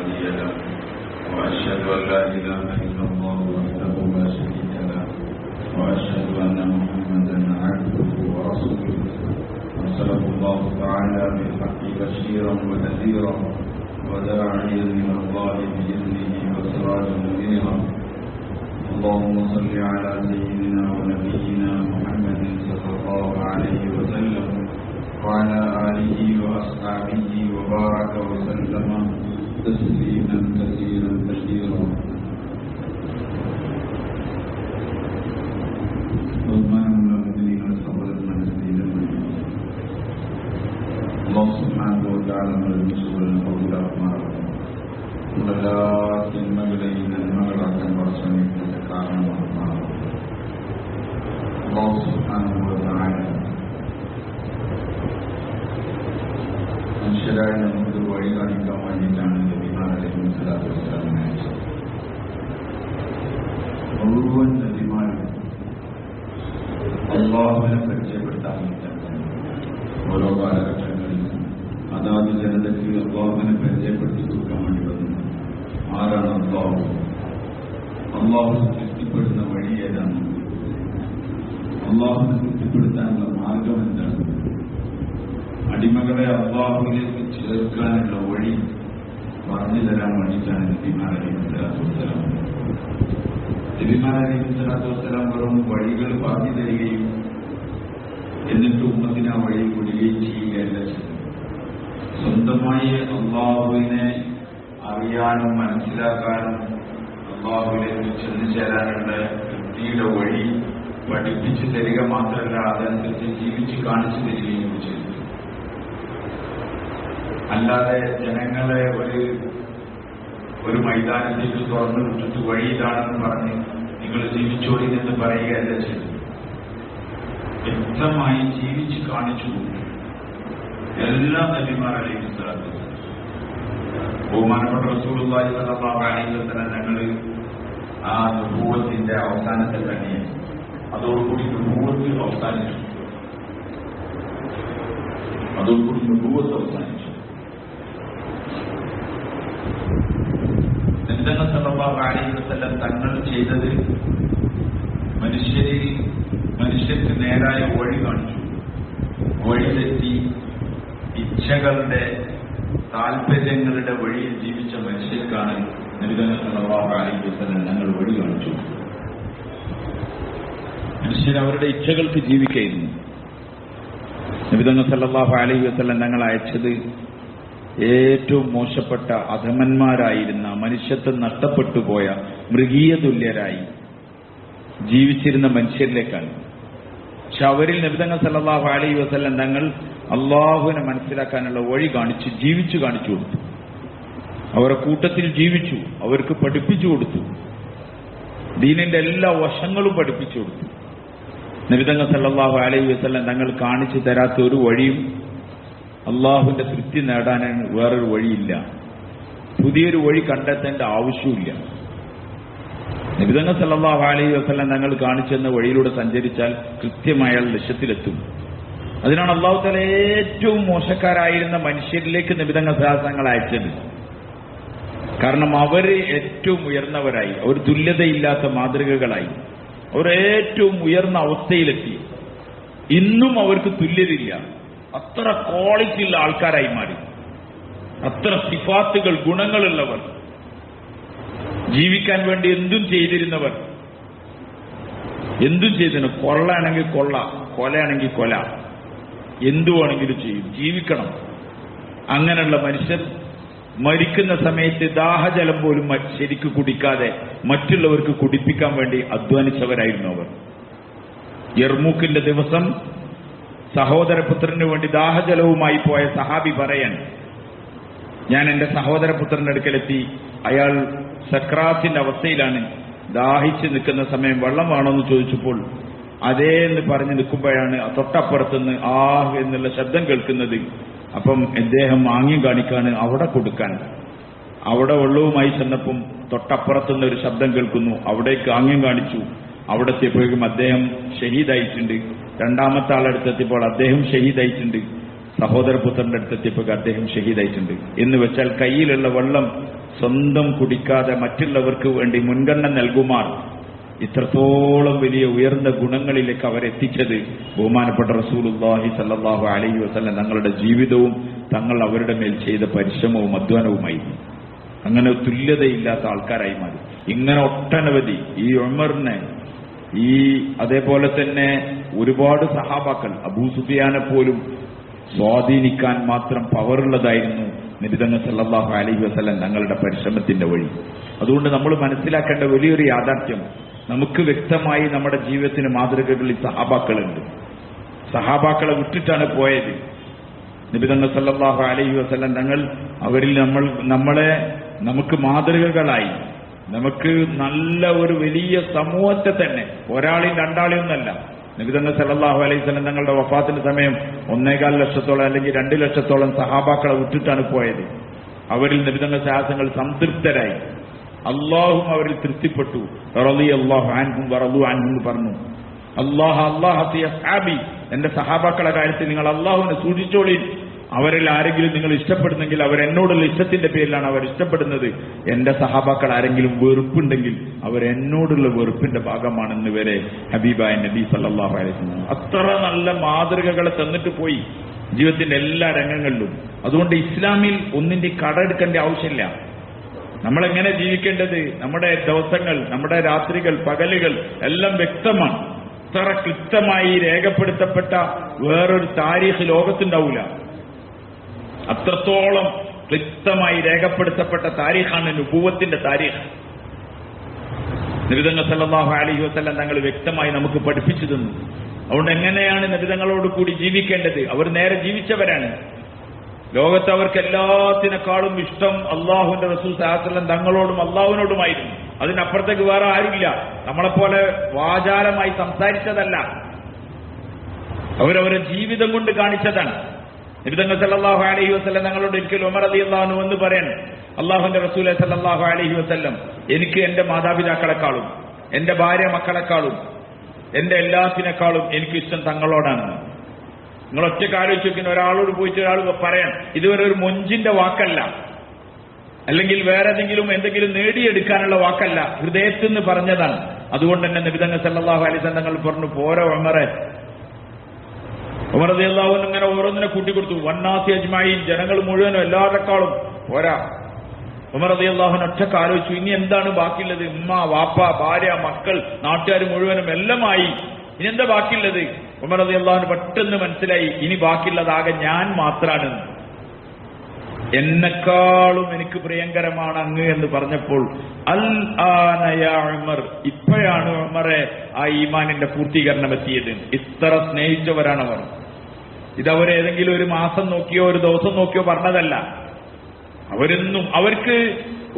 هادي له وأشهد أن لا إله إلا الله وحده لا شريك له وأشهد أن محمدا عبده ورسوله أرسله الله تعالى بالحق بشيرا ونذيرا وداعيا إلى الله بإذنه وسراجا منيرا. اللهم صل على سيدنا ونبينا محمد صلى الله عليه وسلم وعلى آله وأصحابه وبارك وسلم تسليما كثيرا كثيرا. الله سبحانه وتعالى من المسؤول القول أكمل ولكن مغلين المغرق ورسمي تتكارم وأكمل. الله سبحانه وتعالى മനുഷ്യരായ നമുക്ക് വഴി കാണിക്കാൻ വേണ്ടിയിട്ടാണ് നബിമാർ അലൈഹിസ്സലാത്തു വസ്സലാമിനെ അയച്ചത്. മുഴുവൻ നബിമാരും അല്ലാഹുവിനെ പരിചയപ്പെടുത്താൻ വേണ്ടിയിട്ടാണ് ഓരോ കാലഘട്ടങ്ങളിൽ അതാത് ജനതയ്ക്ക് അല്ലാഹുവിനെ പരിചയപ്പെടുത്തി കൊടുക്കാൻ വേണ്ടി വന്നു. ആരാണ് അല്ലാഹു? അല്ലാഹുവിനെ തൃപ്തിപ്പെടുന്ന വഴി ഏതാണ്? അല്ലാഹുവിനെ തൃപ്തിപ്പെടുത്താനുള്ള മാർഗം എന്താണ്? അടിമകളെ അല്ലാഹുവിലേക്ക് ചേർക്കാനുള്ള വഴി പറഞ്ഞു തരാൻ വേണ്ടിയിട്ടാണ് നബിമാർ അലൈഹിസ്സലാത്തു വസ്സലാം. നബിമാർ അലൈഹിസ്സലാത്തു വസ്സലാം വെറും വഴികൾ പറഞ്ഞു തരികയും എന്നിട്ട് ഉമ്മത്തിനെ ആ വഴി വിടുകയും ചെയ്യുകയല്ല ചെയ്തത്. സ്വന്തമായി അല്ലാഹുവിനെ അറിയാനും മനസ്സിലാക്കാനും അല്ലാഹുവിലേക്ക് ചെന്നു ചേരാനുള്ള വ്യക്തിയുടെ വഴി പഠിപ്പിച്ചു തരിക മാത്രമല്ല, അതനുസരിച്ച് ജീവിച്ച് കാണിച്ചു തരികയും ചെയ്തു. അല്ലാതെ ജനങ്ങളെ ഒരു മൈതാനത്തേക്ക് തുറന്നു വിട്ടിട്ട് വഴി ഇതാണെന്ന് പറഞ്ഞ് നിങ്ങൾ ജീവിച്ചോളി എന്ന് പറയുകയല്ല ചെയ്തു. വ്യക്തമായി ജീവിച്ച് കാണിച്ചു കൊടുത്തു എല്ലാ നബിമാർ അലൈഹിസ്സലാത്തു വസ്സലാം. ബഹുമാനപ്പെട്ട റസൂലുള്ളാഹി സ്വല്ലല്ലാഹു അലൈഹി വസല്ലം ഞങ്ങൾ ആ നുബുവത്തിന്റെ അവസാനത്തെ തന്നെ അതോടുകൂടി നുബുവത്ത് അവസാനിച്ചു. നബി സല്ലല്ലാഹു അലൈഹി വസല്ലം തങ്ങൾ ചെയ്തത് മനുഷ്യർക്ക് നേരായ വഴി കാണിച്ചു. വഴി തെറ്റി ഇച്ഛകളുടെ താല്പര്യങ്ങളുടെ വഴിയിൽ ജീവിച്ച മനുഷ്യർക്കാണ് നബി സല്ലല്ലാഹു അലൈഹി വസല്ലം തങ്ങൾ വഴി കാണിച്ചു. മനുഷ്യർ അവരുടെ ഇച്ഛകൾക്ക് ജീവിക്കുകയായിരുന്നു. നബി സല്ലല്ലാഹു അലൈഹി വസല്ലം തങ്ങൾ അയച്ചത് ഏറ്റവും മോശപ്പെട്ട അധമന്മാരായിരുന്ന, മനുഷ്യത്വം നഷ്ടപ്പെട്ടു പോയ മൃഗീയ തുല്യരായി ജീവിച്ചിരുന്ന മനുഷ്യരിലേക്കാണ്. പക്ഷെ അവരിൽ നബി സല്ലല്ലാഹു അലൈഹി വസല്ലം തങ്ങൾ അല്ലാഹുവിനെ മനസ്സിലാക്കാനുള്ള വഴി കാണിച്ചു, ജീവിച്ചു കാണിച്ചു കൊടുത്തു. അവരുടെ കൂട്ടത്തിൽ ജീവിച്ചു, അവർക്ക് പഠിപ്പിച്ചു കൊടുത്തു. ദീനിന്റെ എല്ലാ വശങ്ങളും പഠിപ്പിച്ചു കൊടുത്തു. നബി സല്ലല്ലാഹു അലൈഹി വസല്ലം തങ്ങൾ കാണിച്ചു തരാത്ത ഒരു വഴിയും അള്ളാഹുവിന്റെ തൃപ്തി നേടാൻ വേറൊരു വഴിയില്ല. പുതിയൊരു വഴി കണ്ടെത്തേണ്ട ആവശ്യമില്ല. നബി സല്ലല്ലാഹു അലൈഹി വസല്ലം തങ്ങൾ കാണിച്ചെന്ന വഴിയിലൂടെ സഞ്ചരിച്ചാൽ കൃത്യമായ ലക്ഷ്യത്തിലെത്തും. അതിനാണ് അല്ലാഹു തആല ഏറ്റവും മോശക്കാരായിരുന്ന മനുഷ്യരിലേക്ക് നബി തങ്ങൾ അയച്ചത്. കാരണം അവർ ഏറ്റവും ഉയർന്നവരായി, അവർ തുല്യതയില്ലാത്ത മാതൃകകളായി, അവർ ഏറ്റവും ഉയർന്ന അവസ്ഥയിലെത്തി. ഇന്നും അവർക്ക് തുല്യതയില്ല. അത്ര ക്വാളിറ്റി ഉള്ള ആൾക്കാരായി മാറി, അത്ര സിഫാത്തുകൾ, ഗുണങ്ങളുള്ളവർ, ജീവിക്കാൻ വേണ്ടി എന്തും ചെയ്തിരുന്നവർ. എന്തും ചെയ്തിരുന്നു. കൊള്ളയാണെങ്കിൽ കൊള്ള, കൊലയാണെങ്കിൽ കൊല, എന്തുവാണെങ്കിലും ചെയ്യും, ജീവിക്കണം. അങ്ങനെയുള്ള മനുഷ്യർ മരിക്കുന്ന സമയത്ത് ദാഹജലം പോലും ശരിക്ക് കുടിക്കാതെ മറ്റുള്ളവർക്ക് കുടിപ്പിക്കാൻ വേണ്ടി അധ്വാനിച്ചവരായിരുന്നു അവർ. യർമൂക്കിന്റെ ദിവസം സഹോദരപുത്രന് വേണ്ടി ദാഹജലവുമായി പോയ സഹാബി പറയാൻ, ഞാൻ എന്റെ സഹോദരപുത്രന്റെ അടുക്കലെത്തി, അയാൾ സക്രാത്തിന്റെ അവസ്ഥയിലാണ്, ദാഹിച്ച് നിൽക്കുന്ന സമയം വെള്ളം വേണമെന്ന് ചോദിച്ചപ്പോൾ അതേ എന്ന് പറഞ്ഞ് നിൽക്കുമ്പോഴാണ് തൊട്ടപ്പുറത്തുനിന്ന് ആഹ് എന്നുള്ള ശബ്ദം കേൾക്കുന്നത്. അപ്പം അദ്ദേഹം ആംഗ്യം കാണിക്കാണ് അവിടെ കൊടുക്കാൻ. അവിടെ വെള്ളവുമായി ചെന്നപ്പം തൊട്ടപ്പുറത്തുനിന്ന് ഒരു ശബ്ദം കേൾക്കുന്നു, അവിടേക്ക് ആംഗ്യം കാണിച്ചു. അവിടെ എത്തിയപ്പോഴേക്കും അദ്ദേഹം ഷഹീദായിട്ടുണ്ട്. രണ്ടാമത്തെ ആളെടുത്തെത്തിയപ്പോൾ അദ്ദേഹം ഷഹീദായിട്ടുണ്ട്. സഹോദരപുത്രന്റെ അടുത്തെത്തിയപ്പോൾ അദ്ദേഹം ഷഹീദായിട്ടുണ്ട്. എന്ന് വെച്ചാൽ കയ്യിലുള്ള വെള്ളം സ്വന്തം കുടിക്കാതെ മറ്റുള്ളവർക്ക് വേണ്ടി മുൻഗണന നൽകുമാർ ഇത്രത്തോളം വലിയ ഉയർന്ന ഗുണങ്ങളിലേക്ക് അവരെത്തിച്ചത് ബഹുമാനപ്പെട്ട റസൂലുള്ളാഹി സ്വല്ലല്ലാഹു അലൈഹി വസല്ലം തങ്ങളുടെ ജീവിതവും തങ്ങൾ അവരുടെ മേൽ ചെയ്ത പരിശ്രമവും അധ്വാനവുമായിരുന്നു. അങ്ങനെ തുല്യതയില്ലാത്ത ആൾക്കാരായി മാറി. ഇങ്ങനെ ഒട്ടനവധി ഈ ഉമറിനെ അതേപോലെ തന്നെ ഒരുപാട് സഹാബാക്കൾ അബൂ സുഫിയാനെ പോലും സ്വാധീനിക്കാൻ മാത്രം പവറുള്ളതായിരുന്നു നബി തങ്ങൾ സല്ലല്ലാഹു അലൈഹി വസല്ലം തങ്ങളുടെ പരിശ്രമത്തിന്റെ വഴി. അതുകൊണ്ട് നമ്മൾ മനസ്സിലാക്കേണ്ട വലിയൊരു യാഥാർത്ഥ്യം, നമുക്ക് വ്യക്തമായി നമ്മുടെ ജീവിതത്തിന് മാതൃകകളിൽ സഹാബാക്കളുണ്ട്. സഹാബാക്കളെ വിട്ടിട്ടാണ് പോയത്. നബി തങ്ങൾ സല്ലല്ലാഹു അലൈഹി വസല്ലം തങ്ങൾ അവരിൽ നമുക്ക് മാതൃകകളായി, നമുക്ക് നല്ല ഒരു വലിയ സമൂഹത്തെ തന്നെ, ഒരാളെയും രണ്ടാളെയും ഒന്നല്ല. നബി തങ്ങൾ സല്ലല്ലാഹു അലൈഹി വസല്ലം തങ്ങളുടെ വഫാത്തിന്റെ സമയം 1.25 ലക്ഷത്തോളം അല്ലെങ്കിൽ 2 ലക്ഷത്തോളം സഹാബാക്കളെ വിട്ടിട്ടാണ് പോയത്. അവരിൽ നബി തങ്ങൾ സഹാബങ്ങൾ സംതൃപ്തരായി, അള്ളാഹും അവരിൽ തൃപ്തിപ്പെട്ടു. റളിയല്ലാഹു അൻഹും വറളു അൻഹു എന്ന് പറഞ്ഞു. അല്ലാഹു ഫീ അസ്ഹാബി, എന്റെ സഹാബാക്കളുടെ കാര്യത്തിൽ നിങ്ങൾ അള്ളാഹുവിനെ സൂക്ഷിച്ചോളി. അവരിൽ ആരെങ്കിലും നിങ്ങൾ ഇഷ്ടപ്പെടുന്നെങ്കിൽ അവരെന്നോടുള്ള ഇഷ്ടത്തിന്റെ പേരിലാണ് അവർ ഇഷ്ടപ്പെടുന്നത്. എന്റെ സഹാബാക്കൾ ആരെങ്കിലും വെറുപ്പുണ്ടെങ്കിൽ അവരെന്നോടുള്ള വെറുപ്പിന്റെ ഭാഗമാണെന്ന് വരെ ഹബീബായ നബി സല്ലല്ലാഹു അലൈഹി വസല്ലം അത്ര നല്ല മാതൃകകളെ തന്നിട്ട് പോയി ജീവിതത്തിന്റെ എല്ലാ രംഗങ്ങളിലും. അതുകൊണ്ട് ഇസ്ലാമിൽ ഒന്നിന്റെ കടമെടുക്കേണ്ട ആവശ്യമില്ല. നമ്മളെങ്ങനെ ജീവിക്കേണ്ടത്, നമ്മുടെ ദിവസങ്ങൾ, നമ്മുടെ രാത്രികൾ, പകലുകൾ എല്ലാം വ്യക്തമാണ്. ഇത്ര കൃത്യമായി രേഖപ്പെടുത്തപ്പെട്ട വേറൊരു താരീഖ് ലോകത്തുണ്ടാവില്ല. അത്രത്തോളം ക്ലിപ്തമായി രേഖപ്പെടുത്തപ്പെട്ട താരീഖാണ് നുബുവത്തിന്റെ താരീഖ്. നബി തങ്ങൾ സല്ലല്ലാഹു അലൈഹി വസല്ലം തങ്ങൾ വ്യക്തമായി നമുക്ക് പഠിപ്പിച്ചു തന്നു. അതുകൊണ്ട് എങ്ങനെയാണ് നബി തങ്ങളോട് കൂടി ജീവിക്കേണ്ടത്? അവർ നേരെ ജീവിച്ചവരാണ്. ലോകത്ത് അവർക്ക് എല്ലാത്തിനേക്കാളും ഇഷ്ടം അള്ളാഹുവിന്റെ റസൂൽ സല്ലല്ലാഹു അലൈഹി വസല്ലം തങ്ങളോടും അള്ളാഹുവിനോടുമായിരുന്നു. അതിനപ്പുറത്തേക്ക് വേറെ ആരുമില്ല. നമ്മളെപ്പോലെ വാചാലമായി സംസാരിച്ചതല്ല, അവരവരുടെ ജീവിതം കൊണ്ട് കാണിച്ചതാണ്. നബി തങ്ങൾ സല്ലല്ലാഹു അലൈഹി വസല്ലം തങ്ങളോട് ഒരിക്കൽ ഉമർ റളിയല്ലാഹു അൻഹു എന്ന് പറയാൻ, അള്ളാഹുവിന്റെ റസൂൽ സല്ലല്ലാഹു അലൈഹി വസല്ലം, എനിക്ക് എന്റെ മാതാപിതാക്കളെക്കാളും എന്റെ ഭാര്യ മക്കളെക്കാളും എന്റെ എല്ലാത്തിനേക്കാളും എനിക്കിഷ്ടം തങ്ങളോടാണ്. നിങ്ങൾ ഒറ്റയ്ക്ക് ആലോചിച്ച് നോക്കുന്ന ഒരാളോട് പോയിട്ട് ഒരാൾ പറയാൻ, ഇതുവരെ ഒരു മൊഞ്ചിന്റെ വാക്കല്ല, അല്ലെങ്കിൽ വേറെ എന്തെങ്കിലും നേടിയെടുക്കാനുള്ള വാക്കല്ല, ഹൃദയത്തിൽ നിന്ന് പറഞ്ഞതാണ്. അതുകൊണ്ട് തന്നെ നബി തങ്ങൾ സല്ലല്ലാഹു അലൈഹി വസല്ലം തങ്ങൾ പറഞ്ഞു, പോരാ ഉമറെ. ഉമർ റളിയല്ലാഹു അൻഹു ഇങ്ങനെ ഓരോന്നിനെ കൂട്ടിക്കൊടുത്തു. വന്നാസി അജ്മഈൻ, ജനങ്ങൾ മുഴുവനും എല്ലാവരെക്കാളും പോരാ. ഉമർ റളിയല്ലാഹു അൻഹു ഒറ്റയ്ക്ക് ആലോചിച്ചു, ഇനി എന്താണ് ബാക്കിയുള്ളത്? ഉമ്മ, വാപ്പ, ഭാര്യ, മക്കൾ, നാട്ടുകാർ മുഴുവനും എല്ലാമായി, ഇനി എന്താ ബാക്കിയുള്ളത്? ഉമർ റളിയല്ലാഹു അൻഹു പെട്ടെന്ന് മനസ്സിലായി, ഇനി ബാക്കിയുള്ളതാകെ ഞാൻ മാത്രമാണ്. എന്നെക്കാളും എനിക്ക് പ്രിയങ്കരമാണ് അങ്ങ് എന്ന് പറഞ്ഞപ്പോൾ, അൽ ആന യാ ഉമർ, ഇപ്പോഴാണ് ഉമറെ ആ ഈമാനിന്റെ പൂർത്തീകരണം എത്തിയത്. ഇത്ര സ്നേഹിച്ചവരാണവർ. ഇതവരേതെങ്കിലും ഒരു മാസം നോക്കിയോ ഒരു ദിവസം നോക്കിയോ പറഞ്ഞതല്ല. അവർക്ക്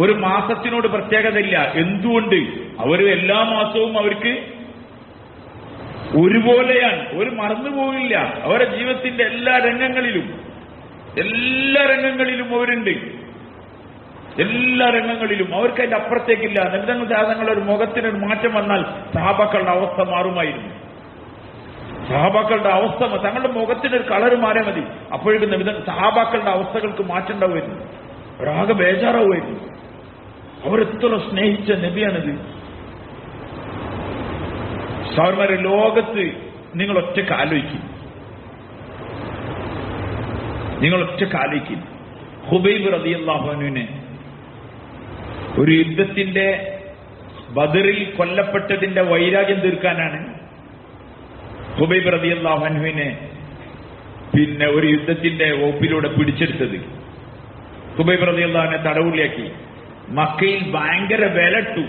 ഒരു മാസത്തിനോട് പ്രത്യേകതയില്ല. എന്തുകൊണ്ട്? അവർ എല്ലാ മാസവും അവർക്ക് ഒരുപോലെയാണ്. ഒരു മറന്നുപോകില്ല. അവരുടെ ജീവിതത്തിന്റെ എല്ലാ രംഗങ്ങളിലും അവരുണ്ട്. എല്ലാ രംഗങ്ങളിലും അവർക്ക് അതിന്റെ അപ്പുറത്തേക്കില്ല. നബി തങ്ങളുടെ ഒരു മുഖത്തിനൊരു മാറ്റം വന്നാൽ സഹാബാക്കളുടെ അവസ്ഥ മാറുമായിരുന്നു. സഹാബാക്കളുടെ അവസ്ഥ, തങ്ങളുടെ മുഖത്തിനൊരു കളർ മാറിയാൽ മതി, അപ്പോഴേക്കും നബി സഹാബാക്കളുടെ അവസ്ഥകൾക്ക് മാറ്റം ഉണ്ടാവുമായിരുന്നു. അവരാകെ ബേജാറാവുമായിരുന്നു. അവരെത്ര സ്നേഹിച്ച നബിയാണിത്. സഹോദരന്മാരെ, ലോകത്ത് നിങ്ങൾ ഒറ്റയ്ക്ക് ആലോചിക്കും. ഖുബൈബ് റളിയല്ലാഹു അൻഹുവിനെ ഒരു യുദ്ധത്തിന്റെ ബദറിൽ കൊല്ലപ്പെട്ടതിന്റെ വൈരാഗ്യം തീർക്കാനാണ് ഖുബൈബ് റളിയല്ലാഹു അൻഹുവിനെ പിന്നെ ഒരു യുദ്ധത്തിന്റെ വകുപ്പിലൂടെ പിടിച്ചെടുത്തത്. ഖുബൈബ് റളിയല്ലാഹു അൻഹുവിനെ തടവുള്ളിയാക്കി. മക്കയിൽ ഭയങ്കര വിലട്ടു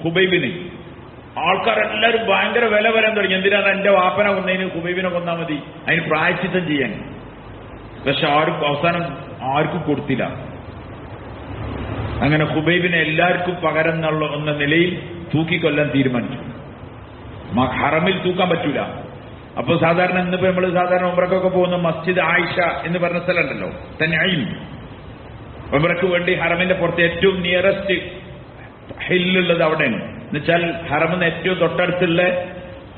ഖുബൈബിന്. ആൾക്കാരെല്ലാവരും ഭയങ്കര വില വരാൻ തുടങ്ങി. എന്തിനാണ് എന്റെ വാപ്പനെ കൊന്നതിന് ഖുബൈബിനെ കൊന്നാൽ മതി, അതിന് പ്രായശ്ചിത്തം ചെയ്യാൻ. പക്ഷെ അവസാനം ആർക്കും കൊടുത്തില്ല. അങ്ങനെ ഖുബൈബിനെ എല്ലാവർക്കും പകരം എന്ന നിലയിൽ തൂക്കിക്കൊല്ലാൻ തീരുമാനിച്ചു. ഹറമിൽ തൂക്കാൻ പറ്റൂല. അപ്പൊ സാധാരണ ഇന്നിപ്പോ നമ്മൾ സാധാരണ ഉംറക്കൊക്കെ പോകുന്ന മസ്ജിദ് ആയിഷ എന്ന് പറഞ്ഞ സ്ഥലമുണ്ടല്ലോ, തൻഈം. ഉംറയ്ക്ക് വേണ്ടി ഹറമിന്റെ പുറത്ത് ഏറ്റവും നിയറസ്റ്റ് ഹില്ലുള്ളത് അവിടെയാണ്. എന്നുവെച്ചാൽ ഹറമിന് ഏറ്റവും തൊട്ടടുത്തുള്ള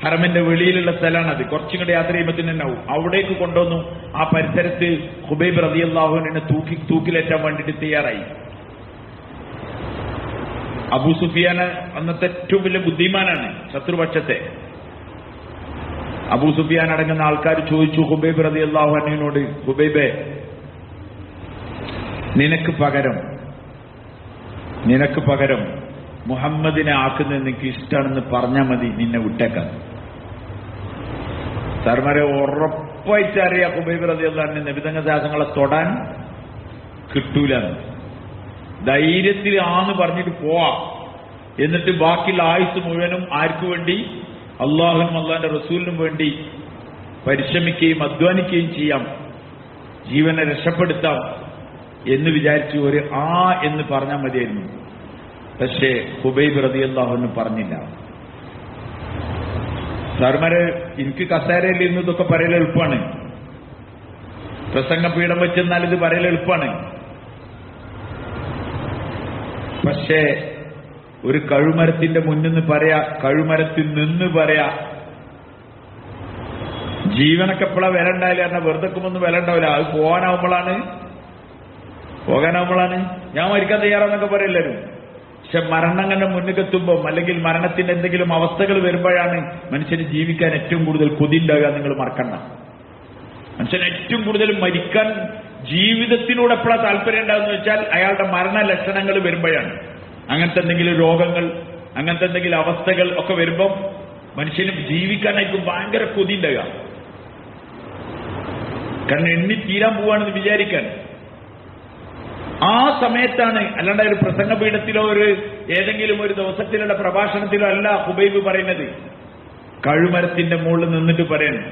ഹറമിന്റെ വെളിയിലുള്ള സ്ഥലമാണത്. കുറച്ചും കൂടെ യാത്ര ചെയ്യുമ്പോൾ തന്നെ ഉണ്ടാവും. അവിടേക്ക് കൊണ്ടുവന്നു. ആ പരിസരത്ത് ഖുബൈബ് റളിയല്ലാഹു അൻഹുവിനെ തൂക്കിലേറ്റാൻ വേണ്ടിയിട്ട് തയ്യാറായി. അബൂ സുഫിയാൻ അന്നത്തെ ഏറ്റവും വലിയ ബുദ്ധിമാനാണ്, ശത്രുപക്ഷത്തെ. അബൂ സുഫിയാൻ അടങ്ങുന്ന ആൾക്കാർ ചോദിച്ചു ഹുബൈബ് റളിയല്ലാഹു അൻഹുവിനോട്, ഹുബൈബേ, നിനക്ക് പകരം മുഹമ്മദിനെ ആക്കുന്നത് നിനക്ക് ഇഷ്ടമാണെന്ന് പറഞ്ഞാൽ മതി, നിന്നെ വിട്ടേക്കാം. സർമാരെ ഉറപ്പായിട്ട് അറിയാം ഹുബൈബ് റളിയല്ലാഹു അൻഹു നബിതങ്ങൾ ദാസങ്ങളെ തൊടാൻ കിട്ടൂലെന്ന്. ധൈര്യത്തിൽ ആന്ന് പറഞ്ഞിട്ട് പോവാ, എന്നിട്ട് ബാക്കിയുള്ള ആയുസ് മുഴുവനും ആർക്കു വേണ്ടി? അള്ളാഹുവിനും അള്ളാഹിന്റെ റസൂലിനും വേണ്ടി പരിശ്രമിക്കുകയും അധ്വാനിക്കുകയും ചെയ്യാം, ജീവനെ രക്ഷപ്പെടുത്താം എന്ന് വിചാരിച്ചു ഒരു എന്ന് പറഞ്ഞാൽ മതിയായിരുന്നു. പക്ഷേ ഹുബൈബ് റളിയല്ലാഹു അൻഹു പറഞ്ഞില്ല. സാറുമാരെ, എനിക്ക് കസേരയിൽ ഇരുന്ന് ഇതൊക്കെ പറയൽ എളുപ്പമാണ്, പ്രസംഗ പീഠം വെച്ചെന്നാൽ ഇത് പറയൽ എളുപ്പമാണ്. പക്ഷേ ഒരു കഴുമരത്തിന്റെ മുന്നിൽ നിന്ന് പറയാ, കഴുമരത്തിൽ നിന്ന് പറയാ, ജീവനൊക്കെ എപ്പോഴാ വില ഉണ്ടാവില്ല, കാരണം വെറുതെ ഒന്നും വില ഉണ്ടാവില്ല. അത് പോകാനാവുമ്പോഴാണ് ഞാൻ മരിക്കാൻ തയ്യാറാന്നൊക്കെ പറയില്ലായിരുന്നു. പക്ഷെ മരണങ്ങളുടെ മുന്നിലെത്തുമ്പോൾ അല്ലെങ്കിൽ മരണത്തിന്റെ എന്തെങ്കിലും അവസ്ഥകൾ വരുമ്പോഴാണ് മനുഷ്യന് ജീവിക്കാൻ ഏറ്റവും കൂടുതൽ കൊതി ഉണ്ടാകുക. നിങ്ങൾ മറക്കണ്ട, മനുഷ്യൻ ഏറ്റവും കൂടുതൽ മരിക്കാൻ ജീവിതത്തിലൂടെ എപ്പോഴാണ് താല്പര്യം ഉണ്ടാകുന്ന വെച്ചാൽ അയാളുടെ മരണ ലക്ഷണങ്ങൾ വരുമ്പോഴാണ്. അങ്ങനത്തെ എന്തെങ്കിലും രോഗങ്ങൾ, അങ്ങനത്തെ എന്തെങ്കിലും അവസ്ഥകൾ ഒക്കെ വരുമ്പം മനുഷ്യന് ജീവിക്കാനായിരിക്കും ഭയങ്കര കൊതി ഉണ്ടാകുക. കാരണം എണ്ണി തീരാൻ പോവാണെന്ന് വിചാരിക്കാൻ ആ സമയത്താണ്. അല്ലാണ്ട് ഒരു പ്രസംഗപീഠത്തിലോ ഒരു ഏതെങ്കിലും ഒരു ദിവസത്തിലുള്ള പ്രഭാഷണത്തിലോ അല്ല ഹുബൈബ് പറയുന്നത്. കഴുമരത്തിന്റെ മുകളിൽ നിന്നിട്ട് പറയണം,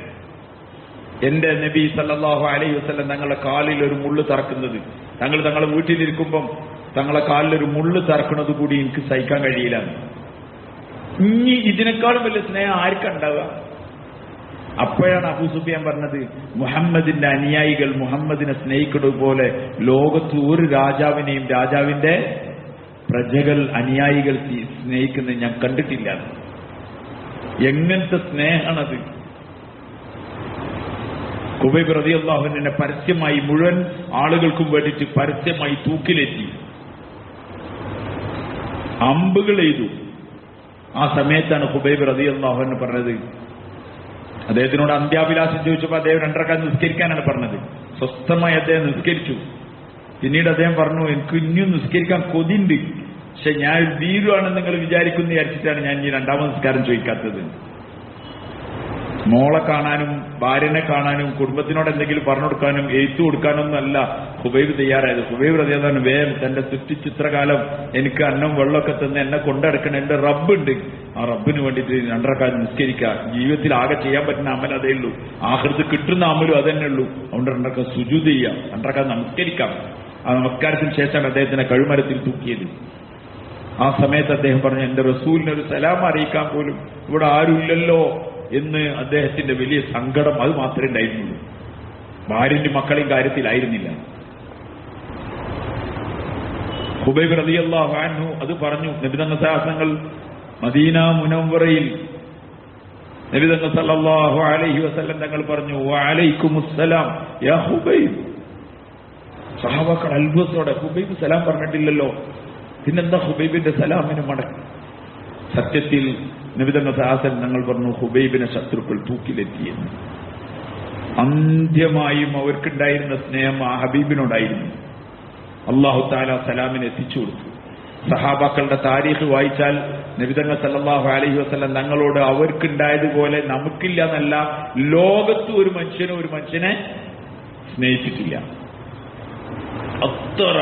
എന്റെ നബി സല്ലല്ലാഹു അലൈഹി വസല്ലം തങ്ങളുടെ കാലിൽ ഒരു മുള്ള് തറക്കുന്നത്, തങ്ങളുടെ വീട്ടിലിരിക്കുമ്പം തങ്ങളെ കാലിലൊരു മുള്ള് തറക്കുന്നത് കൂടി എനിക്ക് സഹിക്കാൻ കഴിയില്ല. ഇനി ഇതിനേക്കാളും വലിയ സ്നേഹം ആർക്കുണ്ടാവുക? അപ്പോഴാണ് അബൂ സുഫിയാൻ പറഞ്ഞത്, മുഹമ്മദിന്റെ അനുയായികൾ മുഹമ്മദിനെ സ്നേഹിക്കുന്നത് പോലെ ലോകത്ത് ഒരു രാജാവിനെയും രാജാവിന്റെ പ്രജകൾ അനുയായികൾ സ്നേഹിക്കുന്നത് ഞാൻ കണ്ടിട്ടില്ല. എങ്ങനത്തെ സ്നേഹമാണത്! ഹുബൈബ് റളിയല്ലാഹു അൻഹുവിനെ പരസ്യമായി മുഴുവൻ ആളുകൾക്കും വേണ്ടിയിട്ട് പരസ്യമായി തൂക്കിലേറ്റി അമ്പുകൾ എയ്തു. ആ സമയത്താണ് ഹുബൈബ് റളിയല്ലാഹു അൻഹു പറഞ്ഞത്, അദ്ദേഹത്തിനോട് അന്ത്യാഭിലാഷം ചോദിച്ചപ്പോൾ അദ്ദേഹം 2 റക്അത്ത് നിസ്കരിക്കാനാണ് പറഞ്ഞത്. സ്വസ്ഥമായി അദ്ദേഹം നിസ്കരിച്ചു. പിന്നീട് അദ്ദേഹം പറഞ്ഞു, എനിക്ക് ഇനിയും നിസ്കരിക്കാൻ കൊതിയുണ്ട്, പക്ഷെ ഞാൻ ഒരു ഭീരുവാണെന്ന് നിങ്ങൾ വിചാരിക്കുന്നു വിചാരിച്ചിട്ടാണ് ഞാൻ ഈ 2ാമത് നിസ്കാരം ചോദിക്കാത്തത്. മോളെ കാണാനും ഭാര്യനെ കാണാനും കുടുംബത്തിനോട് എന്തെങ്കിലും പറഞ്ഞു കൊടുക്കാനും എഴുത്തു കൊടുക്കാനൊന്നും അല്ല ഹുബൈബ് തയ്യാറായത്. ഹുബൈബ് റളിയല്ലാഹു അൻഹു വേഗം തന്റെ ചുറ്റിച്ചിത്രകാലം എനിക്ക് അന്നം വെള്ളമൊക്കെ തന്ന് എന്നെ കൊണ്ടെടുക്കണം, എന്റെ റബ്ബുണ്ട്, ആ റബ്ബിന് വേണ്ടിയിട്ട് 2 റക്അത്ത് നിസ്കരിക്കുക. ജീവിതത്തിൽ ആകെ ചെയ്യാൻ പറ്റുന്ന അമൽ അതേ ഉള്ളൂ, ആഖിറത്ത് കിട്ടുന്ന അമലും അതന്നെ ഉള്ളൂ. അതുകൊണ്ട് 2 റക്അത്ത് സുജൂദ് ചെയ്യാം, 2 റക്അത്ത് നമസ്കരിക്കാം. ആ നമസ്കാരത്തിന് ശേഷമാണ് അദ്ദേഹത്തിനെ കഴുമരത്തിൽ തൂക്കിയത്. ആ സമയത്ത് അദ്ദേഹം പറഞ്ഞു, എന്റെ റസൂലിന് ഒരു സലാം അറിയിക്കാൻ പോലും ഇവിടെ ആരുമില്ലല്ലോ എന്ന് അദ്ദേഹത്തിന്റെ വലിയ സങ്കടം അത് മാത്രമേ ഉണ്ടായിരുന്നുള്ളൂ. ഭാര്യന്റെ മക്കളെയും കാര്യത്തിലായിരുന്നില്ല. ഹുബൈബ് റളിയല്ലാഹു അൻഹു അത് പറഞ്ഞു. നബിതങ്ങൾ സഹാസങ്ങൾ മദീന മുനവ്വറയിൽ നബിതങ്ങൾ സല്ലല്ലാഹു അലൈഹി വസല്ലം തങ്ങൾ പറഞ്ഞു, വഅലൈക്കുമുസ്സലാം യാ ഹുബൈബ്. സഹാബാക്കൾ അത്ഭുതത്തോടെ, ഹുബൈബ് സലാം പറഞ്ഞിട്ടില്ലല്ലോ, പിന്നെന്താ ഹുബൈബിന്റെ സലാമിന് മടക്കം? സത്യത്തിൽ നബിതങ്ങൾ സഹാസൻ തങ്ങൾ പറഞ്ഞു, ഹുബൈബിനെ ശത്രുക്കൾ തൂക്കിലെത്തിയെന്ന്. അന്ത്യമായും അവർക്കുണ്ടായിരുന്ന സ്നേഹം ആ ഹബീബിനോടായിരുന്നു. അല്ലാഹു തആല സലാമിനെ എത്തിച്ചു കൊടുത്തു. സഹാബാക്കളുടെ താരീഖ് വായിച്ചാൽ നബിതങ്ങൾ സല്ലല്ലാഹു അലൈഹി വസല്ലം തങ്ങളോട് അവർക്കുണ്ടായതുപോലെ നമുക്കില്ല എന്നല്ല, ലോകത്ത് ഒരു മനുഷ്യനെ സ്നേഹിച്ചിട്ടില്ല. അത്ര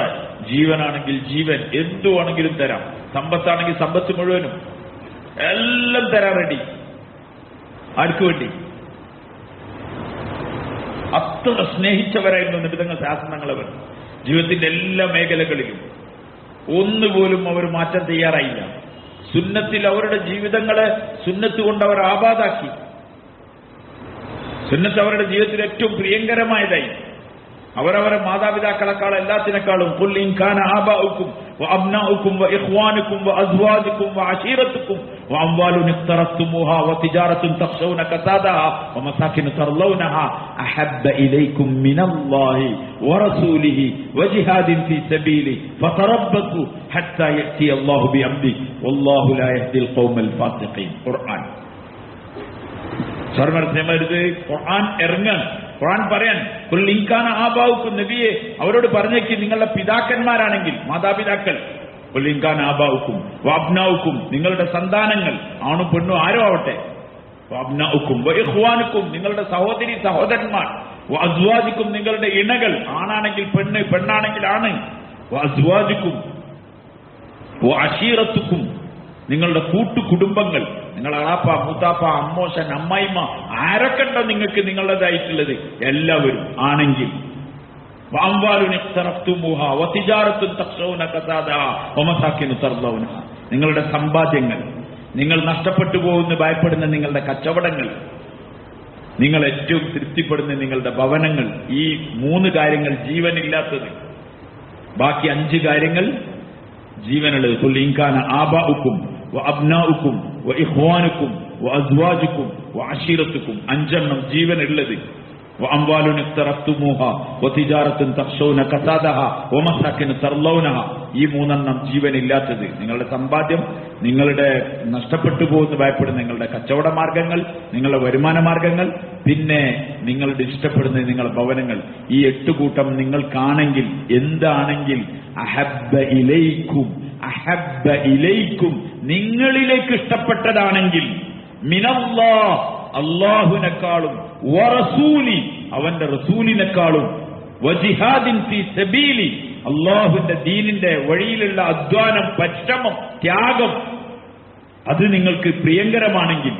ജീവനാണെങ്കിൽ ജീവൻ, എന്തുവാണെങ്കിലും തരാം, സമ്പത്താണെങ്കിൽ സമ്പത്ത് മുഴുവനും എല്ലാം തരാൻ റെഡി. ആർക്ക് വേണ്ടി? അത്ര സ്നേഹിച്ചവരായിരുന്നു നബിതങ്ങൾ ശാസനങ്ങളവർ. ജീവിതത്തിന്റെ എല്ലാ മേഖലകളിലും ഒന്നുപോലും അവർ മാറ്റാൻ തയ്യാറായില്ല. സുന്നത്തിൽ അവരുടെ ജീവിതങ്ങളെ സുന്നത്ത് കൊണ്ട് അവർ ആബാദാക്കി. സുന്നത്ത് അവരുടെ ജീവിതത്തിൽ ഏറ്റവും പ്രിയങ്കരമായതായി. അവരവരെ മാതാപിതാക്കളെക്കാൾ എല്ലാത്തിനേക്കാളും ഖുൽ ഇൻ കാന ആബാഉക്കും وأبناؤكم وإخوانكم وأزواجكم وعشيرتكم وأموال اقترفتموها وتجارة تخشون كسادها ومساكن ترضونها أحب إليكم من الله ورسوله وجهاد في سبيله فتربصوا حتى يأتي الله بأمره والله لا يهدي القوم الفاسقين. ഖുർആൻ ഖുർആൻ ഇറങ്ങാൻ, ഖുർആൻ പറയാൻ കുല്ലിൻകാന ആബാഉക്കും, നബിയെ അവരോട് പറഞ്ഞേക്ക് നിങ്ങളുടെ പിതാക്കന്മാരാണെങ്കിൽ, മാതാപിതാക്കൾ, കുല്ലിൻകാന ആബാഉക്കും വഅബ്നാഉക്കും നിങ്ങളുടെ സന്താനങ്ങൾ, ആണും പെണ്ണും ആരോ ആവട്ടെ, വഅബ്നാഉക്കും വഇഖ്വാനുക്കും നിങ്ങളുടെ സഹോദരി സഹോദരന്മാർ, വഅസ്വാജിക്കും നിങ്ങളുടെ ഇണകൾ, ആണാണെങ്കിൽ പെണ്ണ്, പെണ്ണാണെങ്കിൽ ആണ്, വഅസ്വാജിക്കും വഅശീറത്തുക്കും നിങ്ങളുടെ കൂട്ടുകുടുംബങ്ങൾ, നിങ്ങൾ അളാപ്പ, മൂത്താപ്പ, അമ്മോശൻ, അമ്മായിമ്മ, ആരൊക്കെ ഉണ്ടോ നിങ്ങൾക്ക് നിങ്ങളുടേതായിട്ടുള്ളത് എല്ലാവരും ആണെങ്കിൽ, നിങ്ങളുടെ സമ്പാദ്യങ്ങൾ, നിങ്ങൾ നഷ്ടപ്പെട്ടു പോകുന്ന ഭയപ്പെടുന്ന നിങ്ങളുടെ കച്ചവടങ്ങൾ, നിങ്ങൾ ഏറ്റവും തൃപ്തിപ്പെടുന്ന നിങ്ങളുടെ ഭവനങ്ങൾ, ഈ 3 കാര്യങ്ങൾ ജീവനില്ലാത്തത്, ബാക്കി 5 കാര്യങ്ങൾ ജീവനുള്ളത്. ഖുൽ ഇൻ കാന ആബാഉക്കും വഅബ്നാഉക്കും വഇഖ്വാനുക്കും വഅസ്വാജുക്കും വഅശീറത്തുക്കും, 5 ജീവനുള്ളത്. വഅംവാലുൻ ഇഖ്തറഫ്തുമൂഹാ വതിജാറത്തുൻ തഖ്ശൗന കസാദഹാ വമസാകിൻ തർലൗനഹാ, ഈ 3 ജീവനില്ലാത്തത്. നിങ്ങളുടെ സമ്പാദ്യം, നിങ്ങളുടെ നഷ്ടപ്പെട്ടു പോകുന്ന ഭയപ്പെടുന്ന നിങ്ങളുടെ കച്ചവട മാർഗങ്ങൾ, നിങ്ങളുടെ വരുമാന മാർഗങ്ങൾ, പിന്നെ നിങ്ങളുടെ ഇഷ്ടപ്പെടുന്ന നിങ്ങളുടെ ഭവനങ്ങൾ. ഈ 8 കൂട്ടം നിങ്ങൾക്കാണെങ്കിൽ, എന്താണെങ്കിൽ, അഹബ്ബ ഇലൈക്കും, അഹബ്ബ ഇലൈക്കും നിങ്ങളിലേക്ക് ഇഷ്ടപ്പെട്ടതാണെങ്കിൽ, മിനല്ലാഹ് അല്ലാഹുവിനെക്കാളും, വറസൂലി അവന്റെ റസൂലിനെക്കാളും, വജിഹാദിൻ ഫീ സബീലി അല്ലാഹുവിന്റെ ദീനിന്റെ വഴിയിലുള്ള അധ്വാനം, പരിശ്രമം, ത്യാഗം, അത് നിങ്ങൾക്ക് പ്രിയങ്കരമാണെങ്കിൽ,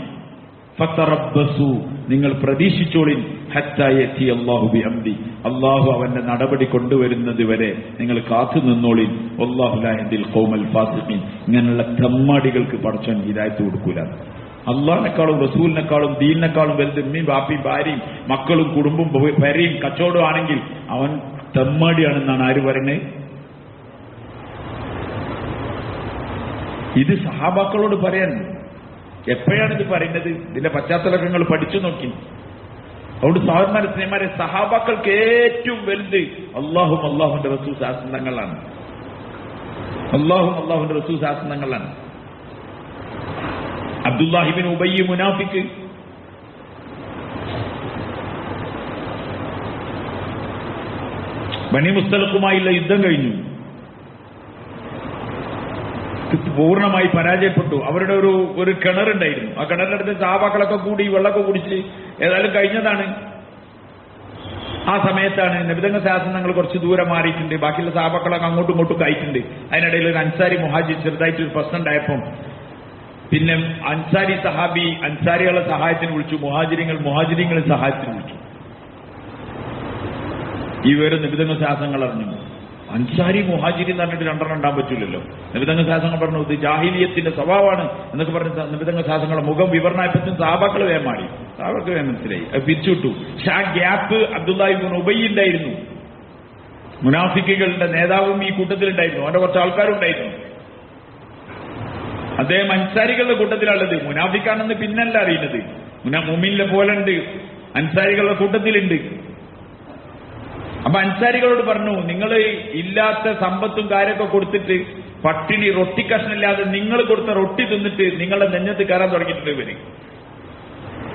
ഫതറബ്ബസു നിങ്ങൾ പ്രതീക്ഷിച്ചോളിൻ, ഹത്താ യതി അല്ലാഹു ബിഅംരി അല്ലാഹു അവന്റെ നടപടി കൊണ്ടുവരുന്നത് വരെ നിങ്ങൾ കാത്തു നിന്നോളിൻ. വല്ലാഹു ലാ യഹ്ദിൽ ഖൗമൽ ഫാസിഖീൻ. ഇങ്ങനെയുള്ള തെമ്മാടികൾക്ക് പടച്ചവൻ ഹിദായത്ത് കൊടുക്കൂല. അള്ളാഹിനെക്കാളും റസൂലിനെക്കാളും ദീനിനെക്കാളും വലുത് ഉമ്മയും ബാപ്പയും ഭാര്യയും മക്കളും കുടുംബം പെരയും കച്ചവടവും ആണെങ്കിൽ അവൻ തെമ്മാടിയാണെന്നാണ് ആര് പറയുന്നത്? ഇത് സഹാബാക്കളോട് പറയാൻ എപ്പോഴാണ് ഇത് പറയുന്നത്? ഇതിന്റെ പശ്ചാത്തലങ്ങൾ നിങ്ങൾ പഠിച്ചു നോക്കി. അതുകൊണ്ട് സഹോദരന്മാരെ, സ്നേഹന്മാരെ, സഹാബാക്കൾക്ക് ഏറ്റവും വലുത് അള്ളാഹും അള്ളാഹുവിന്റെ റസൂൽ ശാസനങ്ങളാണ്. അള്ളാഹും അള്ളാഹുവിന്റെ റസൂൽ ശാസനങ്ങളാണ്. അബ്ദുല്ലാഹിബ്നു ഉബയ്യ് മുനാഫിക്ക്, ബനി മുസ്തലഖുമായുള്ള യുദ്ധം കഴിഞ്ഞു, പൂർണ്ണമായി പരാജയപ്പെട്ടു. അവരുടെ ഒരു കിണറുണ്ടായിരുന്നു. ആ കിണറിനടുത്ത് സഹാബാക്കളൊക്കെ കൂടി വെള്ളമൊക്കെ കുടിച്ച് ഏതായാലും കഴിഞ്ഞതാണ്. ആ സമയത്താണ് നബിതങ്ങൾ ശാസനങ്ങൾ കുറച്ച് ദൂരം മാറിയിട്ടുണ്ട്, ബാക്കിയുള്ള സഹാബാക്കളൊക്കെ അങ്ങോട്ടും ഇങ്ങോട്ടും കയറ്റുണ്ട്. അതിനിടയിൽ ഒരു അൻസാരി മുഹാജിർ ചെറുതായിട്ടൊരു പ്രശ്നം ഉണ്ടായപ്പം പിന്നെ അൻസാരി സഹാബി അൻസാരികളെ സഹായത്തിന് വിളിച്ചു, മുഹാജിരിങ്ങളെ സഹായത്തിന് വിളിച്ചു. ഈ വേറെ നബിതങ്ങൾ ശാസനങ്ങൾ അറിഞ്ഞു. അൻസാരി മുഹാജിരി എന്ന് പറഞ്ഞിട്ട് 2 ഉണ്ടാൻ പറ്റില്ലല്ലോ. നബിതങ്ങൾ ശാസനങ്ങൾ പറഞ്ഞു ഇത് ജാഹിലിയത്തിന്റെ സ്വഭാവമാണ് എന്നൊക്കെ പറഞ്ഞ നബിതങ്ങൾ ശാസനങ്ങളുടെ മുഖം വിവരണായപ്പറ്റും സഹാബാക്കൾ വേഗം മാറി. സഹാബാക്കൾ വേഗം മനസ്സിലായി, അത് പിരിച്ചുവിട്ടു. പക്ഷെ ആ ഗ്യാപ്പ് അബ്ദുല്ലാഹിബ്നു ഉബയ്യ് ഉണ്ടായിരുന്നു. മുനാഫിക്കുകളുടെ നേതാവും ഈ കൂട്ടത്തിലുണ്ടായിരുന്നു. അവന്റെ കുറച്ച് ആൾക്കാരുണ്ടായിരുന്നു. അദ്ദേഹം അൻസാരികളുടെ കൂട്ടത്തിലുള്ളത്. മുനാഫിക്കാണെന്ന് പിന്നല്ല അറിയുന്നത്. മുഅ്മിനിലെ പോലെ ഉണ്ട്, അൻസാരികളുടെ കൂട്ടത്തിലുണ്ട്. അപ്പൊ അൻസാരികളോട് പറഞ്ഞു, നിങ്ങൾ ഇല്ലാത്ത സമ്പത്തും കാര്യമൊക്കെ കൊടുത്തിട്ട് പട്ടിണി റൊട്ടി കഷ്ണമില്ലാതെ നിങ്ങൾ കൊടുത്ത റൊട്ടി തിന്നിട്ട് നിങ്ങളുടെ നെഞ്ഞത്ത് കയറാൻ തുടങ്ങിയിട്ടുണ്ട് ഇവര്.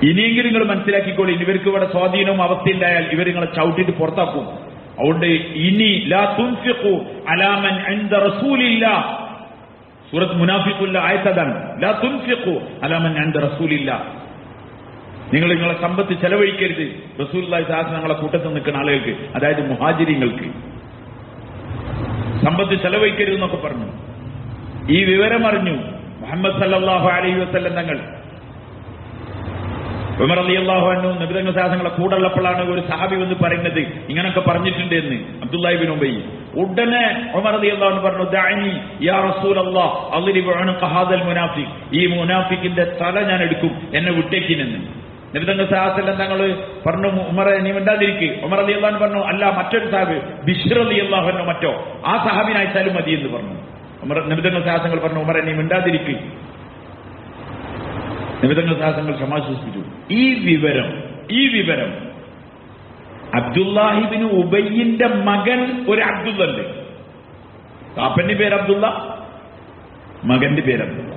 ഇനിയെങ്കിലും നിങ്ങൾ മനസ്സിലാക്കിക്കോളി, ഇവർക്ക് ഇവിടെ സ്വാധീനവും അവസ്ഥയില്ലായാൽ ഇവർ നിങ്ങളെ ചവിട്ടിട്ട് പുറത്താക്കും. അതുകൊണ്ട് ഇനി ലാ തുൻഫിഖു അലാ മൻ ഇൻദ റസൂലില്ലാഹ്, സൂറത്ത് മുനാഫിഖുന്റെ ആയത്തതാണ്. ലാ തുൻഫിഖു അലാ മൻ ഇൻദ റസൂലില്ലാഹ്, നിങ്ങൾ നിങ്ങളെ സമ്പത്ത് ചെലവഴിക്കരുത് റസൂലുള്ളാഹി സ്വല്ലല്ലാഹു അലൈഹി വസല്ലം ഞങ്ങളെ കൂട്ടത്തിൽ നിൽക്കുന്ന ആളുകൾക്ക്, അതായത് മുഹാജിരിങ്ങൾക്ക് സമ്പത്ത് ചെലവഴിക്കരുത് എന്നൊക്കെ പറഞ്ഞു. ഈ വിവരം അറിഞ്ഞു മുഹമ്മദ് സല്ലല്ലാഹു അലൈഹി വസല്ലം തങ്ങൾ. ഉമർ റളിയല്ലാഹു അൻഹു നബിതങ്ങൾ സാഹസങ്ങളെ കൂടെ ഉള്ളപ്പോഴാണ് ഒരു സഹാബി വന്ന് പറയുന്നത് ഇങ്ങനൊക്കെ പറഞ്ഞിട്ടുണ്ട് എന്ന്. അബ്ദുല്ലാഹിബ്നു ഉബയ്യ് ഉടനെ ഉമർ റളിയല്ലാഹു അൻഹു പറഞ്ഞു, ദഅനി യാ റസൂലല്ലാഹ് അദ്രിബു അൻക ഹാദൽ മുനാഫിഖ്, ഈ മുനാഫിക്കിന്റെ തല ഞാൻ എടുക്കും, എന്നെ വിട്ടേക്കിനെന്ന്. നബി തങ്ങൾ സല്ലല്ലാഹു അലൈഹി വസല്ലം തങ്ങൾ പറഞ്ഞു, ഉമറെ നീ മിണ്ടാതിരിക്കുക. ഉമർ റളിയല്ലാഹു അൻഹു പറഞ്ഞു, അല്ല മറ്റൊരു സഹാബി ബിശ്ർ റളിയല്ലാഹു അൻഹു മറ്റോ ആ സഹാബിനെ അയച്ചാലും മതി എന്ന് പറഞ്ഞു. നബി തങ്ങൾ സല്ലല്ലാഹു അലൈഹി വസല്ലം പറഞ്ഞു, ഉമറെ നീ മിണ്ടാതിരിക്കുക. നബി തങ്ങൾ സല്ലല്ലാഹു അലൈഹി വസല്ലം സമാശ്വസിപ്പിച്ചു. ഈ വിവരം അബ്ദുല്ലാഹിബ്നു ഉബയ്യിന്റെ മകൻ ഒരു അബ്ദുള്ള ഉണ്ട്. പാപ്പന്റെ പേര് അബ്ദുള്ള, മകന്റെ പേര് അബ്ദുള്ള.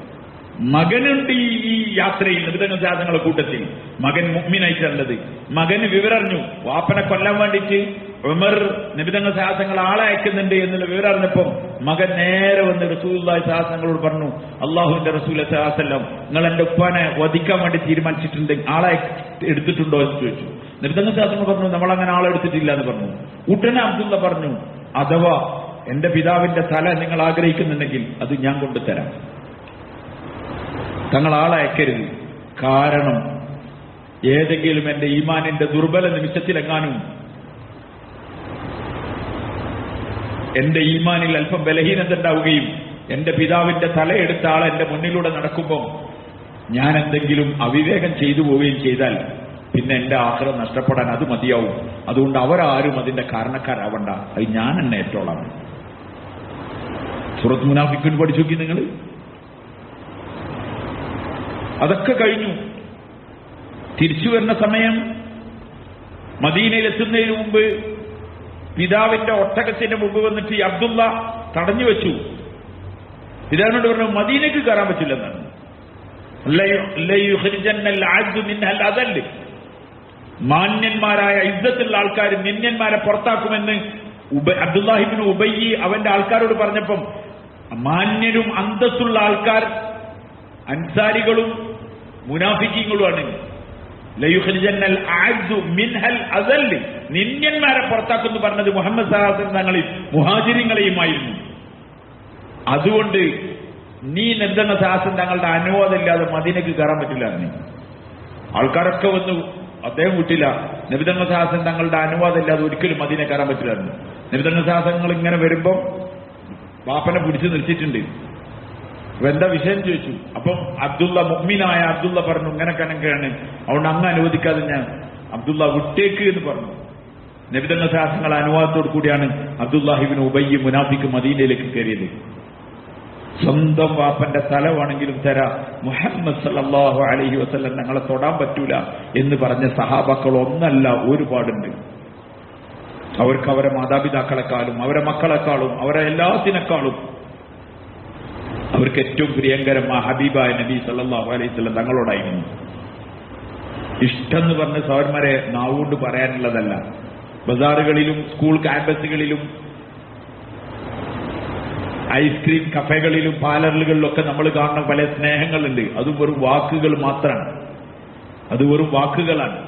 മകനുണ്ട് ഈ യാത്രയിൽ നബിതങ്ങളുടെ കൂട്ടത്തിൽ. മകൻ മുഅ്മിനായിട്ടുള്ളത്. മകന് വിവരറിഞ്ഞു വാപ്പനെ കൊല്ലാൻ വേണ്ടിയിട്ട് ഉമർ നബിതങ്ങൾ സാഹസങ്ങൾ ആളെ അയക്കുന്നുണ്ട് എന്നുള്ള വിവരം അറിഞ്ഞപ്പം മകൻ നേരെ വന്ന് റസൂലുള്ളാഹി സാഹസങ്ങളോട് പറഞ്ഞു, അള്ളാഹുവിന്റെ റസൂൽ സല്ലല്ലാഹു അലൈഹി വസല്ലം നിങ്ങൾ എന്റെ ഉപ്പാനെ വധിക്കാൻ വേണ്ടി തീരുമാനിച്ചിട്ടുണ്ട്, ആളെ എടുത്തിട്ടുണ്ടോ എന്ന് ചോദിച്ചു. നബിതങ്ങൾ സാഹസങ്ങൾ പറഞ്ഞു, നമ്മളങ്ങനെ ആളെ എടുത്തിട്ടില്ല എന്ന് പറഞ്ഞു. ഉടനെ അബ്ദുള്ള പറഞ്ഞു, അഥവാ എന്റെ പിതാവിന്റെ തല നിങ്ങൾ ആഗ്രഹിക്കുന്നുണ്ടെങ്കിൽ അത് ഞാൻ കൊണ്ടുതരാം, തങ്ങൾ ആളെ അയക്കരുത്. കാരണം ഏതെങ്കിലും എന്റെ ഈമാനിന്റെ ദുർബല നിമിഷത്തിലെങ്ങാനും എന്റെ ഈമാനിൽ അല്പം ബലഹീനത ഉണ്ടാവുകയും എന്റെ പിതാവിന്റെ തലയെടുത്ത ആൾ എന്റെ മുന്നിലൂടെ നടക്കുമ്പോൾ ഞാൻ എന്തെങ്കിലും അവിവേകം ചെയ്തു പോവുകയും ചെയ്താൽ പിന്നെ എന്റെ ആഖിറത്ത് നഷ്ടപ്പെടാൻ അത് മതിയാവും. അതുകൊണ്ട് അവരാരും അതിന്റെ കാരണക്കാരാവണ്ട, അത് ഞാൻ എന്നെ ഏറ്റോളാം. സൂറത്ത് മുനാഫിഖൂൻ പഠിച്ചു നോക്കി നിങ്ങൾ. അതൊക്കെ കഴിഞ്ഞു. തിരിച്ചു വരുന്ന സമയം മദീനയിൽ എത്തുന്നതിന് മുമ്പ് പിതാവിന്റെ ഒട്ടകത്തിന്റെ മുമ്പ് വന്നിട്ട് ഈ അബ്ദുള്ള തടഞ്ഞു വെച്ചു. പിതാവിനോട് പറഞ്ഞു, മദീനയ്ക്ക് കയറാൻ പറ്റില്ലെന്നാണ്. മാന്യന്മാരായ ഇസ്സത്തുള്ള ആൾക്കാർ നിന്യന്മാരെ പുറത്താക്കുമെന്ന് അബ്ദുല്ലാഹിബ്നു ഉബയ്യ് അവന്റെ ആൾക്കാരോട് പറഞ്ഞപ്പം മാന്യരും അന്തസ്സുള്ള ആൾക്കാർ അൻസാരികളും മുനാഫിക്കീങ്ങളുമാണ്. ലയുഖ്രിജന്നൽ അഅ്സു മിൻഹൽ അസൽ, നിന്യന്മാരെ പുറത്താക്കുന്നു പറഞ്ഞത് മുഹമ്മദ് സല്ലല്ലാഹു അലൈഹി വസല്ലം തങ്ങളെയും മുഹാജിരിങ്ങളെയുമായിരുന്നു. അതുകൊണ്ട് നീ എന്തെന്ന സാഹസം തങ്ങളുടെ അനുവാദമില്ലാതെ മദീനയ്ക്ക് കയറാൻ പറ്റില്ല. ആൾക്കാരൊക്കെ വന്നു, അദ്ദേഹം വിട്ടില്ല. നബിതങ്ങൾ സാഹസം തങ്ങളുടെ അനുവാദമില്ലാതെ ഒരിക്കലും മദീന കയറാൻ പറ്റില്ലായിരുന്നു. നബിതങ്ങൾ സാഹസങ്ങൾ ഇങ്ങനെ വരുമ്പം വാപ്പനെ പിടിച്ചു നിർത്തിയിട്ടുണ്ട്. എന്താ വിഷയം ചോദിച്ചു. അപ്പം അബ്ദുള്ള മുഅ്മിനായ അബ്ദുള്ള പറഞ്ഞു, ഇങ്ങനെ കണക്കാണ്, അതുകൊണ്ട് അങ്ങ് അനുവദിക്കാതെ ഞാൻ അബ്ദുള്ള വിട്ടേക്ക് എന്ന് പറഞ്ഞു. നബിതങ്ങൾ സാഹസങ്ങൾ അനുവാദത്തോടു കൂടിയാണ് അബ്ദുല്ലാഹിബ്നു ഉബയ്യ് മുനാഫിക്ക് മദീനയിലേക്ക് കയറിയത്. സ്വന്തം വാപ്പന്റെ തല വേണമെങ്കിലും തരാ, മുഹമ്മദ് സല്ലല്ലാഹു അലൈഹി വസല്ലം ഞങ്ങളെ തൊടാൻ പറ്റൂല എന്ന് പറഞ്ഞ സഹാബാക്കൾ ഒന്നല്ല, ഒരുപാടുണ്ട്. അവർക്ക് അവരെ മാതാപിതാക്കളെക്കാളും അവരെ മക്കളെക്കാളും അവരെ എല്ലാത്തിനേക്കാളും അവർക്ക് ഏറ്റവും പ്രിയങ്കരം ആ ഹബീബായ നബി സല്ലല്ലാഹു അലൈഹി വസല്ലം തങ്ങളോടായിരുന്നു. ഇഷ്ടം എന്ന് പറഞ്ഞ സഹോദരന്മാരെ നാവുകൊണ്ട് പറയാനുള്ളതല്ല. ബസാറുകളിലും സ്കൂൾ ക്യാമ്പസുകളിലും ഐസ്ക്രീം കഫേകളിലും പാർലറുകളിലൊക്കെ നമ്മൾ കാണുന്ന പല സ്നേഹങ്ങളുണ്ട്. അത് വെറും വാക്കുകൾ മാത്രമാണ്, അത് വെറും വാക്കുകളാണ്.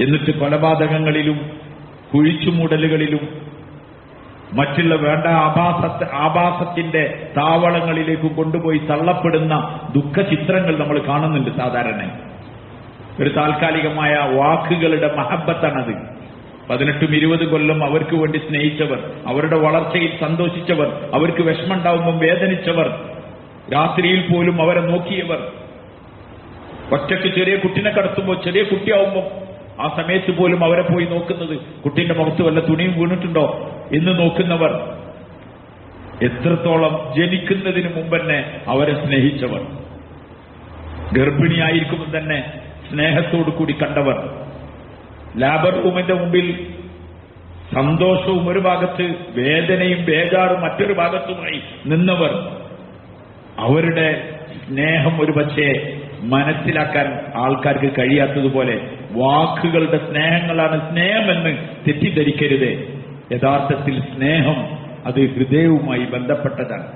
എന്നിട്ട് കൊലപാതകങ്ങളിലും കുഴിച്ചുമൂടലുകളിലും മറ്റുള്ള വേണ്ട ആഭാസത്തിന്റെ താവളങ്ങളിലേക്കും കൊണ്ടുപോയി തള്ളപ്പെടുന്ന ദുഃഖചിത്രങ്ങൾ നമ്മൾ കാണുന്നുണ്ട്. സാധാരണ ഒരു താൽക്കാലികമായ വാക്കുകളുടെ മഹബത്താണത്. 18-20 കൊല്ലം അവർക്ക് വേണ്ടി സ്നേഹിച്ചവർ, അവരുടെ വളർച്ചയിൽ സന്തോഷിച്ചവർ, അവർക്ക് വിഷമമുണ്ടാവുമ്പം വേദനിച്ചവർ, രാത്രിയിൽ പോലും അവരെ നോക്കിയവർ, ഒറ്റയ്ക്ക് ചെറിയ കുട്ടിനെ കടത്തുമ്പോൾ ചെറിയ കുട്ടിയാവുമ്പോൾ ആ സമയത്ത് പോലും അവരെ പോയി നോക്കുന്നത്, കുട്ടീന്റെ മുഖത്ത് വല്ല തുണിയും വീണിട്ടുണ്ടോ എന്ന് നോക്കുന്നവർ, എത്രത്തോളം ജനിക്കുന്നതിന് മുമ്പ് തന്നെ അവരെ സ്നേഹിച്ചവർ, ഗർഭിണിയായിരിക്കുമ്പോൾ തന്നെ സ്നേഹത്തോടു കൂടി കണ്ടവർ, ലാബർ റൂമിന്റെ മുമ്പിൽ സന്തോഷവും ഒരു ഭാഗത്ത് വേദനയും ബേജാറും മറ്റൊരു ഭാഗത്തുമായി നിന്നവർ, അവരുടെ സ്നേഹം ഒരു പക്ഷേ മനസ്സിലാക്കാൻ ആൾക്കാർക്ക് കഴിയാത്തതുപോലെ വാക്കുകളുടെ സ്നേഹങ്ങളാണ് സ്നേഹമെന്ന് തെറ്റിദ്ധരിക്കരുത്. യഥാർത്ഥത്തിൽ സ്നേഹം അത് ഹൃദയവുമായി ബന്ധപ്പെട്ടതാണ്.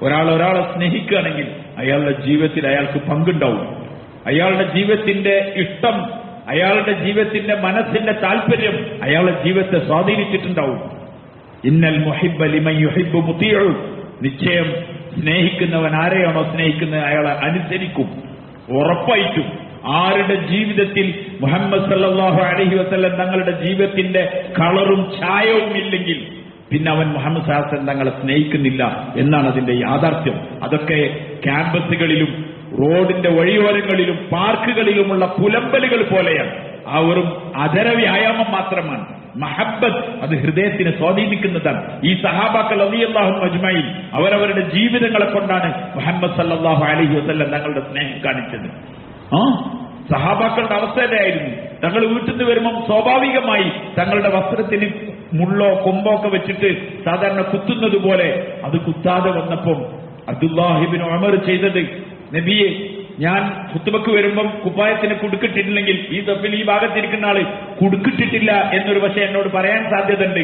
ഒരാളെ സ്നേഹിക്കുകയാണെങ്കിൽ അയാളുടെ ജീവിതത്തിൽ അയാൾക്ക് പങ്കുണ്ടാവും. അയാളുടെ ജീവിതത്തിന്റെ ഇഷ്ടം, അയാളുടെ ജീവിതത്തിന്റെ മനസ്സിന്റെ താല്പര്യം അയാളുടെ ജീവിതത്തെ സ്വാധീനിച്ചിട്ടുണ്ടാവും. ഇന്നൽ മുഹിബ്ബ ലിമൻ യുഹിബ്ബു മുതീഉ, നിശ്ചയം സ്നേഹിക്കുന്നവൻ ആരെയാണോ സ്നേഹിക്കുന്നത് അയാളെ അനുസരിക്കും. ഉറപ്പായിട്ടും ആരുടെ ജീവിതത്തിൽ മുഹമ്മദ് സല്ലല്ലാഹു അലൈഹി വസല്ലം തങ്ങളുടെ ജീവിതത്തിന്റെ കളറും ഛായവും ഇല്ലെങ്കിൽ പിന്നെ അവൻ മുഹമ്മദ് സല്ലല്ലാഹു അലൈഹി വസല്ലം തങ്ങളെ സ്നേഹിക്കുന്നില്ല എന്നാണ് അതിന്റെ യാഥാർത്ഥ്യം. അതൊക്കെ ക്യാമ്പസുകളിലും റോഡിന്റെ വഴിയോരങ്ങളിലും പാർക്കുകളിലുമുള്ള പുലമ്പലുകൾ പോലെയാണ്. ആ ഒരു അധര വ്യായാമം മാത്രമാണ്. മഹബ്ബത്ത് അത് ഹൃദയത്തിനെ സ്വാധീനിക്കുന്നതാണ്. ഈ സഹാബാക്കൾ റളിയല്ലാഹു അജ്മഈൻ അവരവരുടെ ജീവിതങ്ങളെ കൊണ്ടാണ് മുഹമ്മദ് സല്ലല്ലാഹു അലൈഹി വസല്ലം തങ്ങളുടെ സ്നേഹം കാണിച്ചത്. സഹാബാക്കളുടെ അവസ്ഥയിലായിരുന്നു. തങ്ങൾ വീട്ടിൽ നിന്ന് വരുമ്പം സ്വാഭാവികമായി തങ്ങളുടെ വസ്ത്രത്തിന് മുള്ളോ കൊമ്പോ ഒക്കെ വെച്ചിട്ട് സാധാരണ കുത്തുന്നത് പോലെ അത് കുത്താതെ വന്നപ്പം അബ്ദുല്ലാഹ് ഇബ്നു ഉമർ ചെയ്തത്, നബിയെ, ഞാൻ ഖുത്ബക്ക് വരുമ്പം കുപ്പായത്തിന് കുടുക്കിട്ടിട്ടില്ലെങ്കിൽ ഈ സഫിൽ ഈ ഭാഗത്തിരിക്കുന്ന ആള് കുടുക്കിട്ടിട്ടില്ല എന്നൊരു പക്ഷേ എന്നോട് പറയാൻ സാധ്യതയുണ്ട്.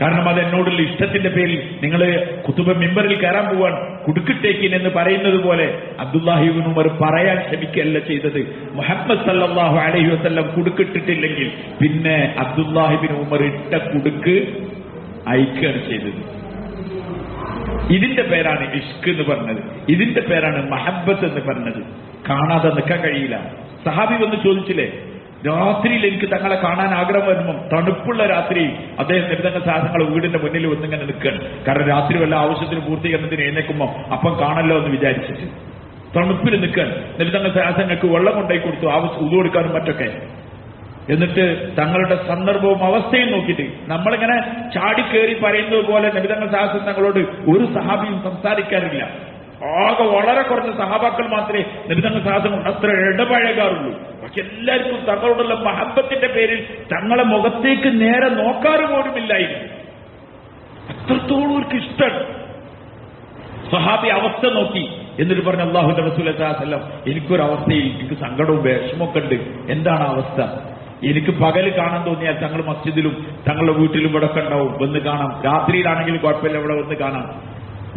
കാരണം അത് എന്നോടുള്ള ഇഷ്ടത്തിന്റെ പേരിൽ നിങ്ങൾ ഖുത്ബ മിമ്പറിൽ കയറാൻ പോവാൻ കുടുക്കിട്ടേക്കിൻ എന്ന് പറയുന്നത് പോലെ അബ്ദുല്ലാഹി ഇബ്നു ഉമർ പറയാൻ ശ്രമിക്കുകയല്ല ചെയ്തത്. മുഹമ്മദ് സല്ലല്ലാഹു അലൈഹി വസല്ലം കുടുക്കിട്ടിട്ടില്ലെങ്കിൽ പിന്നെ അബ്ദുല്ലാഹി ഇബ്നു ഉമർ ഇട്ട കുടുക്ക് അയക്കുകയാണ് ചെയ്തത്. ഇതിന്റെ പേരാണ് ഇഷ്ക് എന്ന് പറഞ്ഞത്. ഇതിന്റെ പേരാണ് മഹബ്ബത്ത് എന്ന് പറഞ്ഞത്. കാണാതെ നിൽക്കാൻ കഴിയില്ല. സഹാബി വന്ന് ചോദിച്ചില്ലേ, രാത്രിയിൽ എനിക്ക് തങ്ങളെ കാണാൻ ആഗ്രഹം വരുമ്പം, തണുപ്പുള്ള രാത്രിയിൽ അദ്ദേഹം നിബിതങ്ങൾ സാധനങ്ങൾ വീടിന്റെ മുന്നിൽ വന്നിങ്ങനെ നിൽക്കുകയാണ്. കാരണം രാത്രി വല്ല ആവശ്യത്തിന് പൂർത്തീകരണത്തിന് എഴുന്നേക്കുമ്പോൾ അപ്പം കാണല്ലോ എന്ന് വിചാരിച്ചിട്ട് തണുപ്പിൽ നിൽക്കാൻ നിബിതങ്ങൾ സാധനങ്ങൾക്ക് വെള്ളം കൊണ്ടായി കൊടുത്തു, ആവശ്യം ഉതു കൊടുക്കാനും മറ്റൊക്കെ. എന്നിട്ട് തങ്ങളുടെ സന്ദർഭവും അവസ്ഥയും നോക്കിയിട്ട് നമ്മളിങ്ങനെ ചാടിക്കേറി പറയുന്നത് പോലെ നബിതങ്ങൾ സാഹസം തങ്ങളോട് ഒരു സഹാബിയും സംസാരിക്കാറില്ല. ആകെ വളരെ കുറച്ച് സഹാബാക്കൾ മാത്രമേ നബിതങ്ങൾ സാഹസം അത്ര ഇടപഴകാറുള്ളൂ. പക്ഷെ എല്ലാവർക്കും തങ്ങളോടുള്ള മഹബ്ബത്തിന്റെ പേരിൽ തങ്ങളെ മുഖത്തേക്ക് നേരെ നോക്കാറ് പോലുമില്ലായിരുന്നു. അത്രത്തോളം അവർക്ക് ഇഷ്ടമാണ്. സഹാബി അവസ്ഥ നോക്കി എന്നിട്ട് പറഞ്ഞു, അല്ലാഹുവിന്റെ റസൂൽ സല്ലല്ലാഹു അലൈഹി വസല്ലം, എനിക്കൊരവസ്ഥയിൽ എനിക്ക് സങ്കടവും വിഷമമൊക്കെ ഉണ്ട്. എന്താണ് അവസ്ഥ? എനിക്ക് പകല് കാണാൻ തോന്നിയാൽ തങ്ങൾ മസ്ജിദിലും തങ്ങളുടെ വീട്ടിലും ഇവിടെ ഒക്കെ ഉണ്ടാവും, വന്ന് കാണാം. രാത്രിയിലാണെങ്കിലും കുഴപ്പമില്ല, ഇവിടെ വന്ന് കാണാം.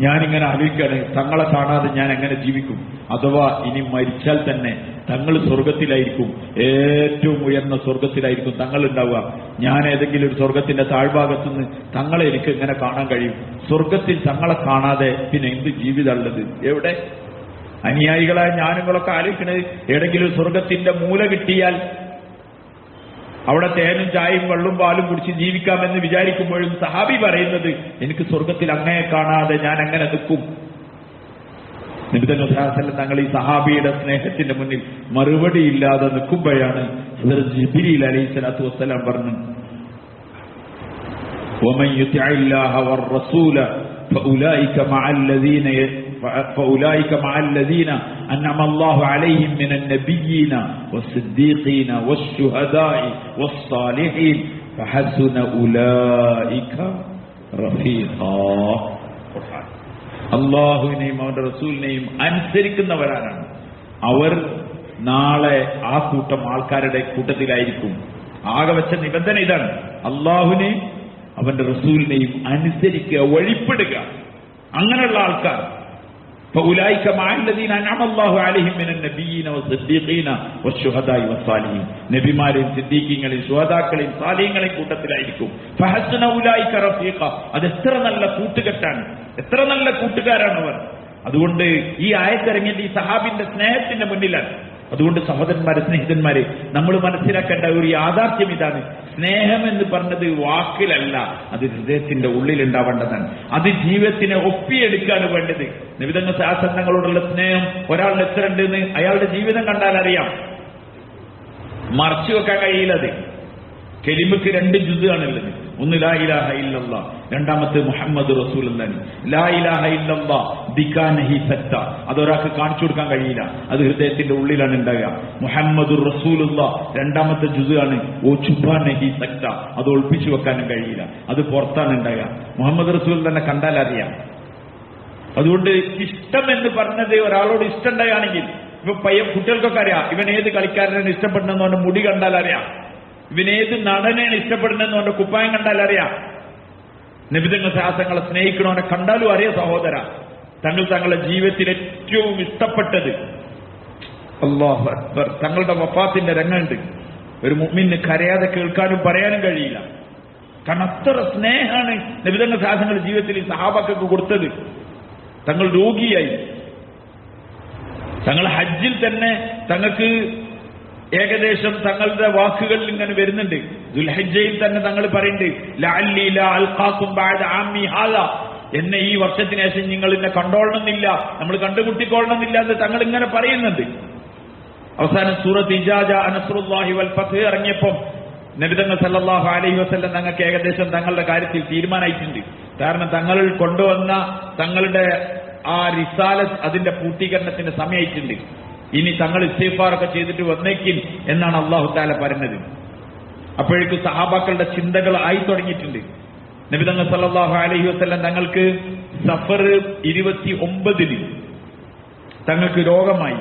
ഞാനിങ്ങനെ ആലോചിക്കാണ്, തങ്ങളെ കാണാതെ ഞാൻ എങ്ങനെ ജീവിക്കും? അഥവാ ഇനി മരിച്ചാൽ തന്നെ തങ്ങൾ സ്വർഗത്തിലായിരിക്കും, ഏറ്റവും ഉയർന്ന സ്വർഗത്തിലായിരിക്കും തങ്ങൾ ഉണ്ടാവുക. ഞാൻ ഏതെങ്കിലും ഒരു സ്വർഗത്തിന്റെ താഴ്ഭാഗത്തുനിന്ന് തങ്ങളെ എനിക്ക് എങ്ങനെ കാണാൻ കഴിയും? സ്വർഗത്തിൽ തങ്ങളെ കാണാതെ പിന്നെ എന്ത് ജീവിതമുള്ളത്? എവിടെ? അനുയായികളായ ഞാനുങ്ങളൊക്കെ ആലോചിക്കണത്, ഏതെങ്കിലും സ്വർഗത്തിന്റെ മൂല കിട്ടിയാൽ അവിടെ തേനും ചായയും വെള്ളും പാലും കുടിച്ച് ജീവിക്കാമെന്ന് വിചാരിക്കുമ്പോഴും സഹാബി പറയുന്നത്, എനിക്ക് സ്വർഗത്തിൽ അങ്ങയെ കാണാതെ ഞാൻ എങ്ങനെ നിൽക്കും? നബി സല്ലല്ലാഹു അലൈഹി വസല്ലം തങ്ങൾ ഈ സഹാബിയുടെ സ്നേഹത്തിന്റെ മുന്നിൽ മറുപടി ഇല്ലാതെ നിൽക്കുമ്പോഴാണ് ഹദ്റത്ത് ജിബ്രീൽ അലൈഹിസ്സലാത്തു വസ്സലാം പറഞ്ഞു, വമൻ യുതിഇല്ലാഹ വർ-റസൂല فأولئك مع الذين أنعم الله عليهم من النبيين والصديقين والشهداء والصالحين فحسن أولئك رفيقا. അള്ളാഹുവിനെയും അവന്റെ റസൂലിനെയും അനുസരിക്കുന്നവരാണ് അവർ നാളെ ആ കൂട്ടം ആൾക്കാരുടെ കൂട്ടത്തിലായിരിക്കും. ആകെ വെച്ച നിബന്ധന ഇതാണ്, അള്ളാഹുവിനെയും അവന്റെ റസൂലിനെയും അനുസരിക്കുക, വഴിപ്പെടുക. അങ്ങനെയുള്ള ആൾക്കാർ فأولئك مع الذين أنعم الله عليهم من النبيين والصديقين والشهداء والصالحين. നബിമാരെയും സിദ്ദീഖീങ്ങളെയും ശുഹദാക്കളെയും സാലിഹീങ്ങളെയും കൂട്ടത്തിലായിരിക്കും. فحسن أولئك رفيقا. അത് എത്ര നല്ല കൂട്ടുകെട്ടാണ്, എത്ര നല്ല കൂട്ടുകാരാണവർ. അതുകൊണ്ട് ഈ ആയത്തിറങ്ങിയത് ഈ സഹാബിന്റെ സ്നേഹത്തിന്റെ മുന്നിലാണ്. അതുകൊണ്ട് സഹോദരന്മാരെ, സ്നേഹിതന്മാരെ, നമ്മൾ മനസ്സിലാക്കേണ്ട ഒരു യാഥാർത്ഥ്യം ഇതാണ്. സ്നേഹം എന്ന് പറഞ്ഞത് വാക്കിലല്ല, അത് ഹൃദയത്തിന്റെ ഉള്ളിലുണ്ടാവേണ്ടതാണ്. അത് ജീവിതത്തിനെ ഒപ്പിയെടുക്കാണ് വേണ്ടത്. നിബിധങ്ങൾ ശാസനങ്ങളോടുള്ള സ്നേഹം ഒരാളുടെ എത്ര ഉണ്ടെന്ന് അയാളുടെ ജീവിതം കണ്ടാൽ അറിയാം. മറച്ചു വെക്കാൻ കഴിയില്ലത്. കെലിമക്ക് 2 ജുസ്ആണുള്ളത്. ഒന്ന് ലാ ഇലാഹ ഇല്ലല്ലാഹ്, രണ്ടാമത്തെ മുഹമ്മദ് റസൂലുള്ളാഹി. ലാ ഇലാഹ ഇല്ലല്ലാഹ് ദികാനഹി സത്ത, അതൊരാൾക്ക് കാണിച്ചു കൊടുക്കാൻ കഴിയില്ല, അത് ഹൃദയത്തിന്റെ ഉള്ളിലാണ് ഉണ്ടാകുക. മുഹമ്മദുർ റസൂലുള്ളാഹ് രണ്ടാമത്തെ ജുസ്ആണ്. ഓ ചുബാനഹി സത്ത, അത് ഒളിപ്പിച്ചു വെക്കാനും കഴിയില്ല, അത് പുറത്താണ് ഉണ്ടാകുക. മുഹമ്മദ് റസൂൽ തന്നെ കണ്ടാൽ അറിയാം. അതുകൊണ്ട് ഇഷ്ടം എന്ന് പറഞ്ഞത് ഒരാളോട് ഇഷ്ടം ഉണ്ടായാണെങ്കിൽ, ഇപ്പൊ കുട്ടികൾക്കൊക്കെ അറിയാം ഇവൻ ഏത് കളിക്കാരനാണ് ഇഷ്ടപ്പെടുന്നതെന്ന് പറഞ്ഞ മുടി കണ്ടാൽ അറിയാം, ഇവനേത് നടനെയാണ് ഇഷ്ടപ്പെടുന്നതെന്ന് പറഞ്ഞ കുപ്പായം കണ്ടാൽ അറിയാം. നബിതങ്ങൾ ശാസ്ത്രങ്ങളെ സ്നേഹിക്കണവനെ കണ്ടാലും അറിയാം. സഹോദര, തങ്ങളുടെ ജീവിതത്തിൽ ഏറ്റവും ഇഷ്ടപ്പെട്ടത്, അല്ലാഹു അക്ബർ, തങ്ങളുടെ വഫാത്തിന്റെ രംഗമുണ്ട്. ഒരു മുഅ്മിന് കരയാതെ കേൾക്കാനും പറയാനും കഴിയില്ല. കാരണം അത്ര സ്നേഹമാണ് നബിതങ്ങൾ ശാസ്ത്രങ്ങൾ ജീവിതത്തിൽ ഈ സഹാബാക്കൾക്ക് കൊടുത്തത്. തങ്ങൾ രോഗിയായി, തങ്ങൾ ഹജ്ജിൽ തന്നെ തങ്ങൾക്ക് ഏകദേശം തങ്ങളുടെ വാക്കുകളിൽ ഇങ്ങനെ വരുന്നുണ്ട്. ദുൽഹജ്ജയിൽ തന്നെ തങ്ങൾ പറയുന്നുണ്ട്, ലഅല്ലി ലാ അൽഖാകും ബഅദ ആമി ഹാദാ, എന്നെ ഈ വർഷത്തിന് ശേഷം നിങ്ങൾ എന്നെ കണ്ടോളണമെന്നില്ല, നമ്മൾ കണ്ടുമുട്ടിക്കൊള്ളണമെന്നില്ല എന്ന് തങ്ങൾ ഇങ്ങനെ പറയുന്നുണ്ട്. അവസാനം സൂറത്ത് ഇജാ ജാ നസ്റുല്ലാഹി വൽ ഫത്ഹ് ഇറങ്ങിയപ്പോൾ നബി തങ്ങൾ സല്ലല്ലാഹു അലൈഹി വസല്ലം തങ്ങൾക്ക് ഏകദേശം തങ്ങളുടെ കാര്യത്തിൽ തീരുമാനമായിട്ടുണ്ട്. കാരണം തങ്ങൾ കൊണ്ടുവന്ന തങ്ങളുടെ ആ റിസാലത്ത് അതിന്റെ പൂർത്തീകരണത്തിന്റെ സമയമായിട്ടുണ്ട്. ഇനി തങ്ങൾ ഇസ്തിഗ്ഫാറൊക്കെ ചെയ്തിട്ട് വന്നേക്കിൻ എന്നാണ് അല്ലാഹു തആല പറയുന്നത്. അപ്പോഴേക്കും സഹാബാക്കളുടെ ചിന്തകൾ ആയി തുടങ്ങിയിട്ടുണ്ട്. നബി തങ്ങൾ സല്ലല്ലാഹു അലൈഹി വസല്ലം തങ്ങൾക്ക് സഫർ 29 തങ്ങൾക്ക് രോഗമായി.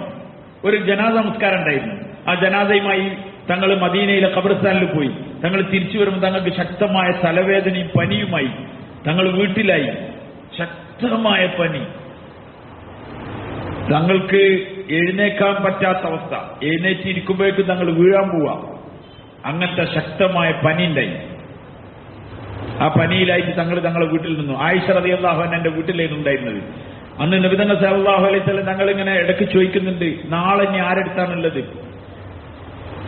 ഒരു ജനാസ നമസ്കാരം ഉണ്ടായിരുന്നു. ആ ജനാസയുമായി തങ്ങൾ മദീനയിലെ ഖബർസ്ഥാനിൽ പോയി. തങ്ങൾ തിരിച്ചു വരുമ്പോൾ തങ്ങൾക്ക് ശക്തമായ തലവേദനയും പനിയുമായി. തങ്ങൾ വീട്ടിലായി. ശക്തമായ പനി. തങ്ങൾക്ക് എഴുന്നേക്കാൻ പറ്റാത്ത അവസ്ഥ. എഴുന്നേറ്റിരിക്കുമ്പോഴേക്കും തങ്ങൾ വീഴാൻ പോവാ. അങ്ങനത്തെ ശക്തമായ പനി ഉണ്ടായി. ആ പനിയിലായിട്ട് തങ്ങളെ വീട്ടിൽ നിന്നു. ആയിഷ റളിയല്ലാഹു അൻഹ എന്റെ വീട്ടിലായിരുന്നു ഉണ്ടായിരുന്നത്. അന്ന് നബി തങ്ങൾ സല്ലല്ലാഹു അലൈഹി വസല്ലം തങ്ങൾ ഇങ്ങനെ ഇടയ്ക്ക് ചോദിക്കുന്നുണ്ട്, നാളെ ഇനി ആരെടുത്താണുള്ളത്,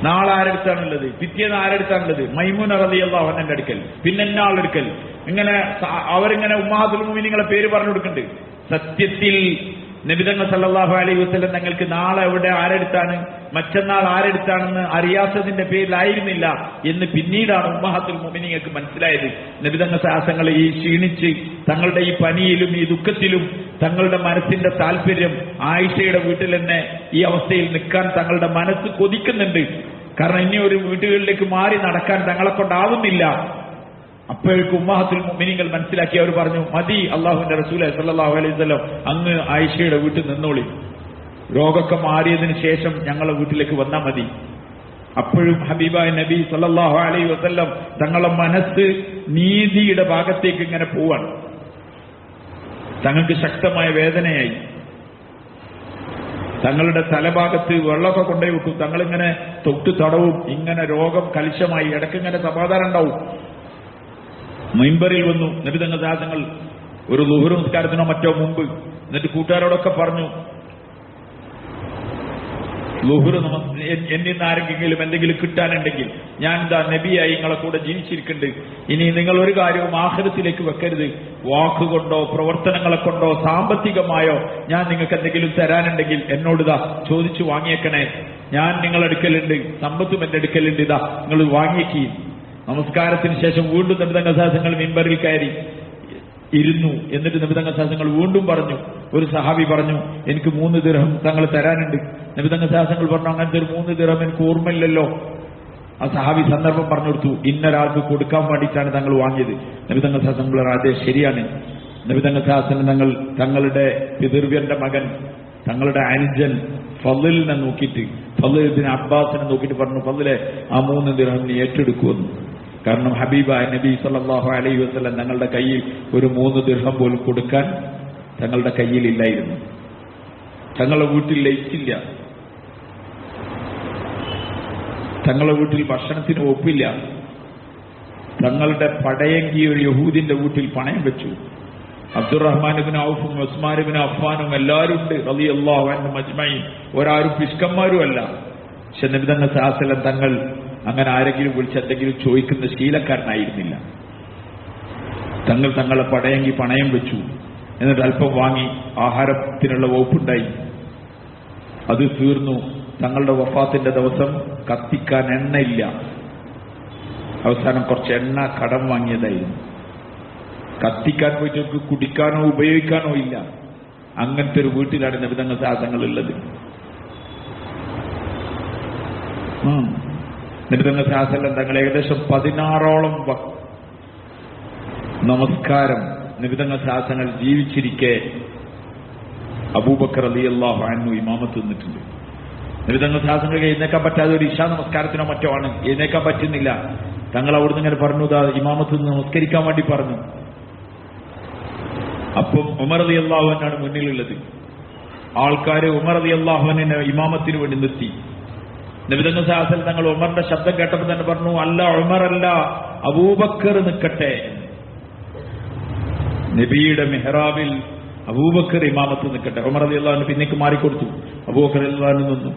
നാളെ ആരെടുത്താണുള്ളത്, പിറ്റേന്ന് ആരെടുത്താണുള്ളത്? മൈമൂന റളിയല്ലാഹു അൻഹയുടെ അടുക്കൽ, പിന്നെ എന്നാളെടുക്കൽ. ഇങ്ങനെ അവരിങ്ങനെ ഉമ്മഹാത്തുൽ മുഅ്മിനീങ്ങളെ പേര് പറഞ്ഞു കൊടുക്കുന്നുണ്ട്. സത്യത്തിൽ നബി തങ്ങൾ സല്ലല്ലാഹു അലൈഹി വസല്ലം തങ്ങൾക്ക് നാളെ എവിടെ ആരെടുത്താണ്, മറ്റന്നാൾ ആരെടുത്താണെന്ന് അറിയാത്തതിന്റെ പേരിലായിരുന്നില്ല എന്ന് പിന്നീടാണ് ഉമ്മഹാത്തുൽ മുഅ്മിനീങ്ങൾക്ക് മനസ്സിലായത്. നബി തങ്ങൾ സാഹസങ്ങൾ ഈ ക്ഷീണിച്ച് തങ്ങളുടെ ഈ പനിയിലും ഈ ദുഃഖത്തിലും തങ്ങളുടെ മനസ്സിന്റെ താല്പര്യം ആയിഷയുടെ വീട്ടിൽ തന്നെ ഈ അവസ്ഥയിൽ നിൽക്കാൻ തങ്ങളുടെ മനസ്സ് കൊതിക്കുന്നുണ്ട്. കാരണം ഇനി ഒരു വീട്ടുകളിലേക്ക് മാറി നടക്കാൻ തങ്ങളെ കൊണ്ടാവുന്നില്ല. അപ്പോഴേക്കും ഉമ്മഹാത്തുൽ മുഅ്മിനീങ്ങൾ മനസ്സിലാക്കി. അവർ പറഞ്ഞു, മതി അല്ലാഹുവിന്റെ റസൂലേ സല്ലല്ലാഹു അലൈഹി വസല്ലം, അങ്ങ് ആയിഷയുടെ വീട്ടിൽ നിന്നോളി, രോഗമൊക്കെ മാറിയതിന് ശേഷം ഞങ്ങളുടെ വീട്ടിലേക്ക് വന്നാൽ മതി. അപ്പോഴും ഹബീബായ നബി സല്ലല്ലാഹു അലൈഹി വസല്ലം തങ്ങളുടെ മനസ്സ് നീതിയുടെ ഭാഗത്തേക്ക് ഇങ്ങനെ പോവാണ്. തങ്ങൾക്ക് ശക്തമായ വേദനയായി. തങ്ങളുടെ തലഭാഗത്ത് വെള്ളമൊക്കെ കൊണ്ടുപോയി വെക്കും. തങ്ങളിങ്ങനെ തൊട്ട് തടവും. ഇങ്ങനെ രോഗം കലുഷമായി. ഇടയ്ക്കിങ്ങനെ സമാധാനം ഉണ്ടാവും. മിമ്പറിൽ വന്നു നബി തങ്ങൾ ദാസങ്ങൾ ഒരു ളുഹർ നമസ്കാരത്തിനോ മറ്റോ മുമ്പ്. എന്നിട്ട് കൂട്ടുകാരോടൊക്കെ പറഞ്ഞു, ളുഹർ എന്നിൽ നിന്ന് ആരെങ്കിലും എന്തെങ്കിലും കിട്ടാനുണ്ടെങ്കിൽ ഞാൻ എന്താ നബിയായി നിങ്ങളെ കൂടെ ജീവിച്ചിരിക്കുന്നുണ്ട്. ഇനി നിങ്ങൾ ഒരു കാര്യവും ആഖിറത്തിലേക്ക് വെക്കരുത്. വാക്കുകൊണ്ടോ പ്രവർത്തനങ്ങളെ കൊണ്ടോ സാമ്പത്തികമായോ ഞാൻ നിങ്ങൾക്ക് എന്തെങ്കിലും തരാനുണ്ടെങ്കിൽ എന്നോടിതാ ചോദിച്ചു വാങ്ങിയേക്കണേ. ഞാൻ നിങ്ങളുടെ അടുക്കലുണ്ട്, സമ്പത്തും എന്റെ അടുക്കലുണ്ട്, ഇതാ നിങ്ങൾ വാങ്ങിയേക്കി. നമസ്കാരത്തിന് ശേഷം വീണ്ടും നബിതങ്ങൾ സാഹസങ്ങൾ മിമ്പറിൽ കയറി ഇരുന്നു. എന്നിട്ട് നബിതങ്ങൾ സാഹസങ്ങൾ വീണ്ടും പറഞ്ഞു. ഒരു സഹാബി പറഞ്ഞു, എനിക്ക് 3 ദിർഹം തങ്ങൾ തരാനുണ്ട്. നബിതങ്ങൾ സാഹസങ്ങൾ പറഞ്ഞു, അങ്ങനത്തെ ഒരു 3 ദിർഹം എനിക്ക് ഓർമ്മയില്ലല്ലോ. ആ സഹാബി സന്ദർഭം പറഞ്ഞു കൊടുത്തു. ഇന്നൊരാൾക്ക് കൊടുക്കാൻ വേണ്ടിയിട്ടാണ് തങ്ങൾ വാങ്ങിയത്. നബിതങ്ങൾ സാഹസങ്ങൾ പറഞ്ഞു, അതെ ശരിയാണ്. നബിതങ്ങൾ സാഹസങ്ങൾ തങ്ങളുടെ പിതൃവ്യന്റെ മകൻ, തങ്ങളുടെ അനുജൻ ഫളിലിനെ നോക്കിയിട്ട്, ഫളിൽ ഇബ്നു അബ്ബാസിനെ നോക്കിയിട്ട് പറഞ്ഞു, ഫളിലെ ആ 3 ദിർഹം നീ ഏറ്റെടുക്കുമെന്ന്. കാരണം ഹബീബായ നബി സല്ലല്ലാഹു അലൈഹി വസല്ലം തങ്ങളുടെ കയ്യിൽ ഒരു 3 ദിർഹം പോലും കൊടുക്കാൻ തങ്ങളുടെ കയ്യിലില്ലായിരുന്നു. തങ്ങളുടെ വീട്ടിൽ ലയിച്ചില്ല. തങ്ങളുടെ വീട്ടിൽ ഭക്ഷണത്തിന് ഒപ്പില്ല. തങ്ങളുടെ പടയങ്കി ഒരു യഹൂദിന്റെ വീട്ടിൽ പണയം വെച്ചു. അബ്ദുറഹ്മാൻ ഇബ്നു ഔഫും ഉസ്മാൻ ഇബ്നു അഫ്ഫാനും എല്ലാവരും ഉണ്ട് റളിയല്ലാഹു അൻഹും അജ്മഈൻ. ഒരാരും പിശുക്കന്മാരുമല്ല. പക്ഷെ നബി തങ്ങൾ സല്ലല്ലാഹു അലൈഹി വസല്ലം തങ്ങൾ അങ്ങനെ ആരെങ്കിലും വിളിച്ച് എന്തെങ്കിലും ചോദിക്കുന്ന ശീലക്കാരനായിരുന്നില്ല. തങ്ങളെ പടയങ്കി പണയം വെച്ചു. എന്നിട്ട് അല്പം വാങ്ങി ആഹാരത്തിനുള്ള വകുപ്പുണ്ടായി. അത് തീർന്നു. തങ്ങളുടെ വഫാത്തിന്റെ ദിവസം കത്തിക്കാൻ എണ്ണയില്ല. അവസാനം കുറച്ച് എണ്ണ കടം വാങ്ങിയതായിരുന്നു. കത്തിക്കാൻ പോയിട്ട് കുടിക്കാനോ ഉപയോഗിക്കാനോ ഇല്ല. അങ്ങനത്തെ ഒരു വീട്ടിലാണ് നബി തങ്ങൾ സാഹസങ്ങൾ ഉള്ളത്. നബി തങ്ങൾ സാഹസങ്ങൾ തങ്ങൾ ഏകദേശം 16ഓളം നമസ്കാരം നബി തങ്ങൾ സാഹസങ്ങൾ ജീവിച്ചിരിക്കെ അബൂബക്കർ റളിയല്ലാഹു അൻഹു ഇമാമത്ത് നിന്നിട്ടുണ്ട്. നബി തങ്ങൾ സാഹസങ്ങൾക്ക് എഴുന്നേക്കാൻ പറ്റാതെ ഒരു ഇശാ നമസ്കാരത്തിനോ മറ്റോ ആണ്, എഴുന്നേക്കാൻ പറ്റുന്നില്ല. തങ്ങൾ അവിടുന്ന് ഇങ്ങനെ പറഞ്ഞു, ഇമാമത്ത് നിന്ന് നമസ്കരിക്കാൻ വേണ്ടി പറഞ്ഞു. അപ്പം ഉമർ റളിയല്ലാഹു അൻഹു മുന്നിലുള്ളത്. ആൾക്കാര് ഉമർ റളിയല്ലാഹു അൻഹുവിനെ ഇമാമത്തിന് വേണ്ടി നിർത്തി. നബി തങ്ങൾ സല്ലല്ലാഹു അലൈഹി വസല്ലം തങ്ങൾ ഉമറിന്റെ ശബ്ദം കേട്ടപ്പോൾ തന്നെ പറഞ്ഞു, അല്ല ഉമർ അല്ല, അബൂബക്കർ നിൽക്കട്ടെ. നബിയുടെ മെഹ്റാബിൽ അബൂബക്കർ ഇമാമത്ത് നിൽക്കട്ടെ. ഉമർ റളിയല്ലാഹു അൻഹു പിന്നേക്ക് മാറിക്കൊടുത്തു. അബൂബക്കർ റളിയല്ലാഹു അൻഹു നിന്നു.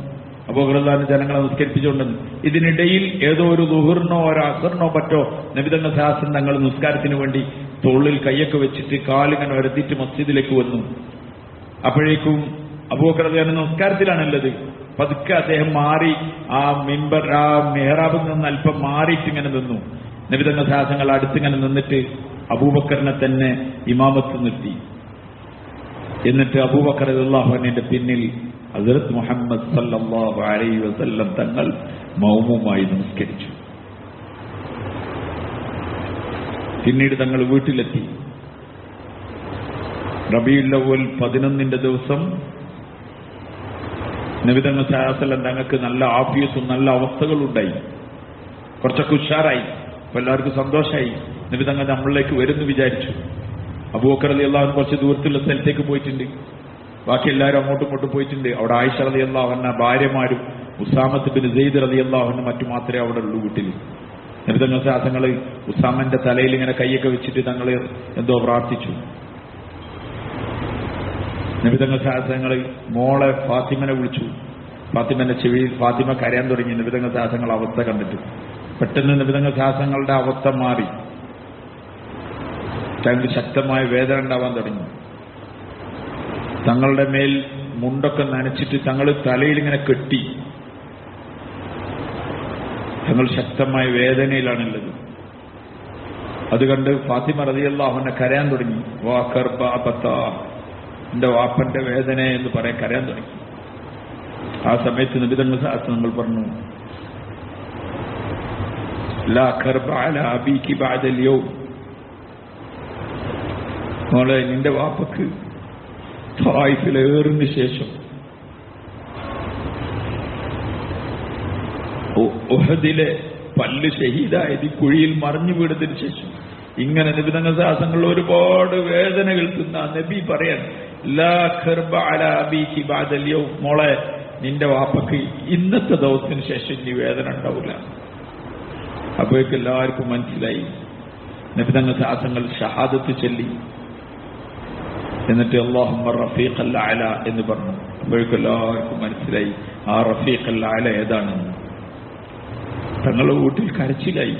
അബൂബക്കർ റളിയല്ലാഹു അൻഹു ജനങ്ങളെ നിസ്കരിപ്പിച്ചുകൊണ്ടെന്ന്. ഇതിനിടയിൽ ഏതോ ഒരു ദുഹറിനോ ഒരു അസറിനോ പറ്റോ നബി തങ്ങൾ സല്ലല്ലാഹു അലൈഹി വസല്ലം തങ്ങൾ നിസ്കാരത്തിന് വേണ്ടി തോളിൽ കൈയൊക്കെ വെച്ചിട്ട് കാലിങ്ങനെ ഉരത്തിയിട്ട് മസ്ജിദിലേക്ക് വന്നു. അപ്പോഴേക്കും അബൂബക്കർ റളിയല്ലാഹു നമസ്കാരത്തിലാണുള്ളത്. പതുക്കെ അദ്ദേഹം മാറി ആ മിമ്പർ ആ മെഹ്റാബിൽ നിന്ന് അല്പം മാറിയിട്ട് ഇങ്ങനെ നിന്നു. നബി തങ്ങൾ സാഹസങ്ങൾ അടുത്തിങ്ങനെ നിന്നിട്ട് അബൂബക്കറിനെ തന്നെ ഇമാമത്ത് നിർത്തി. എന്നിട്ട് അബൂബക്കർ റളിയല്ലാഹു അൻഹുവിന്റെ പിന്നിൽ ഹസ്രത്ത് മുഹമ്മദ് സല്ലല്ലാഹു അലൈഹി വസല്ലം തങ്ങൾ മൗമൂമായി നമസ്കരിച്ചു. പിന്നീട് തങ്ങൾ വീട്ടിലെത്തി. റബീഉൽ അവ്വൽ 11 ദിവസം നബി തങ്ങൾ സല്ലല്ലാഹു അലൈഹി വസല്ലം തങ്ങൾക്ക് നല്ല ആഫിയത്തും നല്ല അവസ്ഥകളുണ്ടായി. കുറച്ചൊക്കെ ഉഷാറായി. അപ്പൊ എല്ലാവർക്കും സന്തോഷമായി. നബി തങ്ങൾ നമ്മളിലേക്ക് വരുമെന്ന് വിചാരിച്ചു. അബൂബക്കർ റളിയല്ലാഹു അൻഹു കുറച്ച് ദൂരത്തുള്ള സ്ഥലത്തേക്ക് പോയിട്ടുണ്ട്. ബാക്കി എല്ലാവരും അങ്ങോട്ടും ഇങ്ങോട്ടും പോയിട്ടുണ്ട്. അവിടെ ആയിഷ റളിയല്ലാഹു അൻഹ ഭാര്യമാരും ഉസാമത്ത് ബിൻ സെയ്ദ് റളിയല്ലാഹു അൻഹു മറ്റു മാത്രമേ അവിടെ ഉള്ളൂ വീട്ടിൽ. നബി തങ്ങൾ സാഹസങ്ങൾ ഉസാമന്റെ തലയിൽ ഇങ്ങനെ കൈയൊക്കെ വെച്ചിട്ട് തങ്ങൾ എന്തോ പ്രാർത്ഥിച്ചു. നബി തങ്ങൾ സാഹസങ്ങൾ മോളെ ഫാത്തിമനെ വിളിച്ചു. ഫാത്തിമന്റെ ചെവിയിൽ ഫാത്തിമ കരയാൻ തുടങ്ങി. നബി തങ്ങൾ സാഹസങ്ങൾ അവസ്ഥ കണ്ടിട്ട് പെട്ടെന്ന് നബി തങ്ങൾ സാഹസങ്ങളുടെ അവസ്ഥ മാറി. തങ്ങൾക്ക് ശക്തമായ വേദന ഉണ്ടാവാൻ തുടങ്ങി. തങ്ങളുടെ മേൽ മുണ്ടൊക്കെ നനച്ചിട്ട് തങ്ങൾ തലയിൽ ഇങ്ങനെ കെട്ടി. തങ്ങൾ ശക്തമായ വേദനയിലാണുള്ളത്. അത് കണ്ട് ഫാത്തിമ റളിയല്ലാഹു അൻഹ കരയാൻ തുടങ്ങി. വാ കർബാബത, എന്റെ വാപ്പന്റെ വേദന എന്ന് പറയാൻ കരയാൻ തുടങ്ങി. ആ സമയത്ത് നബി തങ്ങൾ സാഹസങ്ങൾ പറഞ്ഞു, ലാ കർബ അലാ അബീകി ബഅദൽ യൗം. മോളെ, നിന്റെ വാപ്പക്ക് ത്വായിഫിലേറിന് ശേഷം ഉഹദിലെ പല്ല് ഷഹീദായത് കുഴിയിൽ മറിഞ്ഞു വീണതിന് ശേഷം ഇങ്ങനെ നബി തങ്ങൾ സാഹസങ്ങൾ ഒരുപാട് വേദന കേൾക്കുന്ന നബി പറയാൻ, ലാ ഖർബ അലാ അബീകി ബഅദൽ യൗം. മോളെ, നിന്റെ വാപ്പക്ക് ഇന്നത്തെ ദിവസത്തിന് ശേഷം ഇനി വേദന ഉണ്ടാവില്ല. അപ്പോഴേക്ക് എല്ലാവർക്കും മനസ്സിലായി. നബി തങ്ങൾ സാഹസങ്ങൾ ഷഹാദത്ത് ചൊല്ലി. എന്നിട്ട് അല്ലാഹുമ്മ റഫീഖൽ അഅല എന്ന് പറഞ്ഞു. അപ്പോഴേക്കും എല്ലാവർക്കും മനസ്സിലായി ആ റഫീഖൽ അഅല ഏതാണെന്ന്. തങ്ങളുടെ വീട്ടിൽ കരച്ചിലായി.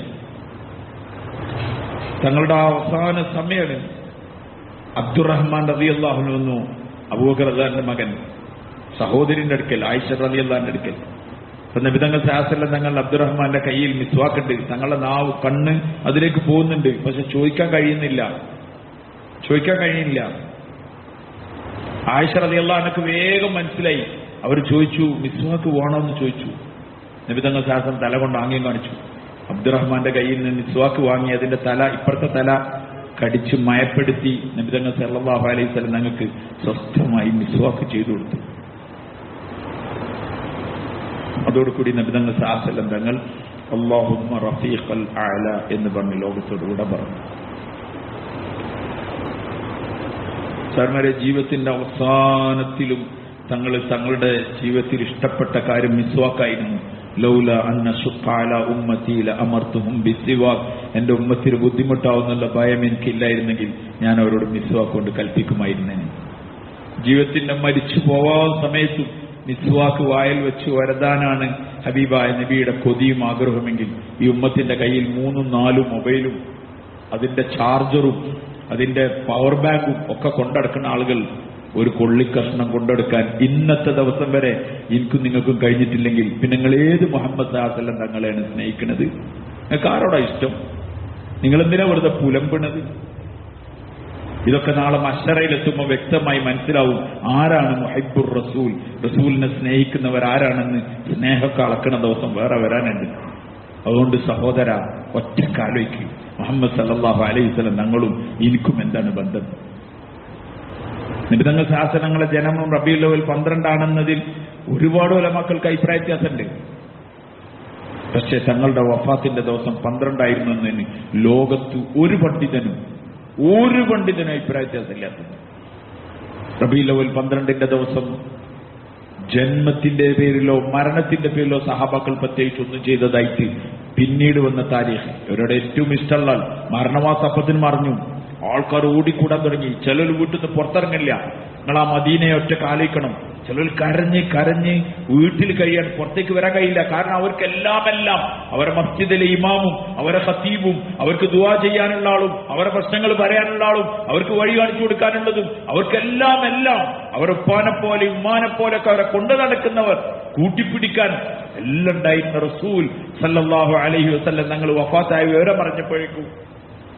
തങ്ങളുടെ അവസാന സമയമാണ്. അബ്ദുറഹ്മാൻ റളിയല്ലാഹു അൻഹു വന്നു. അബൂബക്കർ റളിയല്ലാഹുവിന്റെ മകൻ സഹോദരിന്റെ അടുക്കൽ, ആയിഷ റളിയല്ലാഹുവിന്റെ അടുക്കൽ. അപ്പൊ നബി തങ്ങൾ സല്ലല്ലാഹു അലൈഹി വസല്ലം തങ്ങൾ അബ്ദുറഹ്മാന്റെ കയ്യിൽ മിസ്വാക്കുണ്ട്. തങ്ങളുടെ നാവ് കണ്ണ് അതിലേക്ക് പോകുന്നുണ്ട്. പക്ഷെ ചോദിക്കാൻ കഴിയുന്നില്ല. ആയിഷ റളിയല്ലാഹു അൻഹയ്ക്ക് വേഗം മനസ്സിലായി. അവർ ചോദിച്ചു, മിസ്വാക്ക് വേണമെന്ന് ചോദിച്ചു. നബി തങ്ങൾ സല്ലല്ലാഹു അലൈഹി വസല്ലം തല കൊണ്ട് ആംഗ്യം കാണിച്ചു. അബ്ദുറഹ്മാന്റെ കയ്യിൽ നിന്ന് മിസ്വാക്ക് വാങ്ങി അതിന്റെ തല, ഇപ്പുറത്തെ തല കടിച്ച് മയപ്പെടുത്തി നബി തങ്ങൾ സല്ലല്ലാഹു അലൈഹി വസല്ലം തങ്ങൾക്ക് സ്വസ്ഥമായി മിസ്വാക്ക് ചെയ്തു കൊടുത്തു. അതോടുകൂടി നബി തങ്ങൾ സല്ലല്ലാഹു അലൈഹി വസല്ലം തങ്ങൾ അല്ലാഹുമ്മ റഫീഖൽ അഅല എന്ന് പറഞ്ഞ് ലോകത്തോടുകൂടെ പറഞ്ഞു. സാർമാരെ, ജീവിതത്തിന്റെ അവസാനത്തിലും തങ്ങളുടെ ജീവിതത്തിൽ ഇഷ്ടപ്പെട്ട കാര്യം മിസ്വാക്കായിരുന്നു. ലൗല അന്ന ശുഖ അലാ ഉമ്മത്തി ലഅമർതുഹും ബിസ്സിവാക്. എന്റെ ഉമ്മത്തിന് ബുദ്ധിമുട്ടാവുന്നുള്ള ഭയം എനിക്കില്ലായിരുന്നെങ്കിൽ ഞാൻ അവരോട് മിസ്വാക്ക് കൊണ്ട് കൽപ്പിക്കുമായിരുന്നേനെ. ജീവിതത്തിന്റെ മരിച്ചു പോവാൻ സമയത്തും മിസ്വാക്ക് വായിൽ വെച്ച് വരതാനാണ് ഹബീബായ നബിയുടെ കൊതിയും ആഗ്രഹമെങ്കിൽ ഈ ഉമ്മത്തിന്റെ കയ്യിൽ 3-4 മൊബൈലും അതിന്റെ ചാർജറും അതിന്റെ പവർ ബാങ്കും ഒക്കെ കൊണ്ടെടുക്കുന്ന ആളുകൾ ഒരു കൊള്ളിക്കഷ്ണം കൊണ്ടെടുക്കാൻ ഇന്നത്തെ ദിവസം വരെ എനിക്കും നിങ്ങൾക്കും കഴിഞ്ഞിട്ടില്ലെങ്കിൽ പിന്നെ നിങ്ങൾ ഏത് മുഹമ്മദ് സല്ലല്ലാഹു അലൈഹി വസല്ലം തങ്ങളെയാണ് സ്നേഹിക്കുന്നത്? നിങ്ങൾക്ക് ആരോടാ ഇഷ്ടം? നിങ്ങൾ എന്തിനാ വെറുതെ പുലമ്പണത്? ഇതൊക്കെ നാളെ മഹ്ശറയിലെത്തുമ്പോൾ വ്യക്തമായി മനസ്സിലാവും ആരാണ് മുഹിബ്ബുർ റസൂൽ. റസൂലിനെ സ്നേഹിക്കുന്നവർ ആരാണെന്ന് സ്നേഹമൊക്കെ അളക്കണ ദിവസം വേറെ വരാനുണ്ട്. അതുകൊണ്ട് സഹോദര, ഒറ്റക്കാലോയ്ക്ക് മുഹമ്മദ് സല്ലല്ലാഹു അലൈഹി വസല്ലം തങ്ങളും എനിക്കും എന്താണ് ബന്ധം? നബി തങ്ങൾ ശാസനങ്ങളെ ജനനം റബീഉൽ അവ്വൽ 12 ആണെന്നതിൽ ഒരുപാട് ഉലമാക്കൾക്ക് അഭിപ്രായ വ്യത്യാസമുണ്ട്. പക്ഷേ തങ്ങളുടെ വഫാത്തിന്റെ ദിവസം 12 ആയിരുന്നു എന്നതിന് ലോകത്ത് ഒരു പണ്ഡിതനും അഭിപ്രായ വ്യത്യാസമില്ലാത്തത്. റബീഉൽ അവ്വൽ 12ന്റെ ദിവസം ജന്മത്തിന്റെ പേരിലോ മരണത്തിന്റെ പേരിലോ സഹാബാക്കൾ പ്രത്യേകിച്ച് ഒന്നും ചെയ്തതായിട്ട് പിന്നീട് വന്ന താരീഖ്. ഇവരുടെ ഏറ്റവും ഇഷ്ടമുള്ള മരണമാസപ്പത്തിന് മറിഞ്ഞു. ആൾക്കാർ ഓടിക്കൂടാൻ തുടങ്ങി. ചിലർ വീട്ടിൽ നിന്ന് പുറത്തിറങ്ങില്ല. നിങ്ങൾ ആ മദീനയെ ഒറ്റ കാലിക്കണം. ചിലർ കരഞ്ഞ് കരഞ്ഞ് വീട്ടിൽ കഴിയാൻ പുറത്തേക്ക് വരാൻ കഴിയില്ല. കാരണം അവർക്കെല്ലാം അവരെ മസ്ജിദിലെ ഇമാമും അവരെ ഖത്തീബും അവർക്ക് ദുആ ചെയ്യാനുള്ള ആളും അവരെ പ്രശ്നങ്ങൾ പറയാനുള്ള ആളും അവർക്ക് വഴി കാണിച്ചു കൊടുക്കാനുള്ളതും അവർക്കെല്ലാം അവരെ ഉപ്പാനെ പോലെ ഉമ്മാനെ പോലൊക്കെ അവരെ കൊണ്ടു നടക്കുന്നവർ കൂട്ടിപ്പിടിക്കാൻ എല്ലാം ഉണ്ടായിരുന്ന റസൂൽ സല്ലല്ലാഹു അലൈഹി വസല്ലം തങ്ങൾ വഫാത്തായ വിവരം പറഞ്ഞപ്പോഴേക്കും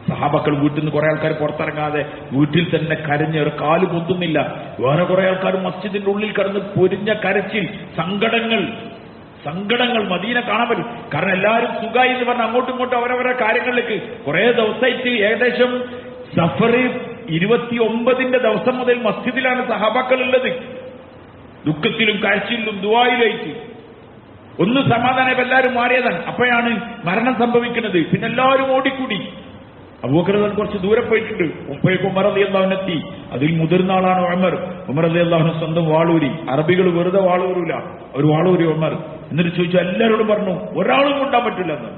സഹാബക്കൾ വീട്ടിൽ നിന്ന് കുറെ ആൾക്കാർ പുറത്തിറങ്ങാതെ വീട്ടിൽ തന്നെ കരഞ്ഞ് ഒരു കാല് പൊന്തുന്നില്ല. വേറെ കുറെ ആൾക്കാർ മസ്ജിദിന്റെ ഉള്ളിൽ കിടന്ന് പൊരിഞ്ഞ കരച്ചിൽ, സങ്കടങ്ങൾ മദീന കാണാൻ പറ്റും. കാരണം എല്ലാവരും സുഖമായി എന്ന് പറഞ്ഞ് അങ്ങോട്ടും ഇങ്ങോട്ടും അവരവരുടെ കാര്യങ്ങളിലേക്ക് കുറെ ദിവസമായിട്ട് ഏകദേശം സഫർ 29 ദിവസം മുതൽ മസ്ജിദിലാണ് സഹാബാക്കൾ ഉള്ളത്. ദുഃഖത്തിലും കരച്ചിലും ദുആയിലായിട്ട് ഒന്ന് സമാധാനം എല്ലാവരും മാറിയതാണ്. അപ്പോഴാണ് മരണം സംഭവിക്കുന്നത്. പിന്നെ എല്ലാവരും ഓടിക്കൂടി. അബൂബക്കർ കുറച്ച് ദൂരെ പോയിട്ടുണ്ട്. ഉപ്പയ്ക്ക് ഉമർ റളിയല്ലാഹു അൻഹു എത്തി. അതിൽ മുതിർന്ന ആളാണ് ഉമർ റളിയല്ലാഹു അൻഹു സ്വന്തം വാളൂരി. അറബികൾ വെറുതെ വാളൂരൂല, ഒരു വാളൂരി ഉമർ. എന്നിട്ട് ചോദിച്ചു, എല്ലാവരോടും പറഞ്ഞു ഒരാളും കൊണ്ടാൻ പറ്റില്ല എന്ന്.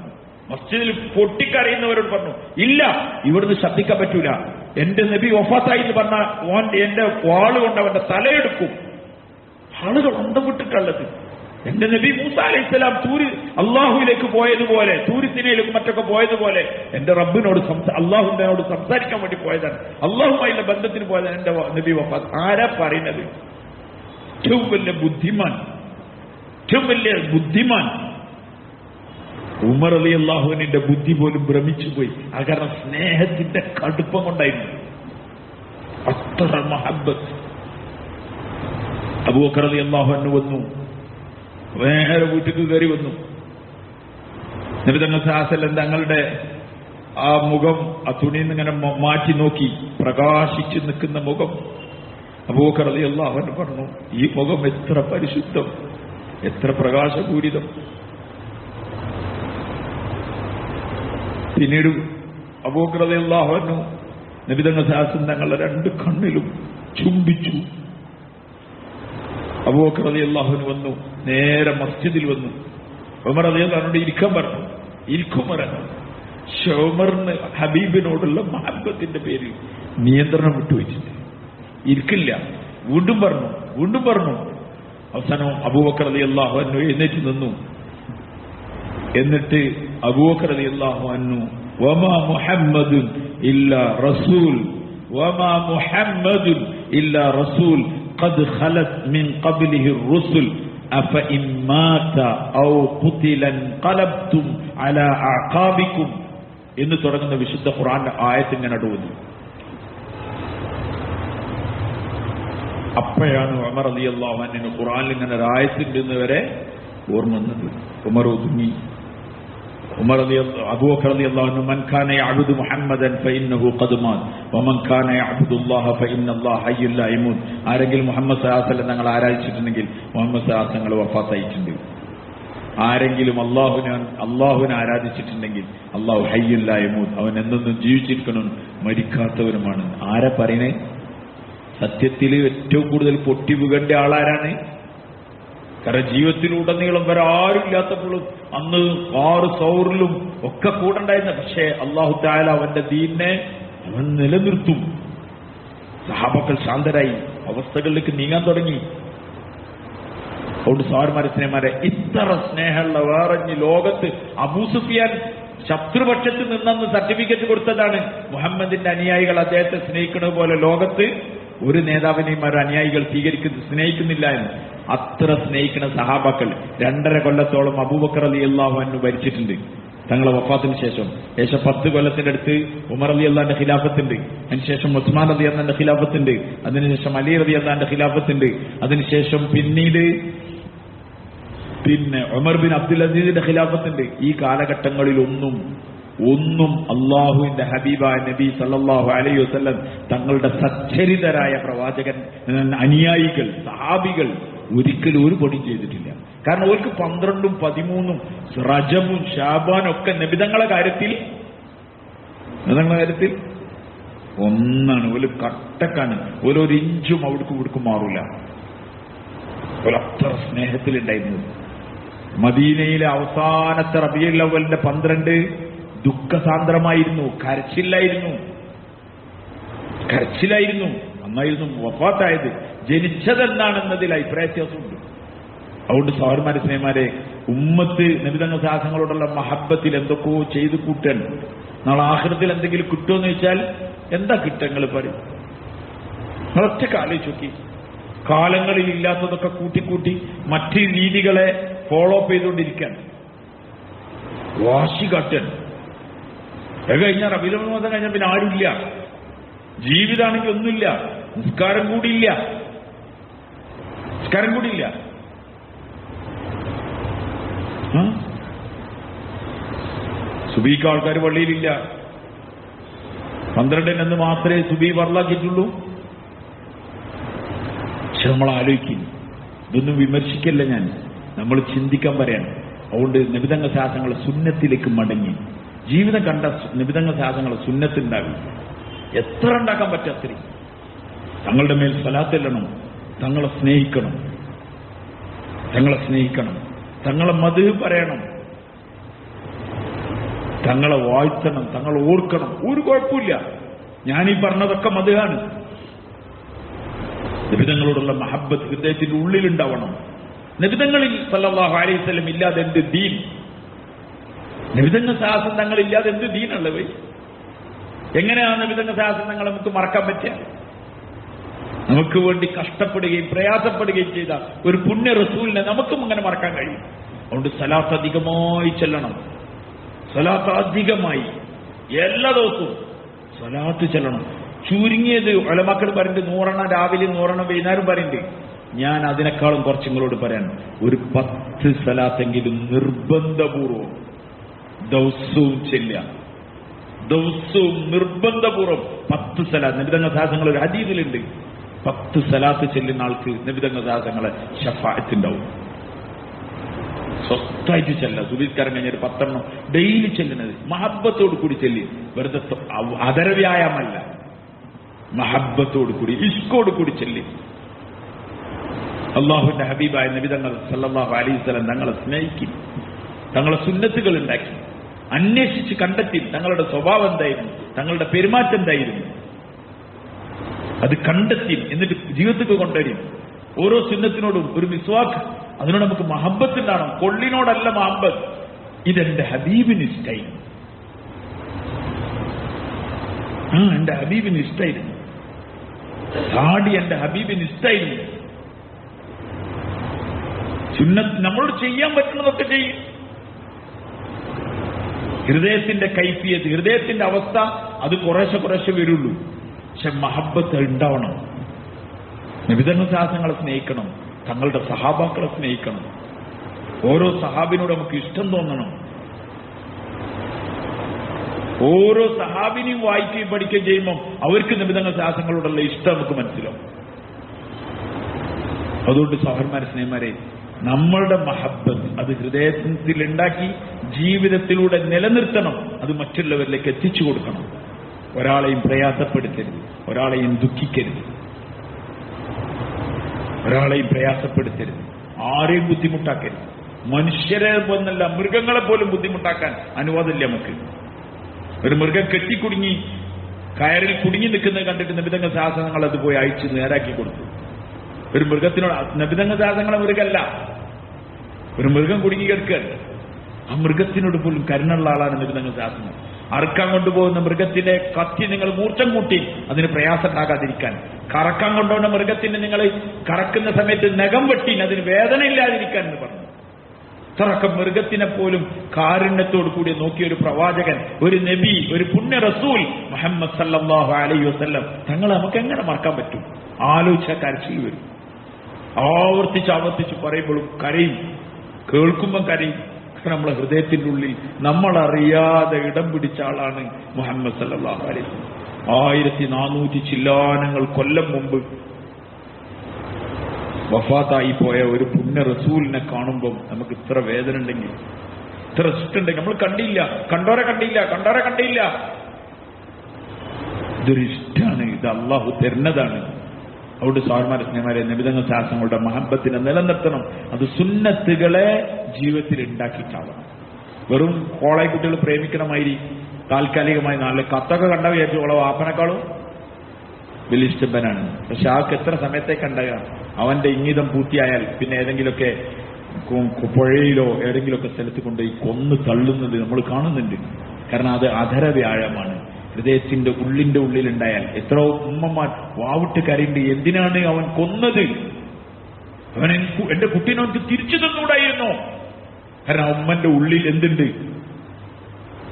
മസ്ജിദിൽ പൊട്ടിക്കരയുന്നവരോട് പറഞ്ഞു, ഇല്ല ഇവിടുന്ന് ശബ്ദിക്കാൻ പറ്റൂല. എന്റെ നബി വഫാത്തായി എന്ന് പറഞ്ഞാൽ എന്റെ വാള് കൊണ്ട് അവന്റെ തലയെടുക്കും. ആളുകൾ അന്തം വിട്ടിട്ടുള്ളത്. എന്റെ നബി മൂസ അലൈഹിസ്സലാം അള്ളാഹുവിലേക്ക് പോയതുപോലെ, തൂരിസിനയിലേക്ക് മറ്റൊക്കെ പോയതുപോലെ എന്റെ റബ്ബിനോട് അള്ളാഹുവിനോട് സംസാരിക്കാൻ വേണ്ടി പോയതാണ്, അള്ളാഹുമായുള്ള ബന്ധത്തിന് പോയതാണ് എന്റെ നബി വഫാത്ത്. ആരാ പറയുന്നത്? ഏറ്റവും വലിയ ബുദ്ധിമാൻ ഉമർ റളിയല്ലാഹുവിന്റെ ബുദ്ധി പോലും ഭ്രമിച്ചു പോയി. ആ കാരണം സ്നേഹത്തിന്റെ കടുപ്പം കൊണ്ടായിരുന്നു. അത്ര മഹബ്ബത്ത്. അബൂബക്കർ റളിയല്ലാഹു അൻഹു വന്നു, വേറെ വീട്ടിൽ കയറി വന്നു. നബി തങ്ങൾ സല്ലല്ലാഹു അലൈഹി വസല്ലം തങ്ങളുടെ ആ മുഖം ആ തുണിയിൽ നിന്ന് ഇങ്ങനെ മാറ്റി നോക്കി, പ്രകാശിച്ചു നിൽക്കുന്ന മുഖം. അബൂബക്കർ റളിയല്ലാഹു അൻഹു പറഞ്ഞു, ഈ മുഖം എത്ര പരിശുദ്ധം, എത്ര പ്രകാശപൂരിതം. പിന്നീട് അബൂബക്കർ റളിയല്ലാഹു അൻഹു നബി തങ്ങൾ സല്ലല്ലാഹു അലൈഹി വസല്ലം തങ്ങളുടെ രണ്ട് കണ്ണിലും ചുംബിച്ചു. അബൂബക്കർ റളിയല്ലാഹു അൻഹു വന്നു, നേരെ മസ്ജിദിൽ വന്നു. ഉമർ റളിയല്ലാഹു അൻഹു ഇരിക്കാൻ പറഞ്ഞു, ഇരിക്കും പറഞ്ഞു. ഉമറിന് ഹബീബിനോടുള്ള മഹബ്ബത്തിന്റെ പേരിൽ നിയന്ത്രണം വിട്ടുവെച്ചിട്ട് ഇരിക്കില്ല. വീണ്ടും പറഞ്ഞു. അവസാനം അബൂബക്കർ റളിയല്ലാഹു അൻഹു എഴുന്നേറ്റ് നിന്നു. എന്നിട്ട് അബൂബക്കർ റളിയല്ലാഹു അൻഹു വമാ മുഹമ്മദുൻ ഇല്ലാ റസൂൽ قد خلت من قبله الرسل أفإن مات أو قتل انقلبتم على أعقابكم എന്ന് തുടങ്ങുന്ന വിശുദ്ധ ഖുർആന്റെ ആയത്ത് ഇങ്ങനെ ഓതി. അപ്പോഴാണ് ഉമർ റളിയല്ലാഹു അൻഹു ഖുർആനിൽ ഇങ്ങനെ ഒരു ആയത്തുണ്ടെന്ന് വരെ ഓർമ്മ വന്നത്. ഉമർ ഒതുങ്ങി. അബൂബക്കർ റളിയല്ലാഹു അൻഹു മൻ കാന യഅബുദു മുഹമ്മദൻ ഫഇന്നഹു ഖദ് മാത് വമൻ കാന യഅബുദുല്ലാഹ ഫഇന്നല്ലാഹ ഹയ്യുൻ ലാ യമൂത്. ആരെങ്കിലും മുഹമ്മദ് സല്ലല്ലാഹു അലൈഹി വസല്ലം തങ്ങൾ ആരാധിച്ചിട്ടുണ്ടെങ്കിൽ മുഹമ്മദ് സല്ലല്ലാഹു അലൈഹി വസല്ലം വഫാത്തായിട്ടുണ്ട്. ആരെങ്കിലും അല്ലാഹുവിനെ ആരാധിച്ചിട്ടുണ്ടെങ്കിൽ അല്ലാഹു ഹയ്യുൻ ലാ യമൂത്, അവൻ എന്നെന്നും ജീവിച്ചിരിക്കണം, മരിക്കാത്തവനുമാണ്. ആരാ പറയണേ? സത്യത്തിൽ ഏറ്റവും കൂടുതൽ പൊട്ടി വീകേണ്ട ആളാരാണ്? കാരണം ജീവിതത്തിലുടനീളം വരെ ആരും ഇല്ലാത്തപ്പോഴും അന്ന് 6 സൗറിലും ഒക്കെ കൂടണ്ടായിരുന്ന, പക്ഷേ അല്ലാഹു തആല അവന്റെ ദീനിനെ അവൻ നിലനിർത്തും. സഹാബാക്കൾ ശാന്തരായി, അവസ്ഥകളിലേക്ക് നീങ്ങാൻ തുടങ്ങി. അതുകൊണ്ട് സാറുമാരെ ഇത്ര സ്നേഹമുള്ള വേറെ ലോകത്ത് അബൂ സുഫിയാൻ ശത്രുപക്ഷത്ത് നിന്നെന്ന് സർട്ടിഫിക്കറ്റ് കൊടുത്തതാണ്. മുഹമ്മദിന്റെ അനുയായികൾ അദ്ദേഹത്തെ സ്നേഹിക്കുന്നത് പോലെ ലോകത്ത് ഒരു നേതാവിനെയും അനുയായികൾ സ്നേഹിക്കുന്നില്ല എന്ന്. അത്ര സ്നേഹിക്കുന്ന സഹാബാക്കൾ 2.5 കൊല്ലത്തോളം അബൂബക്കർ റളിയല്ലാഹു അൻഹു ഭരിച്ചിട്ടുണ്ട്. തങ്ങളുടെ വഫാത്തിന് ശേഷം 10 കൊല്ലത്തിന്റെ അടുത്ത് ഉമർ റളിയല്ലാഹുവിന്റെ ഖിലാഫത്തുണ്ട്. അതിനുശേഷം ഉസ്മാൻ റളിയല്ലാഹുവിന്റെ ഖിലാഫത്തുണ്ട്. അതിനുശേഷം അലി റളിയല്ലാഹുവിന്റെ ഖിലാഫത്തുണ്ട്. അതിനുശേഷം പിന്നെ ഉമർ ബിൻ അബ്ദുൽ അസീസിന്റെ ഖിലാഫത്തുണ്ട്. ഈ കാലഘട്ടങ്ങളിലൊന്നും അള്ളാഹുവിന്റെ ഹബീബായ നബി സല്ലല്ലാഹു അലൈഹി വസല്ലം തങ്ങളുടെ സച്ചരിതരായ പ്രവാചകൻ അനുയായികൾ സഹാബികൾ ഒരിക്കലും ഒരു പണി ചെയ്തിട്ടില്ല. കാരണം അവർക്ക് 12ഉം 13ഉം റജബും ശാബാനും ഒക്കെ നബിതങ്ങളുടെ കാര്യത്തിൽ ഒന്നാണ്. ഒരു കട്ടക്കാണ്, ഓരോ ഇഞ്ചും അവിടേക്കും ഇവിടേക്കും മാറൂല. അത്ര സ്നേഹത്തിലുണ്ടായിരുന്നു. മദീനയിലെ അവസാനത്തെ റബീഉൽ അവ്വലിന്റെ 12 ദുഃഖസാന്ദ്രമായിരുന്നു, കരച്ചിലായിരുന്നു. എന്നായിരുന്നു വഫാത്തായത്. ജനിച്ചതെന്താണെന്നതിൽ അഭിപ്രായ വ്യത്യാസമുണ്ട്. അതുകൊണ്ട് സഹോദരന്മാരെ, സ്നേഹന്മാരെ, ഉമ്മത്ത് നബിതങ്ങൾ സാഹസങ്ങളോടുള്ള മഹബത്തിൽ എന്തൊക്കെയോ ചെയ്ത് കൂട്ടാൻ നാളെ ആഖിറത്തിൽ എന്തെങ്കിലും കിട്ടുമെന്ന് വെച്ചാൽ എന്താ കിട്ടങ്ങൾ പറയും? ഒറ്റ ആലോചിച്ച് നോക്കി. കാലങ്ങളിൽ ഇല്ലാത്തതൊക്കെ കൂട്ടിക്കൂട്ടി മറ്റ് രീതികളെ ഫോളോ അപ്പ് ചെയ്തുകൊണ്ടിരിക്കാൻ വാശി കാട്ടാൻ. അത് കഴിഞ്ഞാൽ റബീഉൽ അവ്വൽ മാസം കഴിഞ്ഞാൽ പിന്നെ ആരുമില്ല. ജീവിതമാണെങ്കിൽ ഒന്നുമില്ല. നിസ്കാരം കൂടിയില്ല. സുബീക്ക് ആൾക്കാർ പള്ളിയിലില്ല. 12 മാത്രമേ സുബീ ഫർളാക്കിയിട്ടുള്ളൂ. പക്ഷെ നമ്മൾ ആലോചിക്കും, ഇതൊന്നും വിമർശിക്കല്ല ഞാൻ, നമ്മൾ ചിന്തിക്കാൻ പറയാണ്. അതുകൊണ്ട് നബിതങ്ങൾ ശാസനങ്ങളെ സുന്നത്തിലേക്ക് മടങ്ങി ജീവിതം കണ്ട നബിതങ്ങൾ ശാസനങ്ങളെ സുന്നത്തുണ്ടാകും. എത്ര ഉണ്ടാക്കാൻ പറ്റും അത്രയും. തങ്ങളുടെ മേൽ സ്വലാത്തെല്ലണം, തങ്ങളെ സ്നേഹിക്കണം, തങ്ങളെ മദ്ഹ് പറയണം, തങ്ങളെ വാഴ്ത്തണം, തങ്ങളെ ഓർക്കണം. ഒരു കുഴപ്പമില്ല. ഞാനീ പറഞ്ഞതൊക്കെ മദ്ഹാണ്. നബിതങ്ങളോടുള്ള മഹബ്ബത്ത് ഹൃദയത്തിന്റെ ഉള്ളിലുണ്ടാവണം. നബിതങ്ങളിൽ സല്ലല്ലാഹു അലൈഹി വസല്ലം ഇല്ലാതെ എന്ത് ദീൻ? നബിതങ്ങൾ ശാസന തങ്ങളില്ലാതെ എന്ത് ദീനുള്ളത്? എങ്ങനെയാണ് നബിതങ്ങൾ ശാസന തങ്ങൾ നമുക്ക് മറക്കാൻ പറ്റുക? നമുക്ക് വേണ്ടി കഷ്ടപ്പെടുകയും പ്രയാസപ്പെടുകയും ചെയ്ത ഒരു പുണ്യ റസൂലിനെ നമുക്കും അങ്ങനെ മറക്കാൻ കഴിയും. അതുകൊണ്ട് സലാത്ത് അധികമായി ചെല്ലണം. സലാത്ത് അധികമായി എല്ലാ ദിവസവും സലാത്ത് ചെല്ലണം. ചുരുങ്ങിയത് ഉലമാക്കൾ പറയുന്നുണ്ട് 100 രാവിലെ 100 വൈകുന്നേരം പറയുന്നുണ്ട്. ഞാൻ അതിനേക്കാളും കുറച്ചുങ്ങളോട് പറയാൻ, ഒരു 10 സലാത്തെങ്കിലും നിർബന്ധപൂർവം ദിവസവും ചെല്ലുക. ദിവസവും നിർബന്ധപൂർവം 10 സലാത്ത്. നബിതങ്ങൾ സാഹസങ്ങൾ ഒരു ഹദീസിലുണ്ട്, 10 സലാത്ത് ചെല്ലുന്ന ആൾക്ക് നബിതങ്ങൾ സാഹസങ്ങളെ ശഫാഅത്തുണ്ടാവും. സ്വസ്ഥായിട്ട് ചെല്ല. സുബീസ്കാരം കഴിഞ്ഞൊരു 10 ഡെയിലി ചെല്ലുന്നത് മഹബ്ബത്തോടു കൂടി ചെല്ലി. വെറുതെ അതരവ്യായാമല്ല, മഹബ്ബത്തോടു കൂടി ഇഷ്കോട് കൂടി ചെല്ലി. അള്ളാഹുവിന്റെ ഹബീബായ നബിതങ്ങൾ സല്ലല്ലാഹു അലൈഹി വസല്ലം തങ്ങളെ സ്നേഹിക്കും. തങ്ങളെ സുന്നത്തുകൾ ഉണ്ടാക്കി അന്വേഷിച്ച് കണ്ടെത്തി തങ്ങളുടെ സ്വഭാവം എന്തായിരുന്നു, തങ്ങളുടെ പെരുമാറ്റം എന്തായിരുന്നു, അത് കണ്ടെത്തി എന്നിട്ട് ജീവിതത്തിൽ കൊണ്ടുവരും. ഓരോ സുന്നത്തിനോടും ഒരു മിസ്വാക്ക്, അതിനോട് നമുക്ക് മഹബ്ബത്ത് ഉണ്ടാകണം. കൊള്ളിനോടല്ല മഹബ്ബത്ത്. ഇതെന്റെ ഹബീബിന് ഇഷ്ടായിരുന്നു. എന്റെ ഹബീബിന് ഇഷ്ടായിരുന്നു. താടി എന്റെ ഹബീബിന് ഇഷ്ടായിരുന്നു. സുന്നത്ത് നമ്മളോട് ചെയ്യാൻ പറ്റുന്നതൊക്കെ ചെയ്യും. ഹൃദയത്തിന്റെ കൈഫിയത്ത്, ഹൃദയത്തിന്റെ അവസ്ഥ അത് കുറേശ്ശെ വരുള്ളൂ. പക്ഷെ മഹബ്ബത്ത് ഉണ്ടാവണം. നബിതങ്ങൾ ശാസനങ്ങളെ സ്നേഹിക്കണം, തങ്ങളുടെ സഹാബാക്കളെ സ്നേഹിക്കണം. ഓരോ സഹാബിനോട് നമുക്ക് ഇഷ്ടം തോന്നണം. ഓരോ സഹാബിനെയും വായിക്കുകയും പഠിക്കുകയും ചെയ്യുമ്പോൾ അവർക്ക് നബിതങ്ങൾ ശാസനങ്ങളോടുള്ള ഇഷ്ടം നമുക്ക് മനസ്സിലാവും. അതുകൊണ്ട് സഹോദരന്മാരെ, സ്നേഹന്മാരെ, നമ്മളുടെ മഹബ്ബത്ത് അത് ഹൃദയത്തിൽ ഉണ്ടാക്കി ജീവിതത്തിലൂടെ നിലനിർത്തണം. അത് മറ്റുള്ളവരിലേക്ക് എത്തിച്ചു കൊടുക്കണം. ഒരാളെയും പ്രയാസപ്പെടുത്തരുത്, ഒരാളെയും ദുഃഖിക്കരുത്, ആരെയും ബുദ്ധിമുട്ടാക്കരുത്. മനുഷ്യരെ പോലല്ല, മൃഗങ്ങളെ പോലും ബുദ്ധിമുട്ടാക്കാൻ അനുവാദമില്ല നമുക്ക്. ഒരു മൃഗം കെട്ടിക്കുടുങ്ങി കയറിൽ കുടുങ്ങി നിൽക്കുന്നത് കണ്ടിട്ട് നബിതങ്ങൾ ശാസനങ്ങൾ അത് പോയി അയച്ച് നേരാക്കി കൊടുത്തു. ഒരു മൃഗത്തിനോട്, നബിതങ്ങൾ ശാസനങ്ങളെ മൃഗമല്ല, ഒരു മൃഗം കുടുങ്ങി കിടക്കുകയാണ്. ആ മൃഗത്തിനോട് പോലും കരുണുള്ള ആളാണ് നബിതങ്ങൾ ശാസനം. അറുക്കാൻ കൊണ്ടുപോകുന്ന മൃഗത്തിന്റെ കത്തി നിങ്ങൾ മൂർച്ചം കൂട്ടി അതിന് പ്രയാസം ഉണ്ടാകാതിരിക്കാൻ. കറക്കാൻ കൊണ്ടുപോകുന്ന മൃഗത്തിന് നിങ്ങൾ കറക്കുന്ന സമയത്ത് നഖം വെട്ടി അതിന് വേദന ഇല്ലാതിരിക്കാൻ എന്ന് പറഞ്ഞു. ഇത്രക്കം മൃഗത്തിനെ പോലും കാരുണ്യത്തോടു കൂടി നോക്കിയ ഒരു പ്രവാചകൻ, ഒരു നബി, ഒരു പുണ്യ റസൂൽ മുഹമ്മദ് സല്ലല്ലാഹു അലൈഹി വസല്ലം തങ്ങളെ നമുക്ക് എങ്ങനെ മറക്കാൻ പറ്റും? ആലോചിച്ചാൽ കരച്ചിൽ വരും. ആവർത്തിച്ച് പറയുമ്പോഴും കരയും, കേൾക്കുമ്പോൾ കരയും. നമ്മളെ ഹൃദയത്തിന്റെ ഉള്ളിൽ നമ്മളറിയാതെ ഇടം പിടിച്ച ആളാണ് മുഹമ്മദ് സല്ലല്ലാഹു അലൈഹി വസല്ലം. 1400 ചില്ലാനങ്ങൾ കൊല്ലം മുമ്പ് വഫാത്തായി പോയ ഒരു പുണ്യ റസൂലിനെ കാണുമ്പോൾ നമുക്ക് ഇത്ര വേദന ഉണ്ടെങ്കിൽ, ഇത്ര ഇഷ്ടമുണ്ടെങ്കിൽ, നമ്മൾ കണ്ടോരെ കണ്ടില്ല. ഇതൊരു ഇഷ്ടമാണ്, ഇത് അള്ളാഹു തരുന്നതാണ്. അതുകൊണ്ട് സഹോദരന്മാരെ, സ്നേഹന്മാരെ, നബിതങ്ങൾ ശാസനങ്ങളുടെ മഹബ്ബത്തിനെ നിലനിർത്തണം. അത് സുന്നത്തുകളെ ജീവിതത്തിൽ ഉണ്ടാക്കിയിട്ടാവണം. വെറും കോളേജ് കുട്ടികൾ പ്രേമിക്കണമാതിരി താൽക്കാലികമായി നാല് കത്തൊക്കെ കണ്ട വിചാരിച്ചു ഓളെ വാപ്പനേക്കാളും വലിയ ഇഷ്ടപ്പനാണ്. പക്ഷെ ആൾക്ക് എത്ര സമയത്തേക്കുണ്ടാകുക? അവന്റെ ഇംഗിതം പൂർത്തിയായാൽ പിന്നെ ഏതെങ്കിലുമൊക്കെ പുഴയിലോ ഏതെങ്കിലുമൊക്കെ സ്ഥലത്ത് കൊണ്ടുപോയി കൊന്ന് തള്ളുന്നത് നമ്മൾ കാണുന്നുണ്ട്. കാരണം അത് അധര വ്യാഴമാണ്. ഹൃദയത്തിന്റെ ഉള്ളിലുണ്ടായാൽ എത്രയോ ഉമ്മമാർ വാവിട്ട് കരയുണ്ട്, എന്തിനാണ് അവൻ കൊന്നത്? അവൻ എന്റെ കുട്ടീനെ അവർക്ക് തിരിച്ചു തന്നൂടായിരുന്നോ? കാരണം ആ ഉമ്മന്റെ ഉള്ളിൽ എന്തുണ്ട്?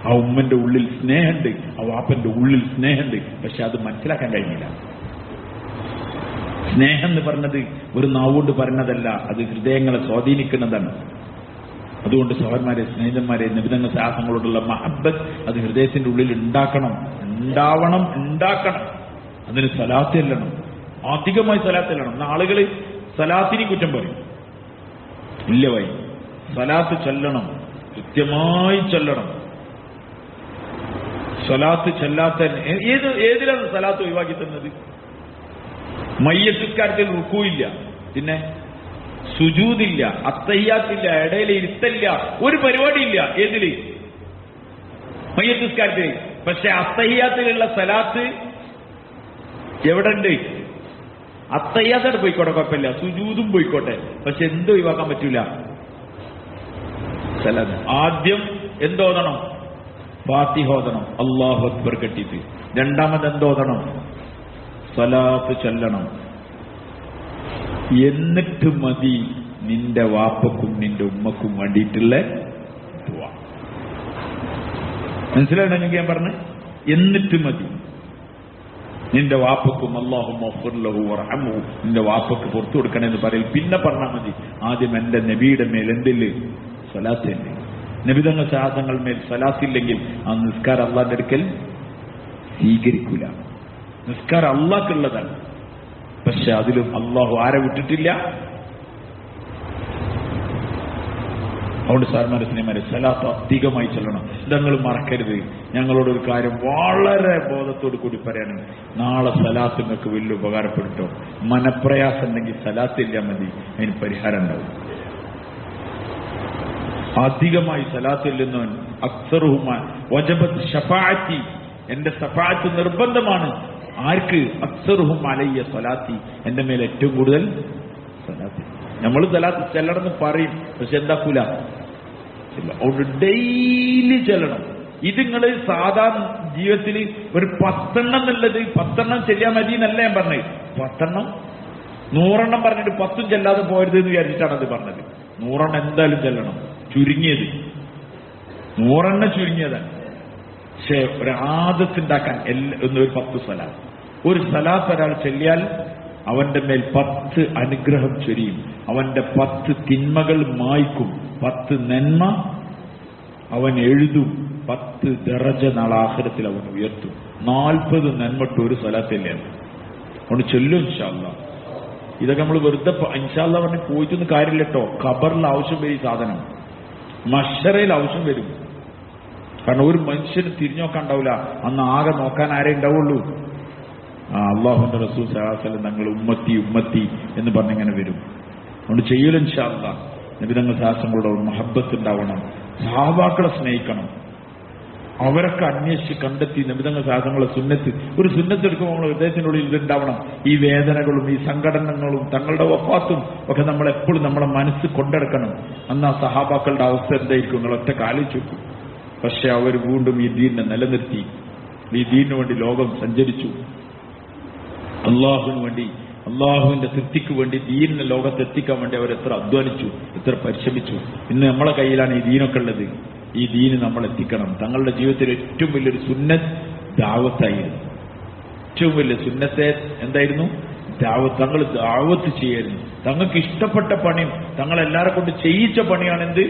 ആ ഉമ്മന്റെ ഉള്ളിൽ സ്നേഹമുണ്ട്, ആ വാപ്പന്റെ ഉള്ളിൽ സ്നേഹമുണ്ട്. പക്ഷെ അത് മനസ്സിലാക്കാൻ കഴിഞ്ഞില്ല. സ്നേഹം എന്ന് പറഞ്ഞത് ഒരു നാവുകൊണ്ട് പറഞ്ഞതല്ല, അത് ഹൃദയങ്ങളെ സ്വാധീനിക്കുന്നതാണ്. അതുകൊണ്ട് സഹോദരന്മാരെ, സ്നേഹിതന്മാരെ, നബിതങ്ങൾ സാഹസങ്ങളോടുള്ള മഹബ്ബത്ത് അത് ഹൃദയത്തിന്റെ ഉള്ളിൽ ഉണ്ടാക്കണം. അതിന് സലാത്ത് ചെല്ലണം, അധികമായി സലാത്ത് ചെല്ലണം. ആളുകൾ സലാത്തിനെ കുറ്റം പറയും. ഇല്ല വൈ, സലാത്ത് ചെല്ലണം, കൃത്യമായി ചെല്ലണം. സലാത്ത് ചെല്ലാത്ത ഏതിലാണ് സലാത്ത് ഒഴിവാക്കി തന്നത്? മയ്യത്തുകാര്യത്തിൽ റുക്കൂയില്ല, പിന്നെ സുജൂദില്ല, അത്തഹിയ്യാത്തില്ല, ഇടയിൽ ഇരുത്തല്ല, ഒരു പരിപാടിയില്ല. ഏതില്? മയ്യത്തുകാര്യത്തിൽ. പക്ഷെ അത്തഹിയ്യാത്തിലുള്ള സലാത്ത് എവിടെ ഉണ്ട്? അത്തഹിയ്യാത്തോടെ പോയിക്കോട്ടെ, കുഴപ്പമില്ല, സുജൂദും പോയിക്കോട്ടെ, പക്ഷെ എന്തോ ഒഴിവാക്കാൻ പറ്റൂല? സലാത്ത്. ആദ്യം എന്തോതണം? ഫാത്തിഹ ഓതണം, അല്ലാഹു അക്ബർ കെട്ടിയിട്ട്. രണ്ടാമത് എന്തോതണം? സലാത്ത് ചൊല്ലണം. എന്നിട്ട് മതി നിന്റെ വാപ്പക്കും നിന്റെ ഉമ്മക്കും വേണ്ടിയിട്ടുള്ള ദുആ. മനസ്സിലാണെങ്കിൽ ഞാൻ പറഞ്ഞു, എന്നിട്ട് മതി നിന്റെ വാപ്പക്കും അല്ലാഹുമ്മ ഗ്ഫിർ ലഹു വർഹംഹു, നിന്റെ വാപ്പക്ക് പുറത്തു കൊടുക്കണമെന്ന് പറയും. പിന്നെ പറഞ്ഞാൽ മതി ആദ്യം എന്റെ നബിയുടെ മേൽ എന്തില്ല? സലാത്ത് തന്നെ. നബിതങ്ങൾ സാഹസങ്ങൾ മേൽ സലാത്തില്ലെങ്കിൽ ആ നിസ്കാരം അള്ളാന്റെ അടുക്കൽ സ്വീകരിക്കൂല. നിസ്കാരം അള്ളാഹ്ക്കുള്ളതാണ്, പക്ഷെ അതിലും അള്ളാഹു ആരെ വിട്ടിട്ടില്ല. അതുകൊണ്ട് സാർമാരെ, സിനിമാരെ, സലാത്ത് അധികമായി ചൊല്ലണം. ഇതങ്ങൾ മറക്കരുത്. ഞങ്ങളോടൊരു കാര്യം വളരെ ബോധത്തോടു കൂടി പറയണം. നാളെ സലാത്ത് നിങ്ങൾക്ക് വലിയ ഉപകാരപ്പെട്ടോ. മനപ്രയാസം ഉണ്ടെങ്കിൽ സലാത്തില്ല മതി, അതിന് പരിഹാരം ഉണ്ടാവും. അധികമായി സലാത്ത് ചെല്ലുന്നവൻ അക്സറുഹുമാൻ വജബത്ത് ഷഫാഅത്തി, എന്റെ ഷഫാഅത്ത് നിർബന്ധമാണ്. ആർക്ക്? അക്സറുഹും അലയ്യ സ്വലാത്തി, എന്റെ മേൽ ഏറ്റവും കൂടുതൽ സലാത്ത്. നമ്മൾ സലാത്ത് ചെല്ലണമെന്ന് പറയും, പക്ഷെ എന്താക്കൂല? അതുകൊണ്ട് ഡെയിലി ചെല്ലണം. ഇത് നിങ്ങൾ സാധാരണ ജീവിതത്തിൽ ഒരു 10 എന്നുള്ളത് 10 ചെല്ലാൻ മതി എന്നല്ല ഞാൻ പറഞ്ഞത്. 10 100 പറഞ്ഞിട്ട് 10 ചെല്ലാതെ പോരുത് എന്ന് വിചാരിച്ചിട്ടാണ് അത് പറഞ്ഞത്. 100 എന്തായാലും ചെല്ലണം. ചുരുങ്ങിയത് 100 ചുരുങ്ങിയതാണ്. പക്ഷെ ഒരു ആദത്തുണ്ടാക്കാൻ ഒരു 10 സലാത്ത്. ഒരു സലാത്ത് ഒരാൾ ചൊല്ലിയാൽ അവന്റെ മേൽ 10 അനുഗ്രഹം ചൊരിയും. അവന്റെ 10 തിന്മകൾ മായ്ക്കും, 10 നന്മ അവൻ എഴുതും, 10 ദറജ നാളെ ആഖിറത്തിൽ അവൻ ഉയർത്തും. 40 നന്മട്ട് ഒരു സലാത്തില്ലാണ്. അതുകൊണ്ട് ചൊല്ലും ഇൻഷാ അല്ലാഹ്. ഇതൊക്കെ നമ്മൾ വെറുതെ ഇൻഷാ അല്ലാഹ് പറഞ്ഞ് പോയിട്ടൊന്നും കാര്യമില്ല കേട്ടോ. ഖബറിൽ ആവശ്യം വരും ഈ സാധനം, മഹ്ശറയിൽ ആവശ്യം വരും. കാരണം ഒരു മനുഷ്യന് തിരിഞ്ഞു നോക്കാൻ ഉണ്ടാവില്ല. അന്ന് ആകെ നോക്കാൻ ആരേ ഉണ്ടാവുള്ളൂ? അള്ളാഹുവിന്റെ റസൂൽ സല്ലല്ലാഹു അലൈഹി വസല്ലം തങ്ങൾ ഉമ്മത്തി ഉമ്മത്തി എന്ന് പറഞ്ഞിങ്ങനെ വരും. അതുകൊണ്ട് ചെയ്യലും ഇൻഷാ അല്ലാഹ്. നബിതങ്ങൾ സാഹസങ്ങളുടെ മഹബ്ബത്ത് ഉണ്ടാവണം. സഹാബാക്കളെ സ്നേഹിക്കണം. അവരൊക്കെ അന്വേഷിച്ച് കണ്ടെത്തി നബിതങ്ങൾ സാഹസങ്ങളെ സുന്നത്ത്, ഒരു സുന്നത്ത് എടുക്കുമ്പോൾ നമ്മൾ ഹൃദയത്തിനുള്ളിൽ ഇതുണ്ടാവണം. ഈ വേദനകളും ഈ സംഘടനകളും തങ്ങളുടെ വഫാത്തും ഒക്കെ നമ്മളെപ്പോഴും നമ്മളെ മനസ്സ് കൊണ്ടെടുക്കണം. അന്ന് ആ സഹാബാക്കളുടെ അവസ്ഥ എന്തായിരിക്കും നിങ്ങൾ ഒറ്റ ആലോചിച്ച് വെക്കും. പക്ഷെ അവർ വീണ്ടും ഈ ദീനിനെ നിലനിർത്തി. ഈ ദീനിനു വേണ്ടി ലോകം സഞ്ചരിച്ചു. അള്ളാഹുവിന് വേണ്ടി, അള്ളാഹുവിന്റെ തൃപ്തിക്ക് വേണ്ടി ദീനിനെ ലോകത്തെത്തിക്കാൻ വേണ്ടി അവർ എത്ര അധ്വാനിച്ചു, എത്ര പരിശ്രമിച്ചു. ഇന്ന് നമ്മളെ കയ്യിലാണ് ഈ ദീനൊക്കെ ഉള്ളത്. ഈ ദീന് നമ്മൾ എത്തിക്കണം. തങ്ങളുടെ ജീവിതത്തിൽ ഏറ്റവും വലിയൊരു സുന്നത്ത് ദാവത്തായിരുന്നു. ഏറ്റവും വലിയ സുന്നത്തെ എന്തായിരുന്നു? ദാവത്ത്. തങ്ങൾ ദാവത്ത് ചെയ്യായിരുന്നു. തങ്ങൾക്ക് ഇഷ്ടപ്പെട്ട പണിയും തങ്ങളെല്ലാരെ കൊണ്ട് ചെയ്യിച്ച പണിയാണെന്ത്?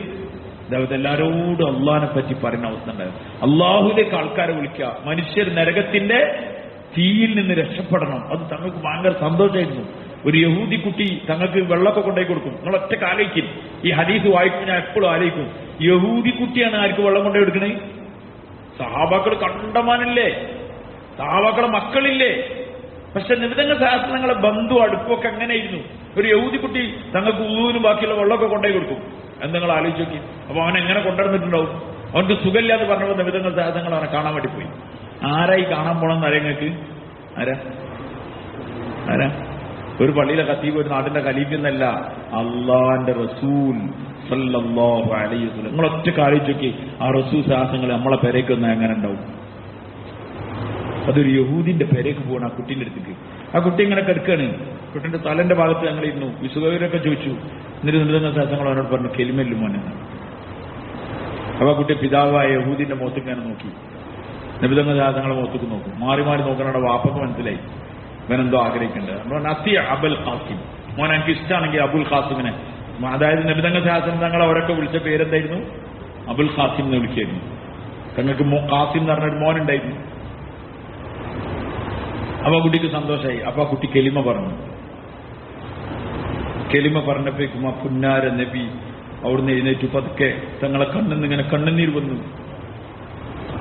ദാവത്ത്. എല്ലാരോടും അള്ളാഹിനെ പറ്റി പറയുന്ന അവസ്ഥ ഉണ്ടായിരുന്നു. അള്ളാഹുവിലേക്ക് ആൾക്കാരെ വിളിക്കുക, മനുഷ്യർ നരകത്തിന്റെ തീയിൽ നിന്ന് രക്ഷപ്പെടണം. അത് തങ്ങൾക്ക് ഭയങ്കര സന്തോഷമായിരുന്നു. ഒരു യഹൂദി കുട്ടി തങ്ങൾക്ക് വെള്ളമൊക്കെ കൊണ്ടുപോയി കൊടുക്കും. നിങ്ങൾ ഒറ്റ ആലോചിക്കും. ഈ ഹദീസ് വായിക്കും, ഞാൻ എപ്പോഴും ആലോചിക്കും, യഹൂദി കുട്ടിയാണ് ആർക്ക് വെള്ളം കൊണ്ടുപോയി കൊടുക്കണേ? സഹാബാക്കൾ കണ്ടമാനല്ലേ, സഹാബാക്കളെ മക്കളില്ലേ? പക്ഷെ നിബിധങ്ങൾ ശാസ്ത്രങ്ങളെ ബന്ധു അടുപ്പൊക്കെ അങ്ങനെയായിരുന്നു. ഒരു യഹൂദി കുട്ടി തങ്ങൾക്ക് ഊവിനും ബാക്കിയുള്ള വെള്ളമൊക്കെ കൊണ്ടുപോയി കൊടുക്കും. എന്തെങ്ങൾ ആലോചിച്ച് നോക്കി. അപ്പൊ അവൻ എങ്ങനെ കൊണ്ടുവന്നിട്ടുണ്ടാവും? അവർക്ക് സുഖമില്ലാന്ന് പറഞ്ഞപ്പോൾ നിബിധങ്ങൾ ശാസ്ത്രങ്ങൾ അവനെ കാണാൻ വേണ്ടി പോയി. ആരായി കാണാൻ പോണെന്ന് അറിയാങ്ങൾക്ക്? ആരാ? ആരാ? ഒരു പള്ളിയിലെ ഖത്തീബ്, ഒരു നാട്ടിന്റെ ഖലീഫ എന്നല്ല, അള്ളാന്റെ റസൂൽ സല്ലല്ലാഹു അലൈഹി വസല്ലം. നിങ്ങൾ ഒറ്റ കാലിച്ചൊക്കെ ആ റസൂൽ സാഹസങ്ങൾ നമ്മളെ പെരേക്ക് വന്നാൽ എങ്ങനെ ഉണ്ടാവും? അതൊരു യഹൂദിന്റെ പെരേക്ക് പോകണം ആ കുട്ടീന്റെ അടുത്തേക്ക്. ആ കുട്ടി ഇങ്ങനെ കിടക്കാണ്, കുട്ടിന്റെ തലന്റെ ഭാഗത്ത് ഞങ്ങൾ ഇരുന്നു. വിസുഖവരൊക്കെ ചോദിച്ചു, എന്നിട്ട് നിൽക്കുന്ന സാഹസങ്ങൾ അവനോട് പറഞ്ഞു കെലിമല്ലു മോനെ. അപ്പൊ ആ കുട്ടി പിതാവായ യഹൂദിന്റെ മുഖത്തേക്ക് ഇങ്ങനെ നോക്കി, നബിതങ്ങൾ സാഹസങ്ങളെ മുഖത്തേക്ക് നോക്കും. മാറി മാറി നോക്കണ വാപ്പക്ക് മനസ്സിലായി ഇവനെന്തോ ആഗ്രഹിക്കേണ്ടത്. നസിയ അബുൽ ഖാസിം, മോൻ എനിക്ക് ഇഷ്ടമാണെങ്കിൽ അബുൽ ഖാസിമിനെ, അതായത് നബിതങ്ങൾ സാഹസം തങ്ങൾ അവരൊക്കെ വിളിച്ച പേരെന്തായിരുന്നു? അബുൽ ഖാസിം എന്ന് വിളിക്കായിരുന്നു. തങ്ങൾക്ക് ഖാസിം എന്ന് പറഞ്ഞൊരു മോനുണ്ടായിരുന്നു. അപ്പൊ ആ കുട്ടിക്ക് സന്തോഷമായി. അപ്പൊ ആ കുട്ടി കെലിമ പറഞ്ഞു. കെലിമ പറഞ്ഞപ്പോഴേക്കും ആ പുന്നാര നബി അവിടുന്ന് എഴുന്നേറ്റ് പതുക്കെ തങ്ങളെ കണ്ണിന്ന് ഇങ്ങനെ കണ്ണുനീർ വന്നു.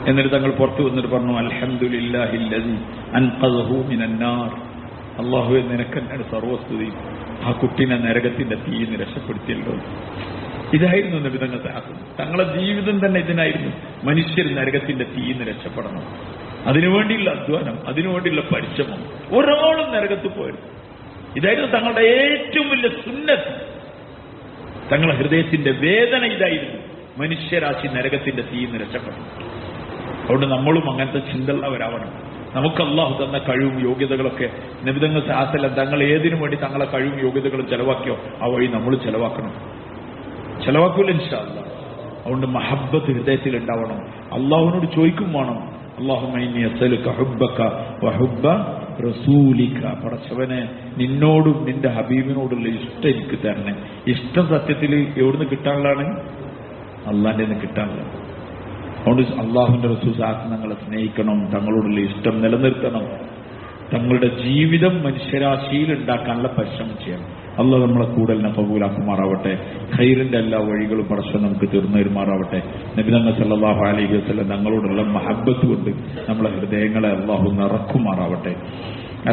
എന്നിട്ട് തങ്ങൾ പുറത്തു വന്നിട്ട് പറഞ്ഞു, അൽഹംദുലില്ലാഹില്ലദീ അൻഖദഹു മിനന്നാർ. അല്ലാഹുവേ, നിനക്കെന്നാണ് സർവസ്തുതി, ആ കുട്ടീനെ നരകത്തിന്റെ തീയിന്ന് രക്ഷപ്പെടുത്തിയല്ലോ. ഇതായിരുന്നു നബി തങ്ങളുടെ ആഗ്രഹം. തങ്ങളെ ജീവിതം തന്നെ ഇതിനായിരുന്നു. മനുഷ്യർ നരകത്തിന്റെ തീയിന്ന് രക്ഷപ്പെടണം, അതിനുവേണ്ടിയുള്ള അധ്വാനം, അതിനുവേണ്ടിയുള്ള പരിശ്രമം. ഒരാളും നരകത്ത് പോയത് ഇതായിരുന്നു തങ്ങളുടെ ഏറ്റവും വലിയ സുന്നത്ത്. തങ്ങളുടെ ഹൃദയത്തിന്റെ വേദന ഇതായിരുന്നു, മനുഷ്യരാശി നരകത്തിന്റെ തീയിന്ന് രക്ഷപ്പെടണം. അതുകൊണ്ട് നമ്മളും അങ്ങനത്തെ ചിന്തയുള്ളവരാവണം. നമുക്ക് അല്ലാഹു തന്ന കഴിവും യോഗ്യതകളൊക്കെ നബിതങ്ങൾ സാഹസല്ല തങ്ങൾ ഏതിനു വേണ്ടി തങ്ങളെ കഴിവും യോഗ്യതകളും ചെലവാക്കിയോ ആ വഴി നമ്മൾ ചെലവാക്കണം. ചെലവാക്കൂല ഇൻഷാ അല്ലാഹ്. അതുകൊണ്ട് മഹബ്ബത്ത് ഹൃദയത്തിൽ ഉണ്ടാവണം. അള്ളാഹുവിനോട് ചോദിക്കും വേണം, അല്ലാഹുമ്മ ഇന്നി അസ്അലുക ഹുബ്ബക വഹുബ്ബ റസൂലിക. പടച്ചവനെ, നിന്നോടും നിന്റെ ഹബീബിനോടുള്ള ഇഷ്ടം എനിക്ക് തരണേ. ഇഷ്ടം സത്യത്തിൽ എവിടുന്ന് കിട്ടാനുള്ളതാണ്? അള്ളാന്റെ നിന്ന് കിട്ടാനുള്ളതാണ്. അതുകൊണ്ട് അള്ളാഹുവിന്റെ റസൂൽ തങ്ങളെ സ്നേഹിക്കണം, തങ്ങളോടുള്ള ഇഷ്ടം നിലനിർത്തണം, തങ്ങളുടെ ജീവിതം മനുഷ്യരാശിയിൽ ഉണ്ടാക്കാനുള്ള പരിശ്രമം ചെയ്യണം. അള്ളാഹ് നമ്മളെ കൂടുതൽ കബൂലാക്കുമാറാവട്ടെ. ഖൈറിന്റെ എല്ലാ വഴികളും പടച്ചവൻ നമുക്ക് തീർന്നു തരുമാറാവട്ടെ. നബി തങ്ങൾ സല്ലല്ലാഹു അലൈഹി വസല്ലം തങ്ങളോടുള്ള മഹബ്ബത്ത് കൊണ്ട് നമ്മളെ ഹൃദയങ്ങളെ അള്ളാഹു നിറക്കുമാറാവട്ടെ.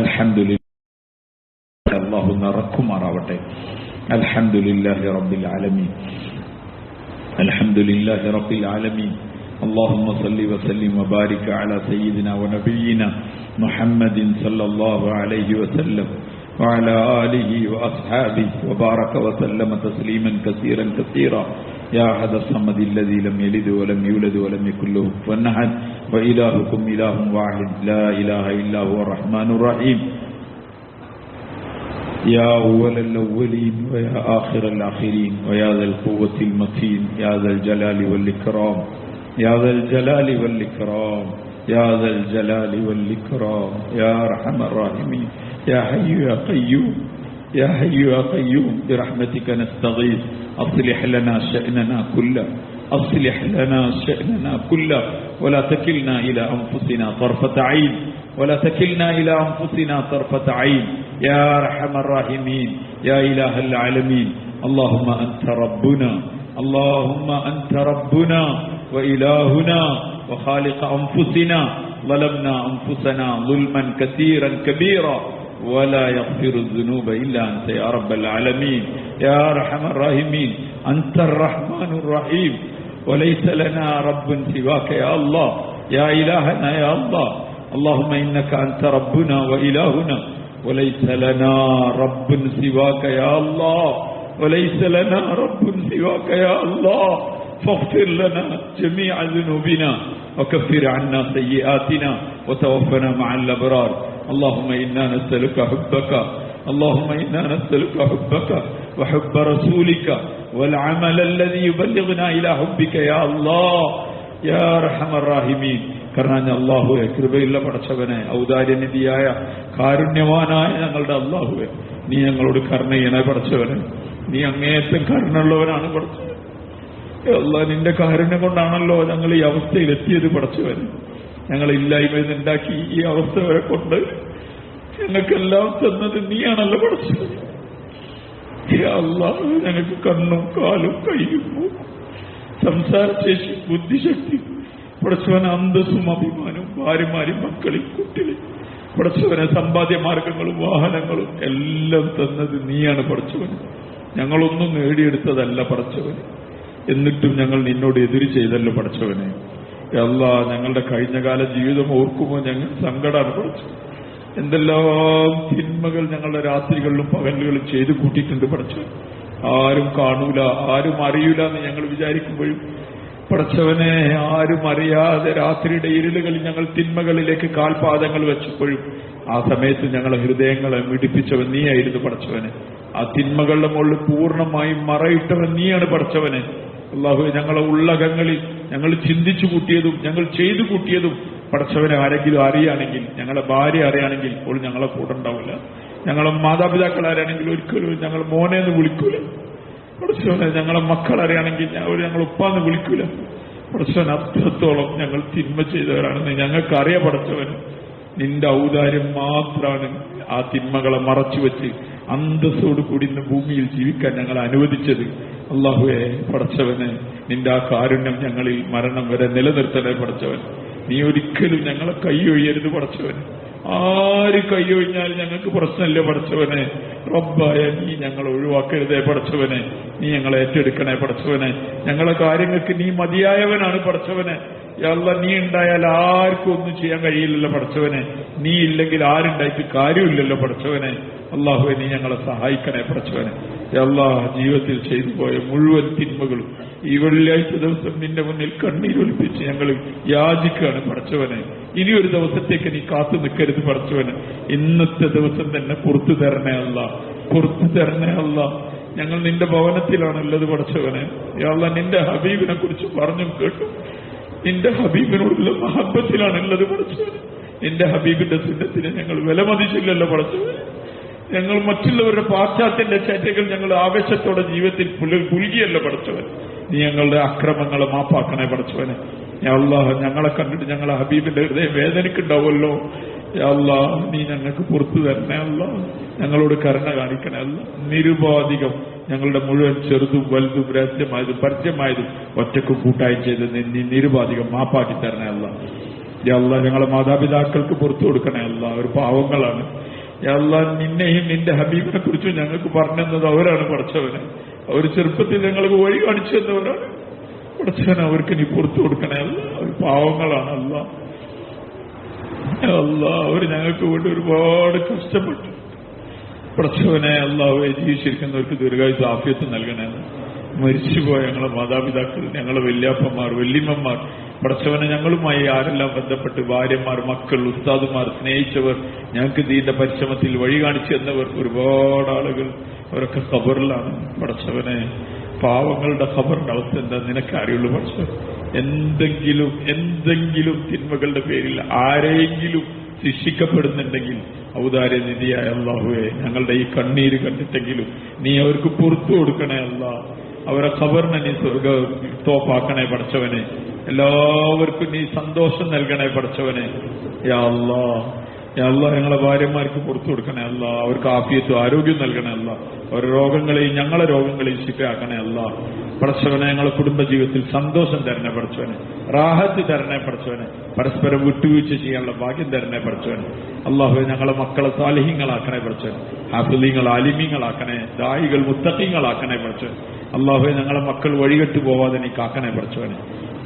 അൽഹംദുലില്ലാഹ്, അള്ളാഹു നിറക്കുമാറാവട്ടെ. അൽഹംദുലില്ലാഹി റബ്ബിൽ ആലമീൻ, അൽഹംദുലില്ലാഹി റബ്ബിൽ ആലമീൻ. اللهم صل وسلم وبارك على سيدنا ونبينا محمد صلى الله عليه وسلم وعلى آله وأصحابه وبارك وسلم تسليما كثيرا كثيرا. يا أحد الصمد الذي لم يلد ولم يولد ولم يكن له كفوا أحد. وإلهكم إله واحد لا إله إلا هو الرحمن الرحيم. يا أول الأولين ويا آخر الآخرين ويا ذا القوة المتين يا ذا الجلال والإكرام يا ذا الجلال والإكرام يا ذا الجلال والإكرام يا أرحم الراحمين. يا حي يا قيوم يا حي يا قيوم برحمتك نستغيث. أصلح لنا شأننا كله، أصلح لنا شأننا كله، ولا تكلنا إلى أنفسنا طرفة عين، ولا تكلنا إلى أنفسنا طرفة عين يا أرحم الراحمين يا إله العالمين. اللهم أنت ربنا، اللهم أنت ربنا وإلهنا وخالق أنفسنا. ظلمنا أنفسنا ظلما كثيرا كبيرا ولا يغفر الذنوب إلا أنت يا رب العالمين يا أرحم الراحمين. أنت الرحمن الرحيم وليس لنا رب سواك يا الله يا إلهنا يا الله. اللهم إنك أنت ربنا وإلهنا وليس لنا رب سواك يا الله وليس لنا رب سواك يا الله. فاغفر لنا جميع ذنوبنا وكفر عنا سيئاتنا وتوفنا مع الأبرار. اللهم إنا نسألك حبك، اللهم إنا نسألك حبك وحب رسولك والعمل الذي يبلغنا إلى حبك يا الله يا أرحم الراحمين. കാരണം അല്ലാഹുവേ, കൃപയുള്ള പടച്ചവനെ, ഔദാര്യനിധിയായ കാരുണ്യവാനായ ഞങ്ങളുടെ അല്ലാഹുവേ, നീ ഞങ്ങളോട് കരുണ ചെയ്യണേ പടച്ചവനെ. നീ അങ്ങേയറ്റം കരുണുള്ളവനാണ് പടച്ചവൻ. അല്ലാഹ്, നിന്റെ കാരുണ്യം കൊണ്ടാണല്ലോ ഞങ്ങൾ ഈ അവസ്ഥയിലെത്തിയത് പടച്ചവൻ. ഞങ്ങളില്ലായ്മയിൽ നിന്നുണ്ടാക്കി ഈ അവസ്ഥ വരെ കൊണ്ട് ഞങ്ങൾക്കെല്ലാം തന്നത് നീയാണല്ലോ പടച്ചവൻ. അല്ലാഹ്, ഞങ്ങൾക്ക് കണ്ണും കാലും കയ്യും സംസാരശേഷി ബുദ്ധിശക്തി പടച്ചവൻ, അന്തസ്സും അഭിമാനവും, ഭാര്യമാരും മക്കളും കുട്ടികളും പടച്ചവനെ, സമ്പാദ്യമാർഗങ്ങളും വാഹനങ്ങളും എല്ലാം തന്നത് നീയാണ് പടച്ചവൻ. ഞങ്ങളൊന്നും നേടിയെടുത്തതല്ല പടച്ചവൻ. എന്നിട്ടും ഞങ്ങൾ നിന്നോട് എതിര് ചെയ്തല്ലോ പടച്ചവനെ. അല്ലാഹ്, ഞങ്ങളുടെ കഴിഞ്ഞകാല ജീവിതം ഓർക്കുമ്പോൾ ഞങ്ങൾ സങ്കടമാണ് പടച്ചവൻ. എന്തെല്ലാം തിന്മകൾ ഞങ്ങളുടെ രാത്രികളിലും പകലുകളിലും ചെയ്തു കൂട്ടിയിട്ടുണ്ട് പടച്ചവൻ. ആരും കാണൂല, ആരും അറിയൂല എന്ന് ഞങ്ങൾ വിചാരിക്കുമ്പോഴും പടച്ചവനെ ആരും അറിയാതെ രാത്രിയുടെ ഇരുളുകളിൽ ഞങ്ങൾ തിന്മകളിലേക്ക് കാൽപാദങ്ങൾ വെച്ചപ്പോഴും ആ സമയത്ത് ഞങ്ങളെ ഹൃദയങ്ങളെ മിടിപ്പിച്ചവൻ നീയായിരുന്നു പടച്ചവനെ. ആ തിന്മകളുടെ മുകളിൽ പൂർണ്ണമായും മറയിട്ടവൻ നീയാണ് പടച്ചവനെ. അല്ലാഹു, ഞങ്ങളെ ഉള്ളകങ്ങളിൽ ഞങ്ങൾ ചിന്തിച്ചു കൂട്ടിയതും ഞങ്ങൾ ചെയ്തു കൂട്ടിയതും പടച്ചവനെ ആരെങ്കിലും അറിയുകയാണെങ്കിൽ, ഞങ്ങളെ ഭാര്യ അറിയുകയാണെങ്കിൽ ഇപ്പോൾ ഞങ്ങളെ കൂടെ ഉണ്ടാവില്ല. ഞങ്ങളെ മാതാപിതാക്കൾ ആരാണെങ്കിൽ ഒരിക്കലും ഞങ്ങൾ മോനെന്ന് വിളിക്കൂല പടച്ചവനെ. ഞങ്ങളെ മക്കൾ അറിയുകയാണെങ്കിൽ ഞങ്ങൾ ഉപ്പാന്ന് വിളിക്കൂല പടച്ചവൻ. അത്രത്തോളം ഞങ്ങൾ തിന്മ ചെയ്തവരാണെന്ന് ഞങ്ങൾക്കറിയാം പടച്ചവൻ. നിന്റെ ഔദാര്യം മാത്രമാണ് ആ തിന്മകളെ മറച്ചുവെച്ച് അന്തസ്സോട് കൂടി ഇന്ന് ഭൂമിയിൽ ജീവിക്കാൻ ഞങ്ങൾ അനുവദിച്ചത്. അല്ലാഹുവേ പടച്ചവന്, നിന്റെ ആ കാരുണ്യം ഞങ്ങളിൽ മരണം വരെ നിലനിർത്തണേ പടച്ചവൻ. നീ ഒരിക്കലും ഞങ്ങളെ കൈയൊഴിയരുത് പടച്ചവൻ. ആര് കൈയൊഴിഞ്ഞാൽ ഞങ്ങൾക്ക് പ്രശ്നമില്ല പടച്ചവനെ. റബ്ബായ നീ ഞങ്ങളെ ഒഴിവാക്കരുതേ പടച്ചവനെ. നീ ഞങ്ങളെ ഏറ്റെടുക്കണേ പടച്ചവനെ. ഞങ്ങളെ കാര്യങ്ങൾക്ക് നീ മതിയായവനാണ് പടച്ചവനെ. യാ അല്ലാഹ്, നീ ഉണ്ടായാൽ ആർക്കും ഒന്നും ചെയ്യാൻ കഴിയില്ലല്ലോ പടച്ചവനെ. നീ ഇല്ലെങ്കിൽ ആരുണ്ടായിട്ട് കാര്യമില്ലല്ലോ പടച്ചവനെ. അല്ലാഹുവേ, നീ ഞങ്ങളെ സഹായിക്കണേ പടച്ചവനെ. യാ അല്ലാഹ്, ജീവിതത്തിൽ ചെയ്തു പോയ മുഴുവൻ തിന്മകളും ഈ വെള്ളിയാഴ്ച ദിവസം നിന്റെ മുന്നിൽ കണ്ണീരൊലിപ്പിച്ച് ഞങ്ങൾ യാചിക്കുകയാണ് പടച്ചവനെ. ഇനിയൊരു ദിവസത്തേക്ക് നീ കാത്തു നിൽക്കരുത് പടച്ചവനെ. ഇന്നത്തെ ദിവസം തന്നെ പുറത്തു തരണേ അല്ലാ, പുറത്തു തരണേ അല്ലാ. ഞങ്ങൾ നിന്റെ ഭവനത്തിലാണുള്ളത് പടച്ചവനെ. യാ അല്ലാഹ്, നിന്റെ ഹബീബിനെ കുറിച്ച് പറഞ്ഞും കേട്ടു. നിന്റെ ഹബീബിനോടുള്ള മഹബത്തിലാണുള്ളത് പടച്ചവനെ. നിന്റെ ഹബീബിന്റെ സുന്നത്തിനെ ഞങ്ങൾ വിലമതിച്ചില്ലല്ലോ പടച്ചവനെ. ഞങ്ങൾ മറ്റുള്ളവരുടെ പാശ്ചാത്യന്റെ ചേറ്റകൾ ഞങ്ങൾ ആവേശത്തോടെ ജീവിതത്തിൽ പുലുകിയല്ലോ പടച്ചവൻ. നീ ഞങ്ങളുടെ അക്രമങ്ങളെ മാപ്പാക്കണേ പടച്ചവനെ. യാ അല്ലാഹ്, ഞങ്ങളെ കണ്ടിട്ട് ഞങ്ങളെ ഹബീബിന്റെ ഹൃദയം വേദനിക്കുണ്ടാവുമല്ലോ. യാ അല്ലാഹ്, നീ ഞങ്ങൾക്ക് പുറത്തു തരണേ അല്ലാഹ്. ഞങ്ങളോട് കരുണ കാണിക്കണേ അല്ലാഹ്. നിരുപാധികം ഞങ്ങളുടെ മുഴുവൻ ചെറുതും വലുതും രഹസ്യമായതും പരിചയമായതും ഒറ്റക്കും കൂട്ടായും ചെയ്ത് നീ നിരുപാധികം മാപ്പാക്കി തരണേ അല്ലാഹ്. യാ അല്ലാഹ്, ഞങ്ങളെ മാതാപിതാക്കൾക്ക് പുറത്തു കൊടുക്കണേ അല്ലാഹ്. അവർ പാവങ്ങളാണ്. യാ അല്ലാഹ്, നിന്നെയും നിന്റെ ഹബീബിനെ കുറിച്ചും ഞങ്ങൾക്ക് പറഞ്ഞത് അവരാണ് പടച്ചവനെ. അവർ ചെറുപ്പത്തിൽ ഞങ്ങൾക്ക് വഴി കാണിച്ചു തന്നവരാണ് പടച്ചവനെ. അവർക്ക് നീ പുറത്തു കൊടുക്കണേ അല്ല. അവർ പാവങ്ങളാണ് അല്ല. അല്ലാഹ്, അവർ ഞങ്ങൾക്ക് വേണ്ടി ഒരുപാട് കഷ്ടപ്പെട്ടു പടച്ചവനെ. അല്ലാഹുവേ, ജീവിച്ചിരിക്കുന്നവർക്ക് ദീർഘായുസ്സും ആഫിയത്തും നൽകണേ. മരിച്ചുപോയ ഞങ്ങളെ മാതാപിതാക്കൾ, ഞങ്ങളെ വല്യാപ്പന്മാർ, വല്യമ്മമാർ പടച്ചവനെ, ഞങ്ങളുമായി ആരെല്ലാം ബന്ധപ്പെട്ട് ഭാര്യമാർ, മക്കൾ, ഉസ്താദുമാർ, സ്നേഹിച്ചവർ, ഞങ്ങൾക്ക് ദീന്റെ പരിശ്രമത്തിൽ വഴി കാണിച്ചു തന്നവർ ഒരുപാട് ആളുകൾ, അവരൊക്കെ ഖബറിലാണ് പടച്ചവനെ. പാവങ്ങളുടെ ഖബറിന്റെ അവസ്ഥ എന്താ നിനക്ക് അറിയുള്ളൂ പടച്ചവൻ. എന്തെങ്കിലും തിന്മകളുടെ പേരിൽ ആരെങ്കിലും ശിക്ഷിക്കപ്പെടുന്നുണ്ടെങ്കിൽ ഔദാര്യനിധിയായ അല്ലാഹുവേ, ഞങ്ങളുടെ ഈ കണ്ണീര് കണ്ടിട്ടെങ്കിലും നീ അവർക്ക് പുറത്തു കൊടുക്കണേ അല്ലാ. അവരെ ഖബറിനെ നീ തോപ്പാക്കണേ പടച്ചവനെ. എല്ലാവർക്കും നീ സന്തോഷം നൽകണേ പടച്ചവനെ. യാ അല്ലാഹ്, യാ അല്ലാഹ്, ഞങ്ങളെ ഭാര്യമാർക്ക് പുറത്തു കൊടുക്കണേ അല്ല. അവർക്ക് ആഫിയത്തും ആരോഗ്യം നൽകണേ അല്ല. അവരുടെ രോഗങ്ങളെയും ഞങ്ങളെ രോഗങ്ങളെയും ശിഫയാക്കണേ അല്ല. പടച്ചവനെ, ഞങ്ങളെ കുടുംബജീവിതത്തിൽ സന്തോഷം തരണേ പടച്ചവനെ. റാഹത്ത് തരണേ പടച്ചവനെ. പരസ്പരം വിട്ടുവീഴ്ച ചെയ്യാനുള്ള ഭാഗ്യം തരണേ പടച്ചവനെ. അല്ലാഹുവേ, ഞങ്ങളെ മക്കളെ സാലിഹീങ്ങളാക്കണേ പടച്ചവനെ. ഹാഫിളീങ്ങൾ, ആലിമീങ്ങളാക്കണേ. ദായികൾ, മുത്തഖീങ്ങളാക്കണേ പടച്ചവൻ. അല്ലാഹുവേ, ഞങ്ങളെ മക്കൾ വഴികെട്ടു പോവാതെ നീ കാക്കണേ പടച്ചവനെ.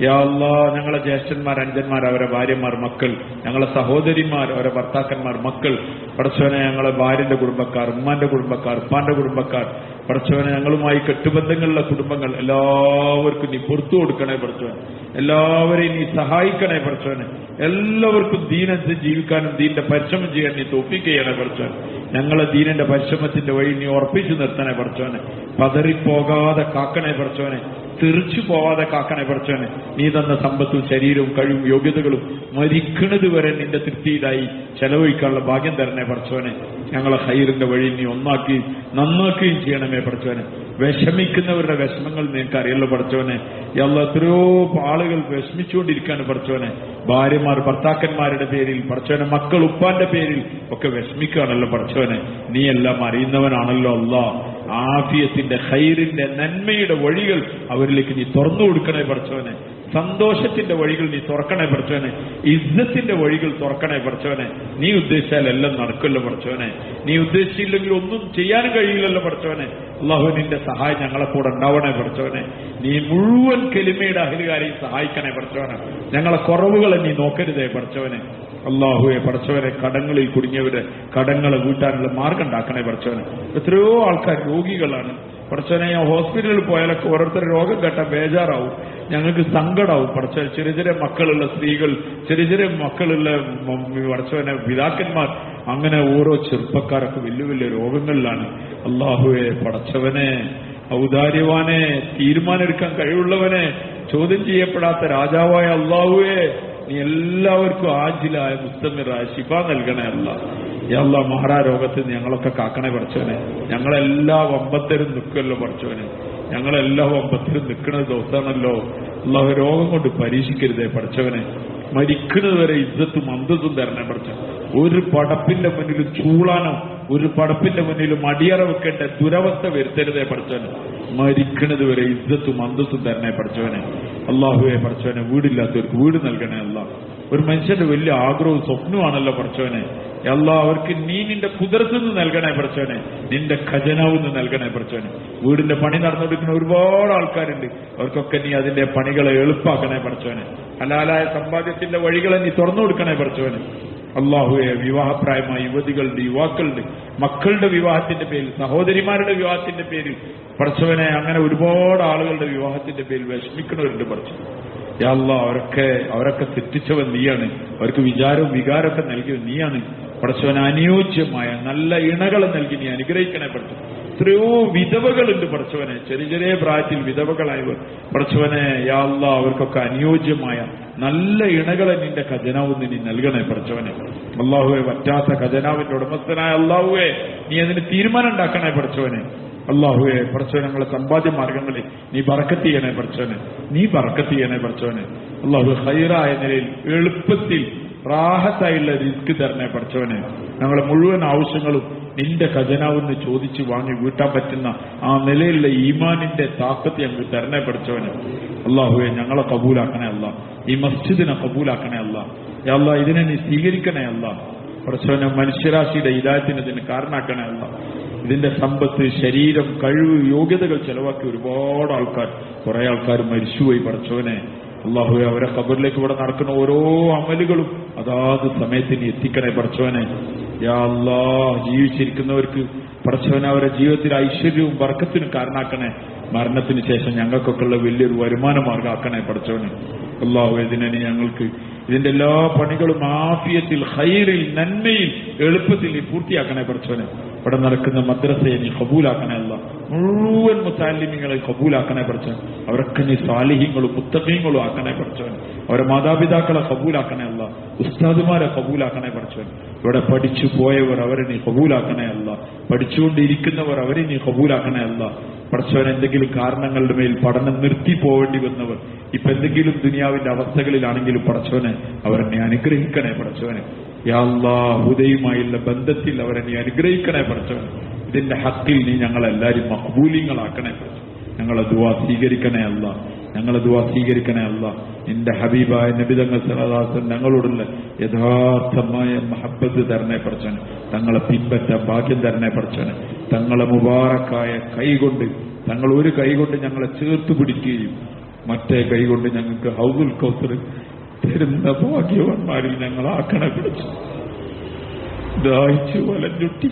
യാ അല്ലാഹ്, ഞങ്ങളെ ജ്യേഷ്ഠന്മാർ, അനുജന്മാർ, അവരെ ഭാര്യമാർ, മക്കൾ, ഞങ്ങളെ സഹോദരിമാർ, അവരെ ഭർത്താക്കന്മാർ, മക്കൾ പടച്ചവനെ, ഞങ്ങളെ ഭാര്യന്റെ കുടുംബക്കാർ, ഉമ്മാന്റെ കുടുംബക്കാർ, ഉപ്പാന്റെ കുടുംബക്കാർ പടച്ചവനെ, ഞങ്ങളുമായി കെട്ടുബന്ധങ്ങളുള്ള കുടുംബങ്ങൾ എല്ലാവർക്കും നീ പുറത്തു കൊടുക്കണേ പടച്ചവൻ. എല്ലാവരെയും നീ സഹായിക്കണേ പടച്ചവനെ. എല്ലാവർക്കും ദീനത്ത് ജീവിക്കാനും ദീന്റെ പരിശ്രമം ചെയ്യാൻ നീ തൗഫീഖ് ചെയ്യണേ പടച്ചവൻ. ഞങ്ങളെ ദീനന്റെ പരിശ്രമത്തിന്റെ വഴി നീ ഉറപ്പിച്ചു നിർത്തണേ പടച്ചവനെ. പതറിപ്പോകാതെ കാക്കണേ പടച്ചവനെ. തെറിച്ചു പോവാതെ കാക്കണേ പടച്ചവനെ. നീ തന്ന സമ്പത്തും ശരീരവും കഴിവും യോഗ്യതകളും മരിക്കുന്നത് വരെ നിന്റെ തൃപ്തിയിലായി ചെലവഴിക്കാനുള്ള ഭാഗ്യം തരണേ പടച്ചവനെ. ഞങ്ങളെ ഖൈറിന്റെ വഴി നീ ഒന്നാക്കി നന്നാക്കുകയും ചെയ്യണമേ പടച്ചവനെ. വിഷമിക്കുന്നവരുടെ വിഷമങ്ങൾ നിനക്ക് അറിയല്ലോ പടച്ചവനെ. അല്ലാഹ്, എത്രയോ ആളുകൾ വിഷമിച്ചുകൊണ്ടിരിക്കുകയാണ് പടച്ചവനെ. ഭാര്യമാർ ഭർത്താക്കന്മാരുടെ പേരിൽ പടച്ചവനെ, മക്കൾ ഉപ്പാന്റെ പേരിൽ ഒക്കെ വിഷമിക്കുകയാണല്ലോ പടച്ചവനെ. നീ എല്ലാം അറിയുന്നവനാണല്ലോ അല്ലാഹ്. ആഫിയത്തിന്റെ ഖൈറിന്റെ നന്മയുടെ വഴികൾ അവരിലേക്ക് നീ തുറന്നു കൊടുക്കണേ പടച്ചവനെ. സന്തോഷത്തിന്റെ വഴികൾ നീ തുറക്കണേ പഠിച്ചവനെ, ഇസ്സത്തിന്റെ വഴികൾ തുറക്കണേ പഠിച്ചവനെ. നീ ഉദ്ദേശിച്ചാൽ എല്ലാം നടക്കുമല്ലോ പഠിച്ചവനെ, നീ ഉദ്ദേശിച്ചില്ലെങ്കിൽ ഒന്നും ചെയ്യാനും കഴിയില്ലല്ലോ പഠിച്ചവനെ. അള്ളാഹു നിന്റെ സഹായം ഞങ്ങളെക്കൂടെ ഉണ്ടാവണേ പഠിച്ചവനെ. നീ മുഴുവൻ കെലിമയുടെ അഹലുകാരെയും സഹായിക്കണേ പഠിച്ചവനെ. ഞങ്ങളെ കുറവുകളെ നീ നോക്കരുതേ പഠിച്ചവനെ. അള്ളാഹുവെ പഠിച്ചവനെ, കടങ്ങളിൽ കുടുങ്ങിയവരെ കടങ്ങളെ വീട്ടാനുള്ള മാർഗം ഉണ്ടാക്കണേ പഠിച്ചവനെ. എത്രയോ ആൾക്കാർ രോഗികളാണ് പഠിച്ചവനെ. ഞാൻ ഹോസ്പിറ്റലിൽ പോയാലൊക്കെ ഓരോരുത്തർ രോഗം കേട്ടാൽ ബേജാറാവും, ഞങ്ങൾക്ക് സങ്കടാവും പഠിച്ചവൻ. ചെറിയ ചെറിയ മക്കളുള്ള സ്ത്രീകൾ, ചെറിയ ചെറിയ മക്കളുള്ള പഠിച്ചവനെ പിതാക്കന്മാർ, അങ്ങനെ ഓരോ ചെറുപ്പക്കാരൊക്കെ വലിയ വലിയ രോഗങ്ങളിലാണ്. അള്ളാഹുവെ പഠിച്ചവനെ, ഔദാര്യവാനെ, തീരുമാനമെടുക്കാൻ കഴിവുള്ളവനെ, ചോദ്യം ചെയ്യപ്പെടാത്ത രാജാവായ അള്ളാഹുവെ, നീ എല്ലാവർക്കും ആജിലായ മുസ്തമിറായ ശിഫ നൽകണേ അല്ല. യാ മഹാരോഗത്തിൽ ഞങ്ങളൊക്കെ കാക്കണേ പഠിച്ചവനെ. ഞങ്ങളെല്ലാ വമ്പത്തരും നിൽക്കുമല്ലോ പഠിച്ചവനെ, ഞങ്ങളെല്ലാ വമ്പത്തരും നിൽക്കുന്ന ദിവസമാണല്ലോ. അള്ളാഹു രോഗം കൊണ്ട് പരീക്ഷിക്കരുതേ പഠിച്ചവനെ. മരിക്കുന്നത് വരെ ഇജ്ജത്തും അന്തസ്സും തരണേ പഠിച്ചവൻ. ഒരു പടപ്പിന്റെ മുന്നിൽ ചൂളാനോ ഒരു പടപ്പിന്റെ മുന്നിൽ മടിയറ വെക്കേണ്ട ദുരവസ്ഥ വരുത്തരുതേ പഠിച്ചവനെ. മരിക്കുന്നത് വരെ ഇജ്ജത്തും അന്തസ്സും തരണേ പഠിച്ചവനെ. അള്ളാഹുവെ പഠിച്ചവനെ, വീടില്ലാത്തവർക്ക് വീട് നൽകണേ അല്ല. ഒരു മനുഷ്യന്റെ വലിയ ആഗ്രഹവും സ്വപ്നമാണല്ലോ പഠിച്ചവനെ. അല്ലാ അവർക്ക് നീ നിന്റെ കുതിരത്ത് നിന്ന് നൽകണേ പഠിച്ചവനെ, നിന്റെ ഖജനാവ് നിന്ന് നൽകണേ പഠിച്ചവനെ. വീടിന്റെ പണി നടന്നുകൊടുക്കുന്ന ഒരുപാട് ആൾക്കാരുണ്ട്, അവർക്കൊക്കെ നീ അതിന്റെ പണികളെ എളുപ്പാക്കണേ പഠിച്ചവനെ. ഹലാലായ സമ്പാദ്യത്തിന്റെ വഴികളെ നീ തുറന്നു കൊടുക്കണേ പഠിച്ചവനെ. അള്ളാഹുവെ വിവാഹപ്രായമായ യുവതികളുടെ, യുവാക്കളുടെ, മക്കളുടെ വിവാഹത്തിന്റെ പേരിൽ, സഹോദരിമാരുടെ വിവാഹത്തിന്റെ പേരിൽ പഠിച്ചവനെ, അങ്ങനെ ഒരുപാട് ആളുകളുടെ വിവാഹത്തിന്റെ പേരിൽ വിഷമിക്കുന്നവരുണ്ട് പഠിച്ചു. യാ അല്ലാഹ് അവരൊക്കെ തെറ്റിച്ചവൻ നീയാണ്, അവർക്ക് വിചാരവും വികാരമൊക്കെ നൽകിയത് നീയാണ് പഠിച്ചവന്. അനുയോജ്യമായ നല്ല ഇണകളെ നൽകി നീ അനുഗ്രഹിക്കണേ പഠിച്ചു. എത്രയോ വിധവകളുണ്ട് പഠിച്ചവനെ, ചെറിയ ചെറിയ പ്രായത്തിൽ വിധവകളായവർ പഠിച്ചവനെ. യാ അല്ലാഹ് അവർക്കൊക്കെ അനുയോജ്യമായ നല്ല ഇണകളെ നിന്റെ ഖജനാവ് നീ നൽകണേ പഠിച്ചവനെ. അള്ളാഹുവെ വറ്റാത്ത ഖജനാവിന്റെ ഉടമസ്ഥനായ അള്ളാഹുവെ, നീ അതിന് തീരുമാനം ഉണ്ടാക്കണേ പഠിച്ചവനെ. അള്ളാഹുവെ പഠിച്ചവനെ, ഞങ്ങളെ സമ്പാദ്യ മാർഗങ്ങളിൽ നീ ബറക്കത്ത് ചെയ്യണേ പഠിച്ചവനെ, നീ ബറക്കത്ത് ചെയ്യണേ പഠിച്ചവനെ. അള്ളാഹു ഹൈറായ നിലയിൽ എളുപ്പത്തിൽ റാഹത്തായുള്ള റിസ്ക് തരണേ പഠിച്ചവനെ. ഞങ്ങളെ മുഴുവൻ ആവശ്യങ്ങളും നിന്റെ ഖജനാവെന്ന് ചോദിച്ച് വാങ്ങി വീട്ടാൻ പറ്റുന്ന ആ നിലയിലുള്ള ഈമാനിന്റെ താക്കത്ത് ഞങ്ങൾക്ക് തരണേ പഠിച്ചവനെ. അള്ളാഹുവെ ഞങ്ങളെ കബൂലാക്കണേ അല്ല, ഈ മസ്ജിദിനെ കബൂലാക്കണേ അല്ല. യാ അല്ലാഹ് ഇതിനെ നീ സ്വീകരിക്കണേ അല്ല പഠിച്ചവനെ. മനുഷ്യരാശിയുടെ ഹിദായത്തിന് ഇതിന് കാരണമാക്കണേ അല്ല. ഇതിന്റെ സമ്പത്ത്, ശരീരം, കഴിവ്, യോഗ്യതകൾ ചെലവാക്കി ഒരുപാട് ആൾക്കാർ, കുറെ ആൾക്കാർ മരിച്ചുപോയി പഠിച്ചവനെ. അള്ളാഹുവെ അവരെ ഖബറിലേക്ക് ഇവിടെ നടക്കുന്ന ഓരോ അമലുകളും അതാത് സമയത്തിന് എത്തിക്കണേ പഠിച്ചവനെ. യാ അല്ലാഹ് ജീവിച്ചിരിക്കുന്നവർക്ക് പഠിച്ചവനെ അവരുടെ ജീവിതത്തിൽ ഐശ്വര്യവും ബർക്കത്തിനും കാരണമാക്കണേ. മരണത്തിന് ശേഷം ഞങ്ങൾക്കൊക്കെ ഉള്ള വലിയൊരു വരുമാന മാർഗ്ഗമാക്കണേ പഠിച്ചവനെ. അള്ളാഹു ഇതിനെ ഞങ്ങൾക്ക് ഇതിന്റെ എല്ലാ പണികളും ആഫിയത്തിൽ, ഖൈറിൽ, നന്മയിൽ, എളുപ്പത്തിൽ നീ പൂർത്തിയാക്കണേ പഠിച്ചവനെ. ഇവിടെ നടക്കുന്ന മദ്രസയെ നീ ഖബൂലാക്കണേ അല്ല. മുഴുവൻ മുത്തഅല്ലിമീങ്ങളെ ഖബൂലാക്കണേ പഠിച്ചവൻ. അവരൊക്കെ നീ സാലിഹീങ്ങളും മുത്തഖീങ്ങളും ആക്കണേ പഠിച്ചവൻ. അവരെ മാതാപിതാക്കളെ ഖബൂലാക്കണേ അല്ല. ഉസ്താദുമാരെ ഖബൂലാക്കണേ പഠിച്ചവൻ. ഇവിടെ പഠിച്ചു പോയവർ അവരെ നീ ഖബൂലാക്കണേ അല്ല. പഠിച്ചുകൊണ്ടിരിക്കുന്നവർ അവരെ നീ ഖബൂലാക്കണേ അല്ല പഠിച്ചവൻ. എന്തെങ്കിലും കാരണങ്ങളുടെ മേൽ പഠനം നിർത്തി പോവേണ്ടി വന്നവർ ഇപ്പൊ എന്തെങ്കിലും ദുനിയാവിന്റെ അവസ്ഥകളിലാണെങ്കിലും പഠിച്ചവനെ അവരെ നീ അനുഗ്രഹിക്കണേ പഠിച്ചവനെ. യാ അല്ലാഹ് ഹുദയുമായുള്ള ബന്ധത്തിൽ അവരെ നീ അനുഗ്രഹിക്കണേ പഠിച്ചവൻ. ഇതിന്റെ ഹക്കിൽ നീ ഞങ്ങളെല്ലാവരും മഖ്ബൂലീങ്ങളാക്കണേ പഠിച്ചു. ഞങ്ങളെ ദുആ സ്വീകരിക്കണേ അല്ല, ഞങ്ങളെ ദുആ സ്വീകരിക്കണേ അല്ല. നിന്റെ ഹബീബായ നബി തങ്ങൾ സല്ലല്ലാഹു അലൈഹി വസല്ലം ഞങ്ങളോടുള്ള യഥാർത്ഥമായ മഹബ്ബത്ത് തരണേ പഠിച്ചവൻ. തങ്ങളെ പിൻപറ്റാൻ ഭാഗ്യം തരണേ പഠിച്ചവൻ. തങ്ങളെ മുബാറക്കായ കൈകൊണ്ട്, തങ്ങൾ ഒരു കൈകൊണ്ട് ഞങ്ങളെ ചേർത്ത് പിടിക്കുകയും മറ്റേ കൈകൊണ്ട് ഞങ്ങൾക്ക് ഹൗദുൽ കൗസർ തരുന്ന ഭാഗ്യവാന്മാരിൽ ഞങ്ങളാക്കണേ പിടിച്ചു. ദാഹിച്ചു വലഞ്ഞുട്ടി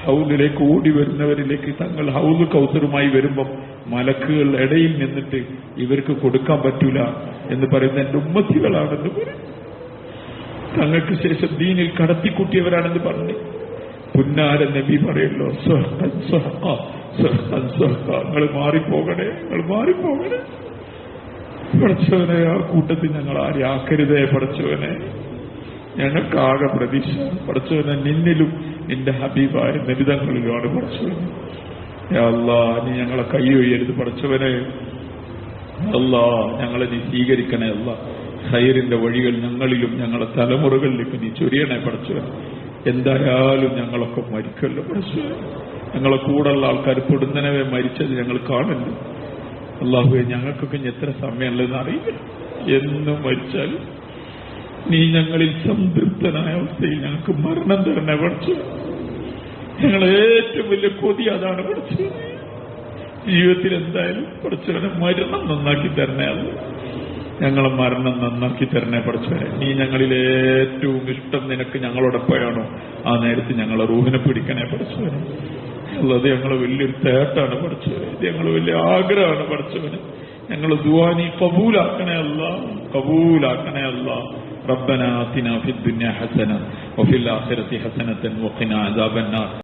ഹൗദിലേക്ക് ഓടി വരുന്നവരിലേക്ക് തങ്ങൾ ഹൗദ് കൗസറുമായി വരുമ്പം മലക്കുകൾ ഇടയിൽ നിന്നിട്ട് ഇവർക്ക് കൊടുക്കാൻ പറ്റൂല എന്ന് പറയുന്ന എന്റെ ഉമ്മത്തികളാണെന്ന് പറയും. തങ്ങൾക്ക് ശേഷം ദീനിൽ കടത്തിക്കൂട്ടിയവരാണെന്ന് പറഞ്ഞു. പുന്നാര നബി പറയല്ലോ, നിങ്ങൾ മാറിപ്പോകണേ, നിങ്ങൾ മാറിപ്പോകണേ പഠിച്ചവനെ. ആ കൂട്ടത്തിൽ ഞങ്ങൾ ആരും ആക്കരുതേ പഠിച്ചവനെ. ഞങ്ങൾക്കാകെ പ്രതീക്ഷ പഠിച്ചവനെ നിന്നിലും നിന്റെ ഹബീബായ നബിതങ്ങളിലുമാണ് പഠിച്ചവനെ. യാ അല്ലാഹ് നീ ഞങ്ങളെ കൈ ഒയ്യരുത് പഠിച്ചവനെ. അല്ലാഹ് ഞങ്ങളെ നീ സ്വീകരിക്കണേ അല്ലാഹ്. ഖൈറിന്റെ വഴികൾ ഞങ്ങളിലും ഞങ്ങളെ തലമുറകളിലേക്ക് നീ ചൊരിയണേ പഠിച്ചവൻ. എന്തായാലും ഞങ്ങളൊക്കെ മരിക്കല്ലോ പഠിച്ചവൻ. ഞങ്ങളെ കൂടെയുള്ള ആൾക്കാർ പൊടുന്നനവെ മരിച്ചത് ഞങ്ങൾ കാണുന്നു. അല്ലാഹുവേ ഞങ്ങൾക്കൊക്കെ എത്ര സമയമുള്ളതെന്ന് അറിയില്ല. എന്ന് മരിച്ചാൽ നീ ഞങ്ങളിൽ സംതൃപ്തനായ അവസ്ഥയിൽ ഞങ്ങൾക്ക് മരണം തരണേ പഠിച്ചു. ഞങ്ങളെ ഏറ്റവും വലിയ കൊതി അതാണ് പഠിച്ചു. ജീവിതത്തിൽ എന്തായാലും പഠിച്ചവനെ മരണം നന്നാക്കി തരണേ. അത് ഞങ്ങളെ മരണം നന്നാക്കി തരണേ പഠിച്ചവനെ. നീ ഞങ്ങളിൽ ഏറ്റവും ഇഷ്ടം നിനക്ക് ഞങ്ങളോടൊപ്പമാണോ ആ നേരത്ത് ഞങ്ങളെ റൂഹിനെ പിടിക്കണേ പഠിച്ചവനെ. അത് ഞങ്ങളെ വലിയൊരു തേട്ടാണ് പഠിച്ചവനെ. ഇത് ഞങ്ങൾ വലിയ ആഗ്രഹമാണ് പഠിച്ചവന്. ഞങ്ങൾ ദുആ നീ കബൂലാക്കണേ അല്ലാ, കബൂലാക്കണേ അല്ലാ. ربنا آتنا في الدنيا حسنة وفي الآخرة حسنة وقنا عذاب النار.